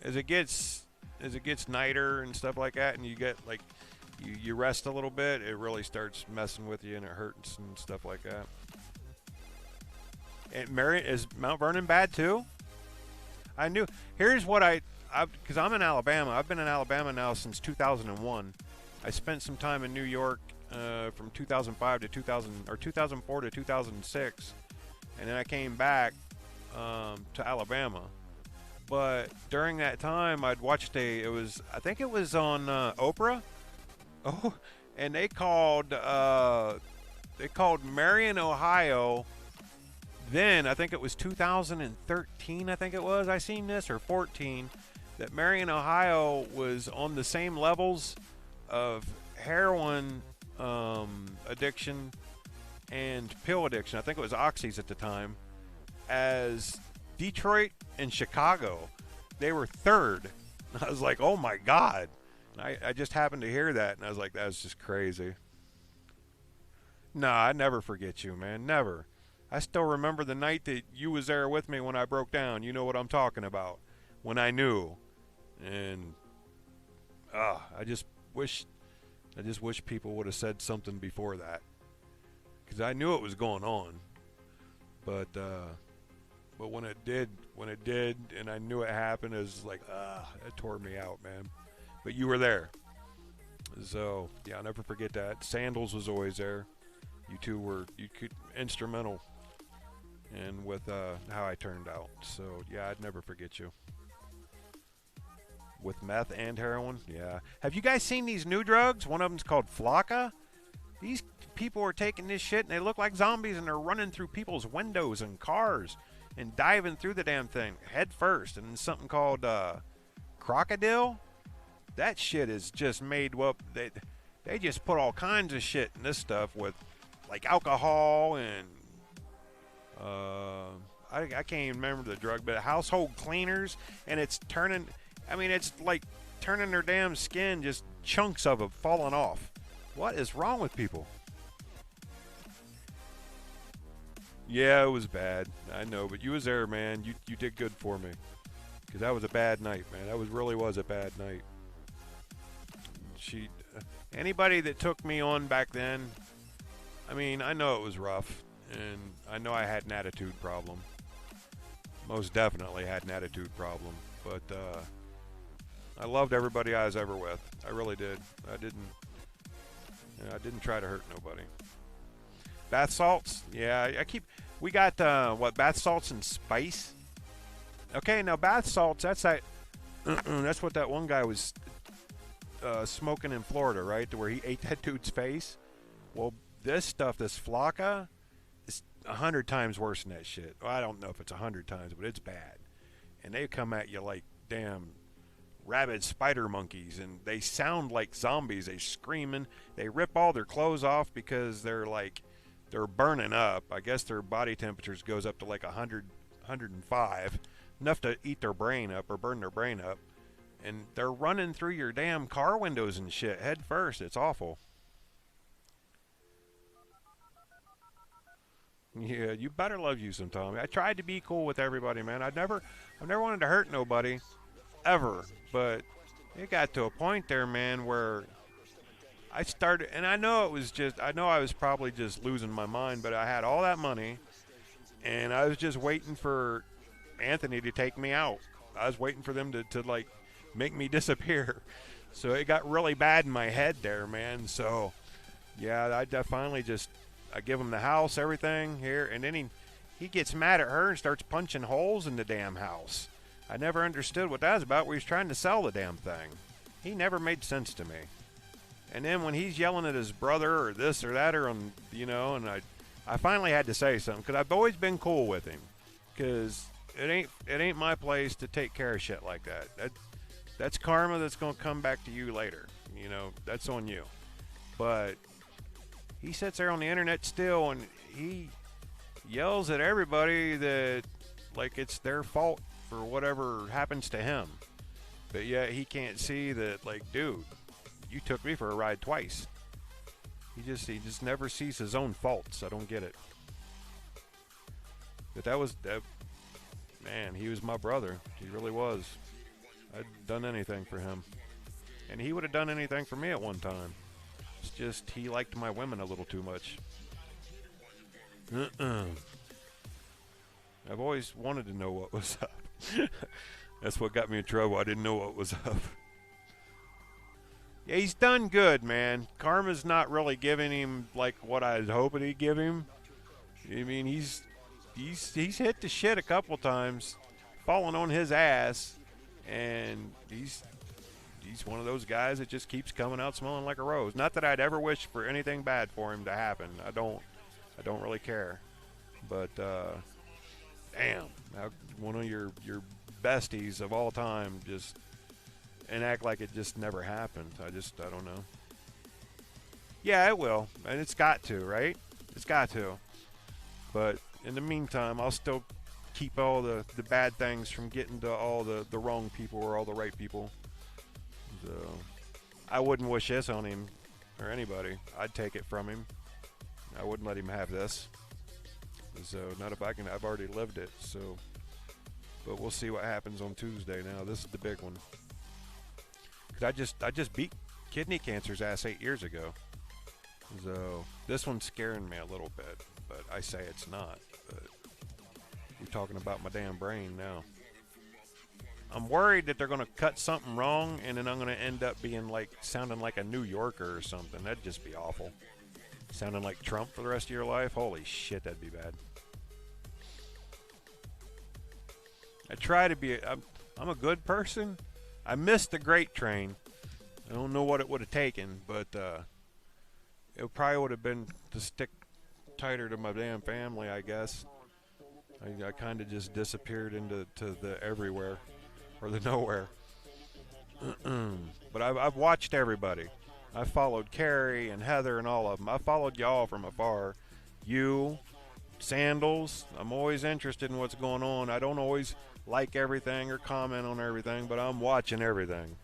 As it gets nighter and stuff like that, and you get like you rest a little bit, it really starts messing with you and it hurts and stuff like that. And Marion, is Mount Vernon bad too? I knew. Here's what because I'm in Alabama. I've been in Alabama now since 2001. I spent some time in New York from 2005 to 2004 to 2006, and then I came back to Alabama. But during that time, I'd watched I think it was on Oprah. Oh, and they called Marion, Ohio. Then I think it was 2013. I think it was. I seen this, or 14. That Marion, Ohio was on the same levels of heroin addiction and pill addiction. I think it was oxys at the time, as Detroit and Chicago. They were third. I was like, oh my God. I just happened to hear that, and I was like, that's just crazy. Nah, I never forget you, man. Never. I still remember the night that you was there with me when I broke down. You know what I'm talking about. When I knew. And I just wish people would have said something before that, because I knew it was going on. But when it did, and I knew it happened, it was like, it tore me out, man. But you were there. So, yeah, I'll never forget that. Sandals was always there. You two were instrumental in with how I turned out. So, yeah, I'd never forget you. With meth and heroin, yeah. Have you guys seen these new drugs? One of them's called Flocka. These people are taking this shit, and they look like zombies, and they're running through people's windows and cars and diving through the damn thing head first. And something called Crocodile. That shit is just made up. They just put all kinds of shit in this stuff with like alcohol and I can't even remember the drug, but household cleaners, and it's turning. I mean, it's like turning their damn skin, just chunks of it falling off. What is wrong with people? Yeah, it was bad. I know, but you was there, man. You did good for me, because that was a bad night, man. That really was a bad night. Anybody that took me on back then, I mean, I know it was rough, and I know I had an attitude problem. Most definitely had an attitude problem, but I loved everybody I was ever with. I really did. I didn't try to hurt nobody. Bath salts, yeah. We got what, bath salts and spice. Okay, now bath salts. That's that. That's what that one guy was smoking in Florida, right? To where he ate that dude's face. Well, this stuff, this Flocka, is 100 times worse than that shit. Well, I don't know if it's 100 times, but it's bad. And they come at you like damn rabid spider monkeys, and they sound like zombies. They screaming. They rip all their clothes off because they're burning up. I guess their body temperatures goes up to like 100, 105, enough to eat their brain up or burn their brain up. And they're running through your damn car windows and shit head first. It's awful. Yeah, you better love you some Tommy. I tried to be cool with everybody, man. I've never wanted to hurt nobody, ever. But it got to a point there, man, where I started, and I know I was probably just losing my mind, but I had all that money, and I was just waiting for Anthony to take me out. I was waiting for them to like make me disappear. So it got really bad in my head there, man. So yeah, I finally just, I give him the house, everything here, and then he gets mad at her and starts punching holes in the damn house. I never understood what that was about, where he's trying to sell the damn thing. He never made sense to me. And then when he's yelling at his brother or this or that, or on, you know, and I finally had to say something, because I've always been cool with him, because it ain't my place to take care of shit like that. That's karma that's gonna come back to you later. You know, that's on you. But he sits there on the internet still, and he yells at everybody that like it's their fault for whatever happens to him. But yet he can't see that, like, dude, you took me for a ride twice. He just never sees his own faults. I don't get it. But that man, he was my brother. He really was. I'd done anything for him. And he would have done anything for me at one time. It's just he liked my women a little too much. I've always wanted to know what was up. That's what got me in trouble. I didn't know what was up. Yeah, he's done good, man. Karma's not really giving him like what I was hoping he'd give him. I mean, he's hit the shit a couple times, falling on his ass, and he's one of those guys that just keeps coming out smelling like a rose. Not that I'd ever wish for anything bad for him to happen. I don't really care. But damn, one of your besties of all time just, and act like it just never happened. I don't know. Yeah, it will, and it's got to, right? It's got to. But in the meantime, I'll still keep all the bad things from getting to all the wrong people or all the right people. So I wouldn't wish this on him or anybody. I'd take it from him. I wouldn't let him have this. So not if I can. I've already lived it. So, but we'll see what happens on Tuesday. Now this is the big one. Cause I just beat kidney cancer's ass 8 years ago. So this one's scaring me a little bit, but I say it's not. But we're talking about my damn brain now. I'm worried that they're going to cut something wrong, and then I'm going to end up being like, sounding like a New Yorker or something. That'd just be awful. Sounding like Trump for the rest of your life? Holy shit, that'd be bad. I try to be, I'm a good person. I missed the Great Train. I don't know what it would have taken, but it probably would have been to stick tighter to my damn family, I guess. I kind of just disappeared into the everywhere. Or the nowhere. But I've watched everybody. I followed Carrie and Heather and all of them. I followed y'all from afar. You, Sandals. I'm always interested in what's going on. I don't always like everything or comment on everything, but I'm watching everything.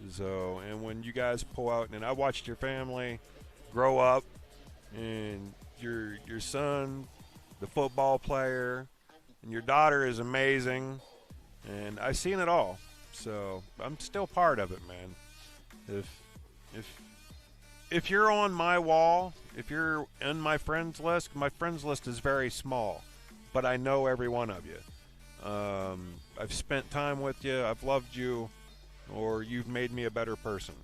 So, and when you guys pull out, and I watched your family grow up, and your son, the football player, and your daughter is amazing. And I've seen it all, so I'm still part of it, man. If you're on my wall, if you're in my friends list is very small, but I know every one of you. I've spent time with you, I've loved you, or you've made me a better person.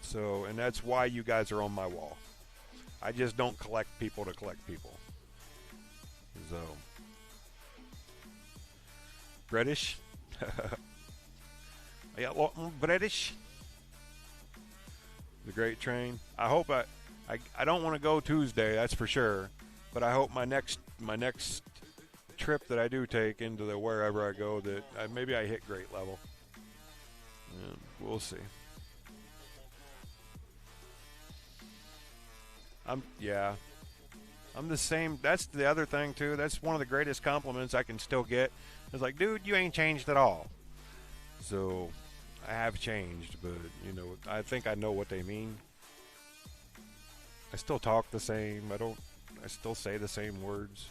So, and that's why you guys are on my wall. I just don't collect people to collect people. So, British. I got what British. The Great Train. I hope I don't want to go Tuesday, that's for sure. But I hope my next trip that I do take into the wherever I go that maybe I hit great level. Yeah, we'll see. I'm the same. That's the other thing too. That's one of the greatest compliments I can still get. It's like, dude, you ain't changed at all. So I have changed, but you know, I think I know what they mean. I still talk the same. I still say the same words.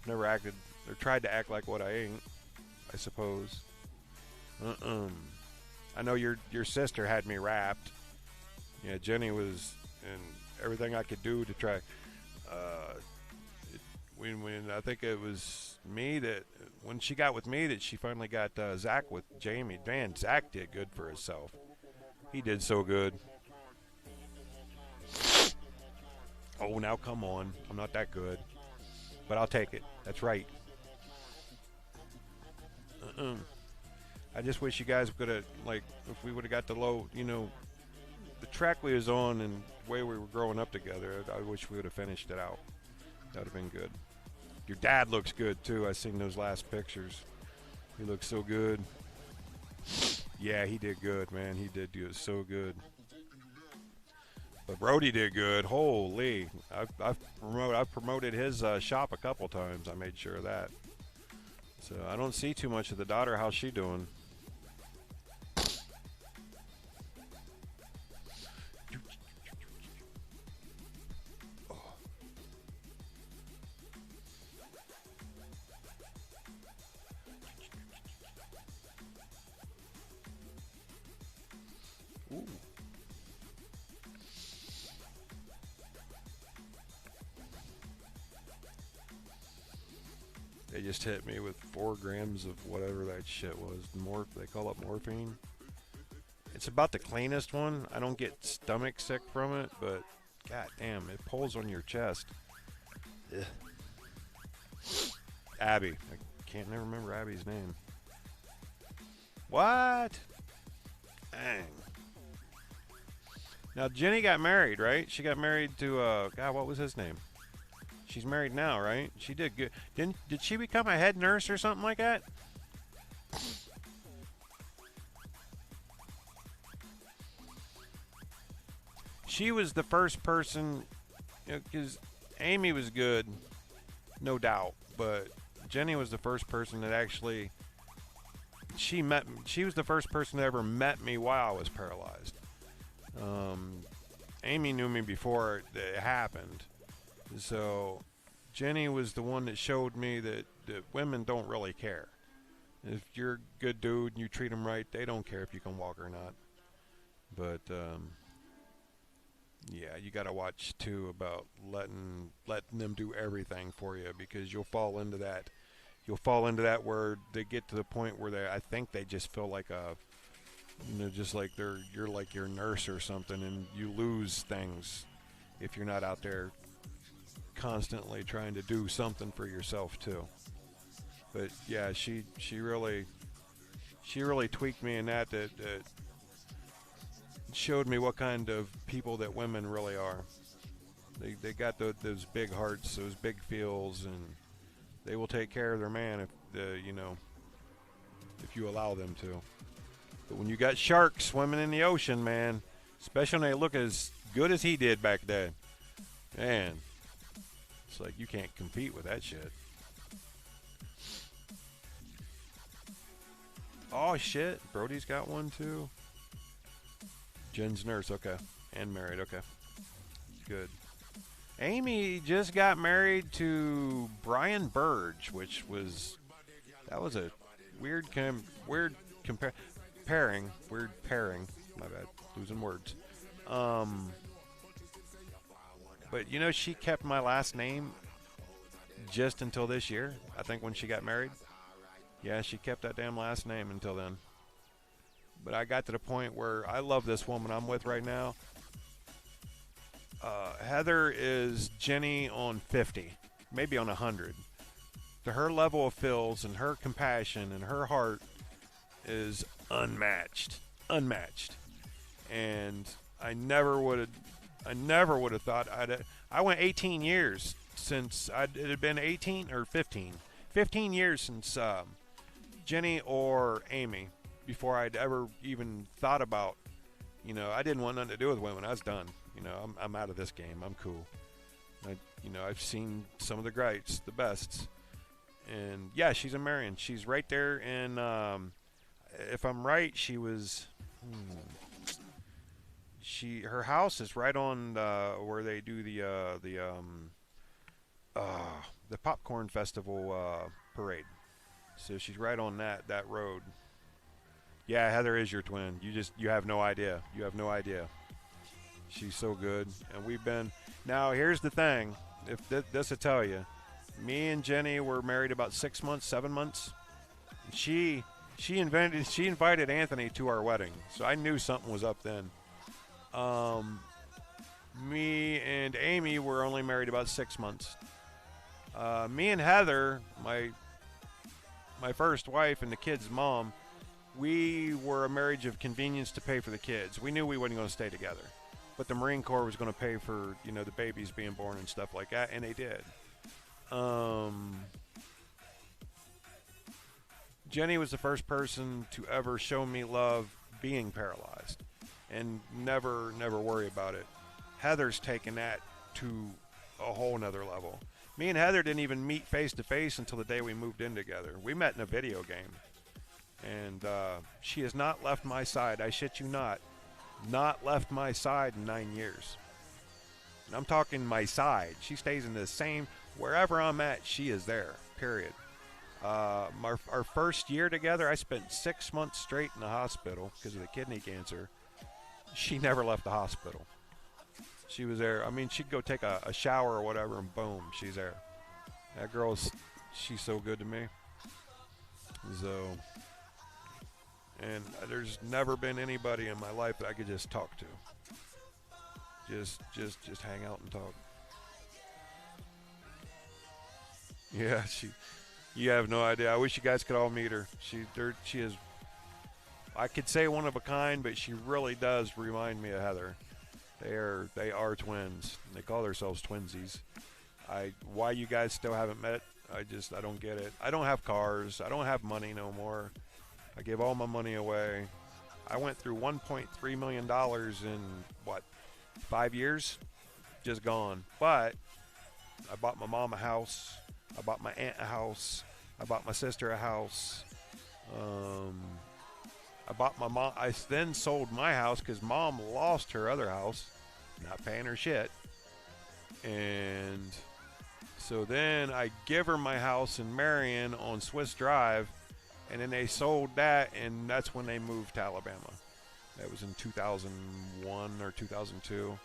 Never acted or tried to act like what I ain't, I suppose. I know your sister had me wrapped. Yeah, Jenny was, and everything I could do to try. When I think it was me that when she got with me that she finally got Zach with Jamie. Man, Zach did good for himself. He did so good. Oh, now come on. I'm not that good. But I'll take it. That's right. I just wish you guys could have, like, if we would have got the low, you know, the track we was on and the way we were growing up together, I wish we would have finished it out. That would have been good. Your dad looks good, too. I seen those last pictures. He looks so good. Yeah, he did good, man. He did do so good. But Brody did good. Holy. I've promoted his shop a couple times. I made sure of that. So I don't see too much of the daughter. How's she doing? Ooh. They just hit me with 4 grams of whatever that shit was. They call it morphine. It's about the cleanest one. I don't get stomach sick from it, but god damn, it pulls on your chest. Ugh. Abby. I can't never remember Abby's name. What? Dang. Now Jenny got married, right? She got married to God, what was his name? She's married now, right? She did good. Did she become a head nurse or something like that? She was the first person, because Amy was good, no doubt, but Jenny was the first person that actually she was the first person that ever met me while I was paralyzed. Amy knew me before it happened. So Jenny was the one that showed me that women don't really care. If you're a good dude and you treat them right, they don't care if you can walk or not. But yeah, you got to watch too about letting them do everything for you, because you'll fall into that. You'll fall into that where they get to the point where I think they just feel like just like you're like your nurse or something, and you lose things if you're not out there constantly trying to do something for yourself too. But yeah, she really tweaked me in that showed me what kind of people that women really are. They got those big hearts, those big feels, and they will take care of their man if you allow them to. But when you got sharks swimming in the ocean, man, especially when they look as good as he did back then, man, it's like you can't compete with that shit. Oh shit, Brody's got one too. Jen's nurse, okay, and married, okay, good. Amy just got married to Brian Burge, which was a weird pairing. My bad, losing words. But you know, she kept my last name just until this year. I think when she got married. Yeah, she kept that damn last name until then. But I got to the point where I love this woman I'm with right now. Heather is Jenny on 50, maybe on 100. her level of feels and her compassion and her heart is unmatched, unmatched. And I never would have thought I went 18 years since it had been 18 or 15, 15 years since Jenny or Amy before I'd ever even thought about. I didn't want nothing to do with women. I was done. I'm out of this game. I'm cool. I've seen some of the greats, the bests, and yeah, she's a Marion. She's right there, and if I'm right, she was. Her house is right on where they do the popcorn festival parade. So she's right on that road. Yeah, Heather is your twin. You have no idea. You have no idea. She's so good, and we've been. Now here's the thing. If this will tell you, me and Jenny were married about 6 months, 7 months. She invited Anthony to our wedding, so I knew something was up then. Me and Amy were only married about 6 months. Me and Heather, my first wife and the kids' mom, we were a marriage of convenience to pay for the kids. We knew we wasn't going to stay together, but the Marine Corps was going to pay for the babies being born and stuff like that, and they did. Jenny was the first person to ever show me love being paralyzed, and never worry about it. Heather's taken that to a whole nother level. Me and Heather didn't even meet face to face until the day we moved in together. We met in a video game, and she has not left my side. I shit you not left my side in 9 years. And I'm talking my side. She stays in the same, wherever I'm at, she is there, period. Our first year together, I spent 6 months straight in the hospital because of the kidney cancer. She never left the hospital. She was there. I mean, she'd go take a shower or whatever, and boom, she's there. That she's so good to me. So, and there's never been anybody in my life that I could just talk to. Just hang out and talk. Yeah, you have no idea. I wish you guys could all meet her. She is, I could say one of a kind, but she really does remind me of Heather. They are twins. They call themselves twinsies. Why you guys still haven't met? I don't get it. I don't have cars. I don't have money no more. I gave all my money away. I went through $1.3 million in 5 years? Just gone. But I bought my mom a house. I bought my aunt a house. I bought my sister a house. I bought my mom. I then sold my house because mom lost her other house, not paying her shit. And so then I give her my house in Marion on Swiss Drive, and then they sold that, and that's when they moved to Alabama. That was in 2001 or 2002.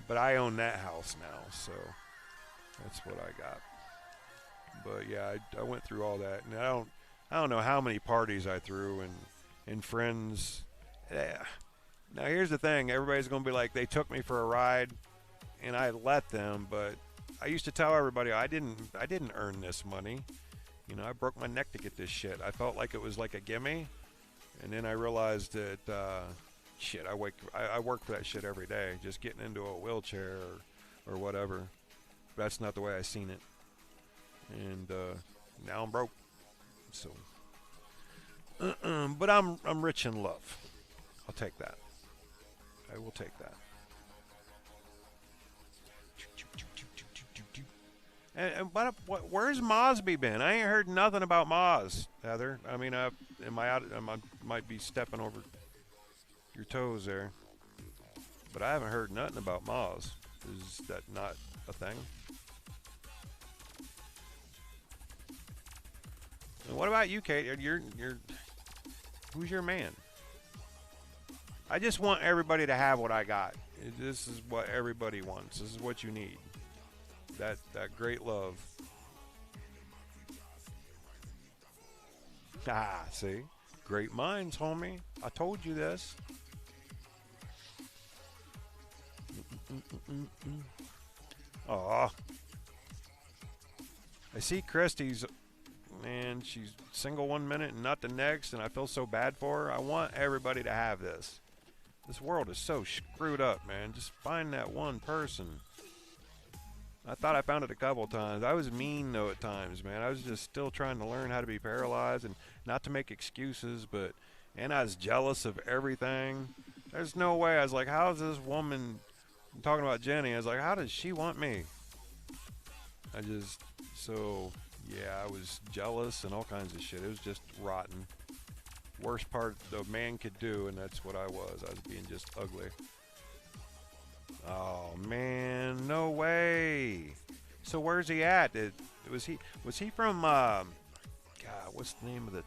But I own that house now, so that's what I got. But yeah, I went through all that, and I don't know how many parties I threw and friends. Yeah. Now here's the thing: everybody's gonna be like, they took me for a ride, and I let them. But I used to tell everybody I didn't earn this money. I broke my neck to get this shit. I felt like it was like a gimme, and then I realized that shit. I work for that shit every day. Just getting into a wheelchair or whatever. That's not the way I seen it. And now I'm broke. So, but I'm rich in love. I'll take that. I will take that. And where's Mosby been? I ain't heard nothing about Moz, Heather. I mean, I might be stepping over your toes there, but I haven't heard nothing about Moz. Is that not a thing? And what about you, Kate? Who's your man? I just want everybody to have what I got. This is what everybody wants. This is what you need. That great love. Ah, see? Great minds, homie. I told you this. Aw. I see Christy's, man, she's single one minute and not the next, and I feel so bad for her. I want everybody to have this. This world is so screwed up, man. Just find that one person. I thought I found it a couple times. I was mean, though, at times, man. I was just still trying to learn how to be paralyzed and not to make excuses, and I was jealous of everything. There's no way. I was like, how is this woman, I'm talking about Jenny, I was like, how does she want me? Yeah, I was jealous and all kinds of shit. It was just rotten. Worst part a man could do, and that's what I was. I was being just ugly. Oh man, no way. So where's he at? Was he from God, what's the name of the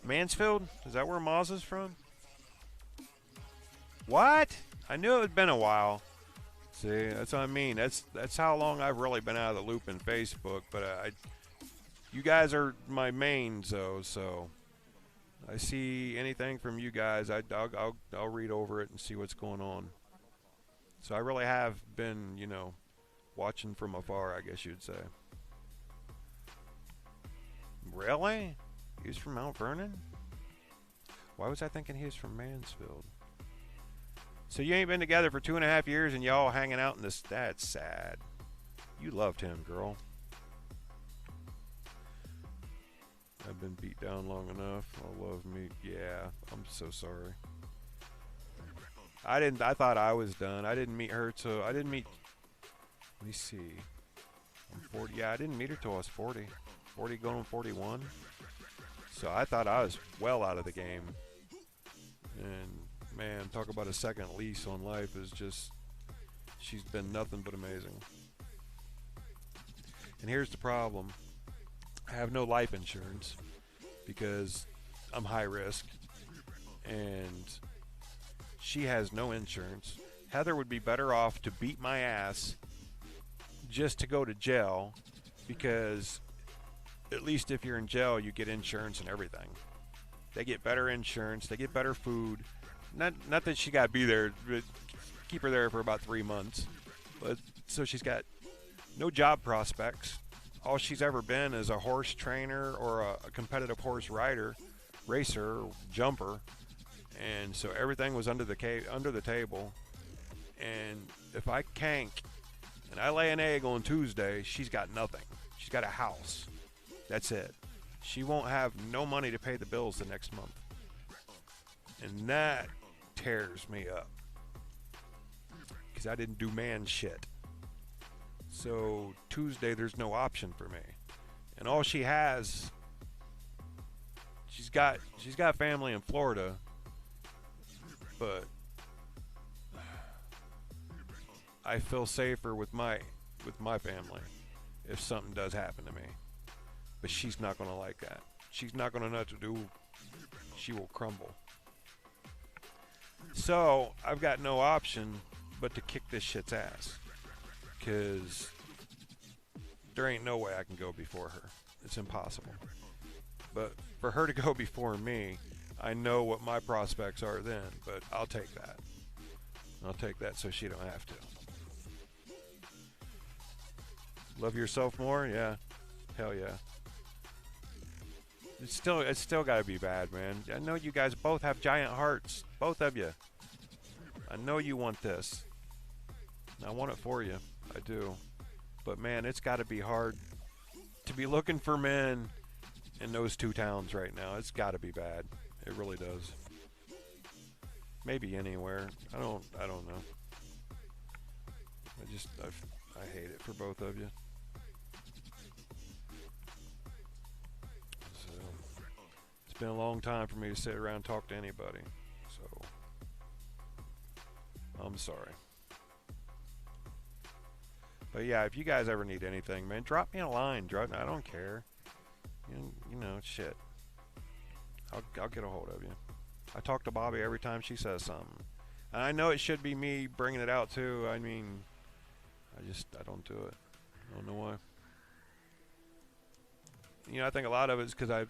Mansfield? Is that where Moz is from? What? I knew it had been a while. See, that's what I mean. That's how long I've really been out of the loop in Facebook. But you guys are my mains, though. So I see anything from you guys, I'll read over it and see what's going on. So I really have been, watching from afar, I guess you'd say. Really? He's from Mount Vernon? Why was I thinking he was from Mansfield? So you ain't been together for 2.5 years and y'all hanging out in this? That's sad. You loved him, girl. I've been beat down long enough. I love me. Yeah, I'm so sorry. I thought I was done. I didn't meet her till, let me see. I'm 40. Yeah, I didn't meet her till I was 40. 40 going on 41. So I thought I was well out of the game. And man, talk about a second lease on life is just, she's been nothing but amazing. And here's the problem. I have no life insurance because I'm high risk and she has no insurance. Heather would be better off to beat my ass just to go to jail, because at least if you're in jail you get insurance and everything. They get better insurance, they get better food. Not that she got to be there, but keep her there for about 3 months. But so she's got no job prospects. All she's ever been is a horse trainer or a competitive horse rider, racer, jumper, and so everything was under the table. And if I cank and I lay an egg on Tuesday, she's got nothing. She's got a house. That's it. She won't have no money to pay the bills the next month, and that tears me up because I didn't do man shit. So Tuesday there's no option for me, and all she has, she's got family in Florida, but I feel safer with my family if something does happen to me. But she's not going to like that. She's not going to know what to do. She will crumble. So I've got no option but to kick this shit's ass, because there ain't no way I can go before her. It's impossible. But for her to go before me, I know what my prospects are then, but I'll take that. I'll take that so she don't have to. Love yourself more? Yeah. Hell yeah. It's still got to be bad, man. I know you guys both have giant hearts. Both of you. I know you want this. I want it for you. I do. But man, it's got to be hard to be looking for men in those two towns right now. It's got to be bad. It really does. Maybe anywhere. I don't know. I hate it for both of you. It's been a long time for me to sit around and talk to anybody, so I'm sorry. But yeah, if you guys ever need anything, man, drop me a line. I don't care. You know, shit. I'll get a hold of you. I talk to Bobby every time she says something, and I know it should be me bringing it out too. I mean, I don't do it. I don't know why. You know, I think a lot of it is because I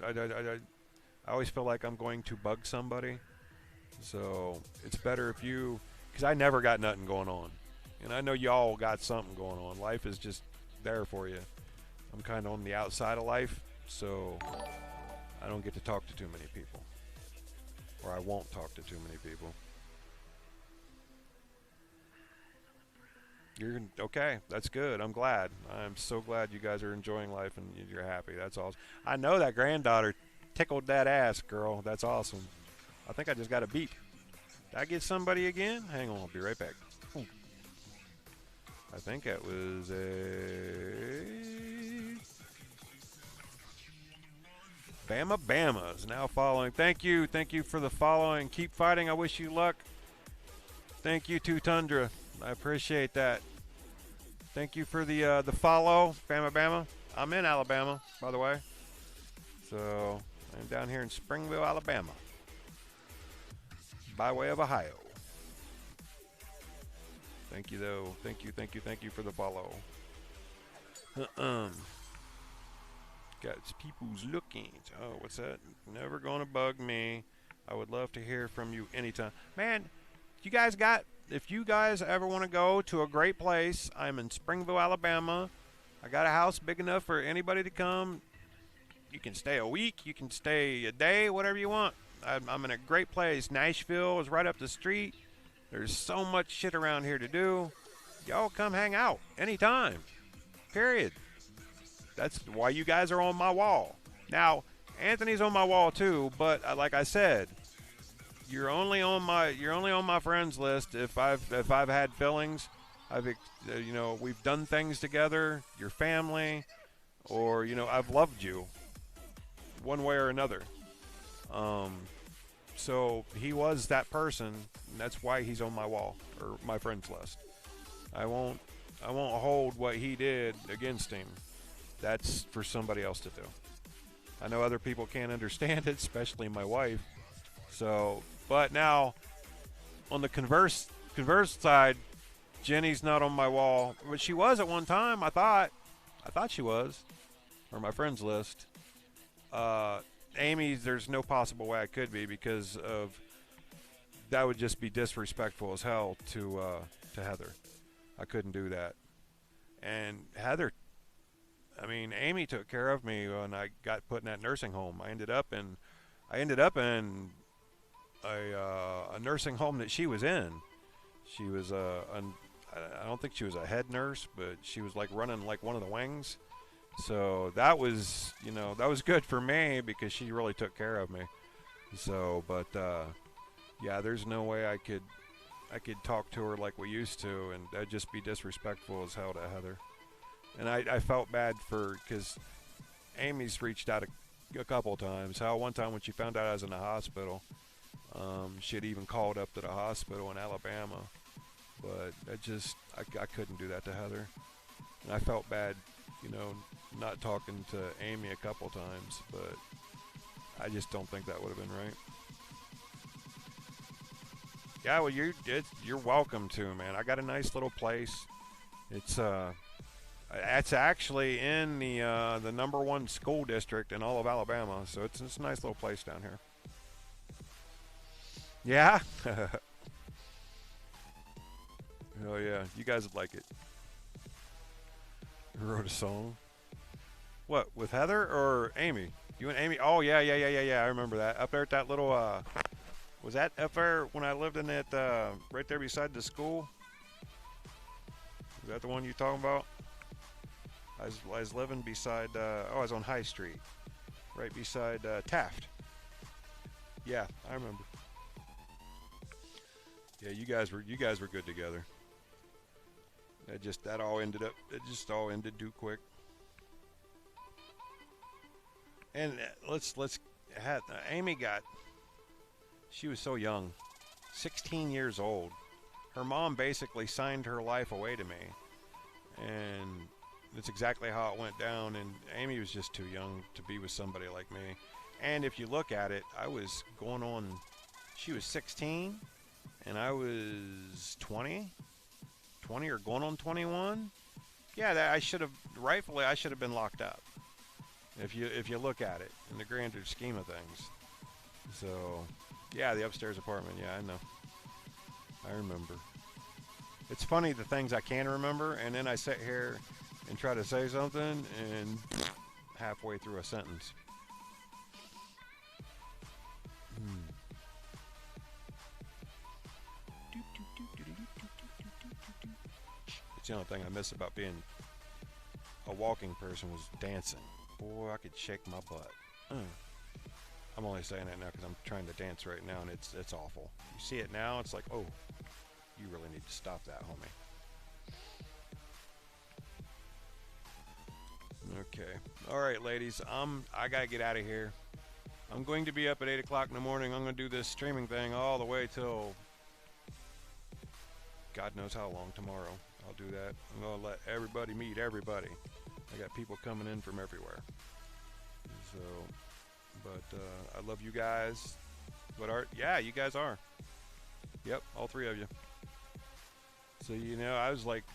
always feel like I'm going to bug somebody. So it's better if you, because I never got nothing going on. And I know y'all got something going on. Life is just there for you. I'm kind of on the outside of life, so I don't get to talk to too many people. Or I won't talk to too many people. You're okay. That's good. I'm glad. I'm so glad you guys are enjoying life and you're happy. That's awesome. I know that granddaughter tickled that ass, girl. That's awesome. I think I just got a beep. Did I get somebody again? Hang on. I'll be right back. Ooh. I think it was a Bama is now following. Thank you for the following. Keep fighting. I wish you luck. Thank you to Tundra. I appreciate that. Thank you for the follow, Bama. I'm in Alabama, by the way. So I'm down here in Springville, Alabama, by way of Ohio. Thank you, though. Thank you for the follow. Got people's looking. Oh, what's that? Never gonna bug me. I would love to hear from you anytime. Man, if you guys ever want to go to a great place, I'm in Springville, Alabama. I got a house big enough for anybody to come. You can stay a week, you can stay a day, whatever you want. I'm in a great place. Nashville is right up the street. There's so much shit around here to do. Y'all come hang out anytime. Period. That's why you guys are on my wall. Now, Anthony's on my wall too, but like I said, you're only on my friends list if I've had feelings. We've done things together, your family, or I've loved you one way or another. So he was that person, and that's why he's on my wall or my friends list. I won't hold what he did against him. That's for somebody else to do. I know other people can't understand it, especially my wife. So, but now on the converse side, Jenny's not on my wall, but she was at one time. I thought she was, or my friends list. Amy, there's no possible way I could be because of that would just be disrespectful as hell to Heather. I couldn't do that. And Heather, Amy took care of me when I got put in that nursing home. I ended up in a nursing home that she was in. She was I don't think she was a head nurse, but she was like running like one of the wings. So that was good for me because she really took care of me. So, but yeah, there's no way I could talk to her like we used to, and that'd just be disrespectful as hell to Heather. And I felt bad because Amy's reached out a couple times. How one time when she found out I was in the hospital, she had even called up to the hospital in Alabama. But I couldn't do that to Heather. And I felt bad, not talking to Amy a couple times. But I just don't think that would have been right. Yeah, well, you're welcome to, man. I got a nice little place. It's actually in the #1 school district in all of Alabama, so it's a nice little place down here. Yeah. Oh yeah, you guys would like it. You wrote a song. What, with Heather or Amy? You and Amy? Oh yeah. I remember that. Up there at that little. Was that up there when I lived in it? Right there beside the school. Is that the one you're talking about? I was living beside. I was on High Street, right beside Taft. Yeah, I remember. Yeah, you guys were good together. It just all ended too quick. And Amy she was so young, 16 years old. Her mom basically signed her life away to me, and that's exactly how it went down. And Amy was just too young to be with somebody like me. And if you look at it, she was 16, and I was 20 or going on 21. Yeah, I should have been locked up. If you look at it in the grander scheme of things. So, yeah, the upstairs apartment. Yeah, I know. I remember. It's funny the things I can remember, and then I sit here and try to say something and halfway through a sentence. It's the only thing I miss about being a walking person was dancing. Boy, I could shake my butt. I'm only saying that now because I'm trying to dance right now, and it's awful. You see it now, it's like, oh, you really need to stop that, homie. Okay. All right, ladies. I gotta get out of here. I'm going to be up at 8 o'clock in the morning. I'm going to do this streaming thing all the way till God knows how long tomorrow. I'll do that. I'm going to let everybody meet everybody. I got people coming in from everywhere. So, but I love you guys. What Art? Yeah, you guys are. Yep, all three of you. So, you know, I was like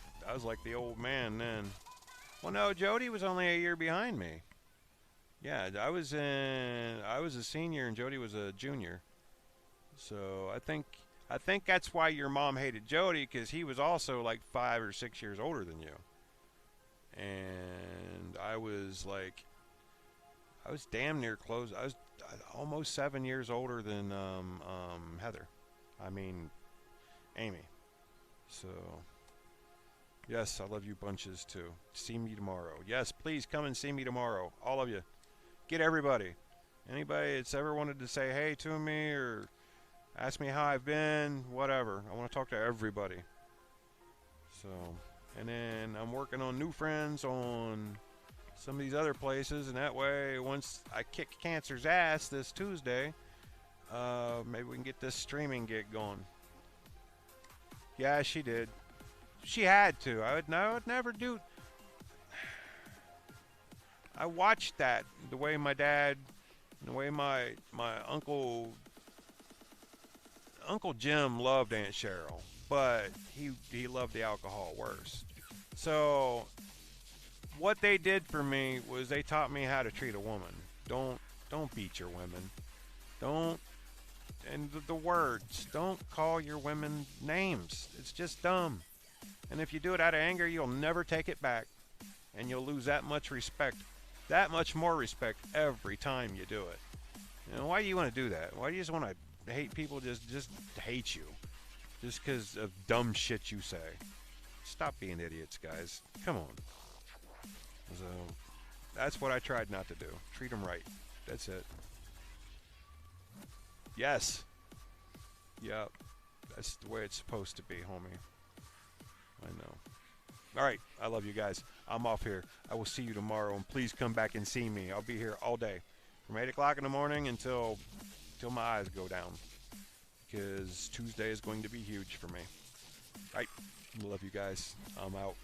the old man then. Well, no, Jody was only a year behind me. Yeah, I was a senior and Jody was a junior. So I think that's why your mom hated Jody, because he was also like 5 or 6 years older than you. And I was damn near close. I was almost 7 years older than Heather. I mean, Amy. So yes, I love you bunches too. See me tomorrow. Yes, please come and see me tomorrow. All of you. Get everybody. Anybody that's ever wanted to say hey to me or ask me how I've been, whatever. I want to talk to everybody. So, and then I'm working on new friends on some of these other places, and that way, once I kick cancer's ass this Tuesday, maybe we can get this streaming gig going. Yeah, she did. She had to. I would never do. I watched that, the way my dad, the way my Uncle Jim loved Aunt Cheryl, but he loved the alcohol worse. So what they did for me was they taught me how to treat a woman. Don't beat your women. Don't, and the words, don't call your women names. It's just dumb. And if you do it out of anger, you'll never take it back, and you'll lose that much respect. That much more respect every time you do it. You know, why do you want to do that? Why do you just want to hate people just hate you? Just because of dumb shit you say. Stop being idiots, guys. Come on. So, that's what I tried not to do. Treat them right. That's it. Yes. Yep. That's the way it's supposed to be, homie. I know. All right, I love you guys. I'm off here. I will see you tomorrow, and please come back and see me. I'll be here all day, from 8 o'clock in the morning until my eyes go down, because Tuesday is going to be huge for me. All right, love you guys. I'm out.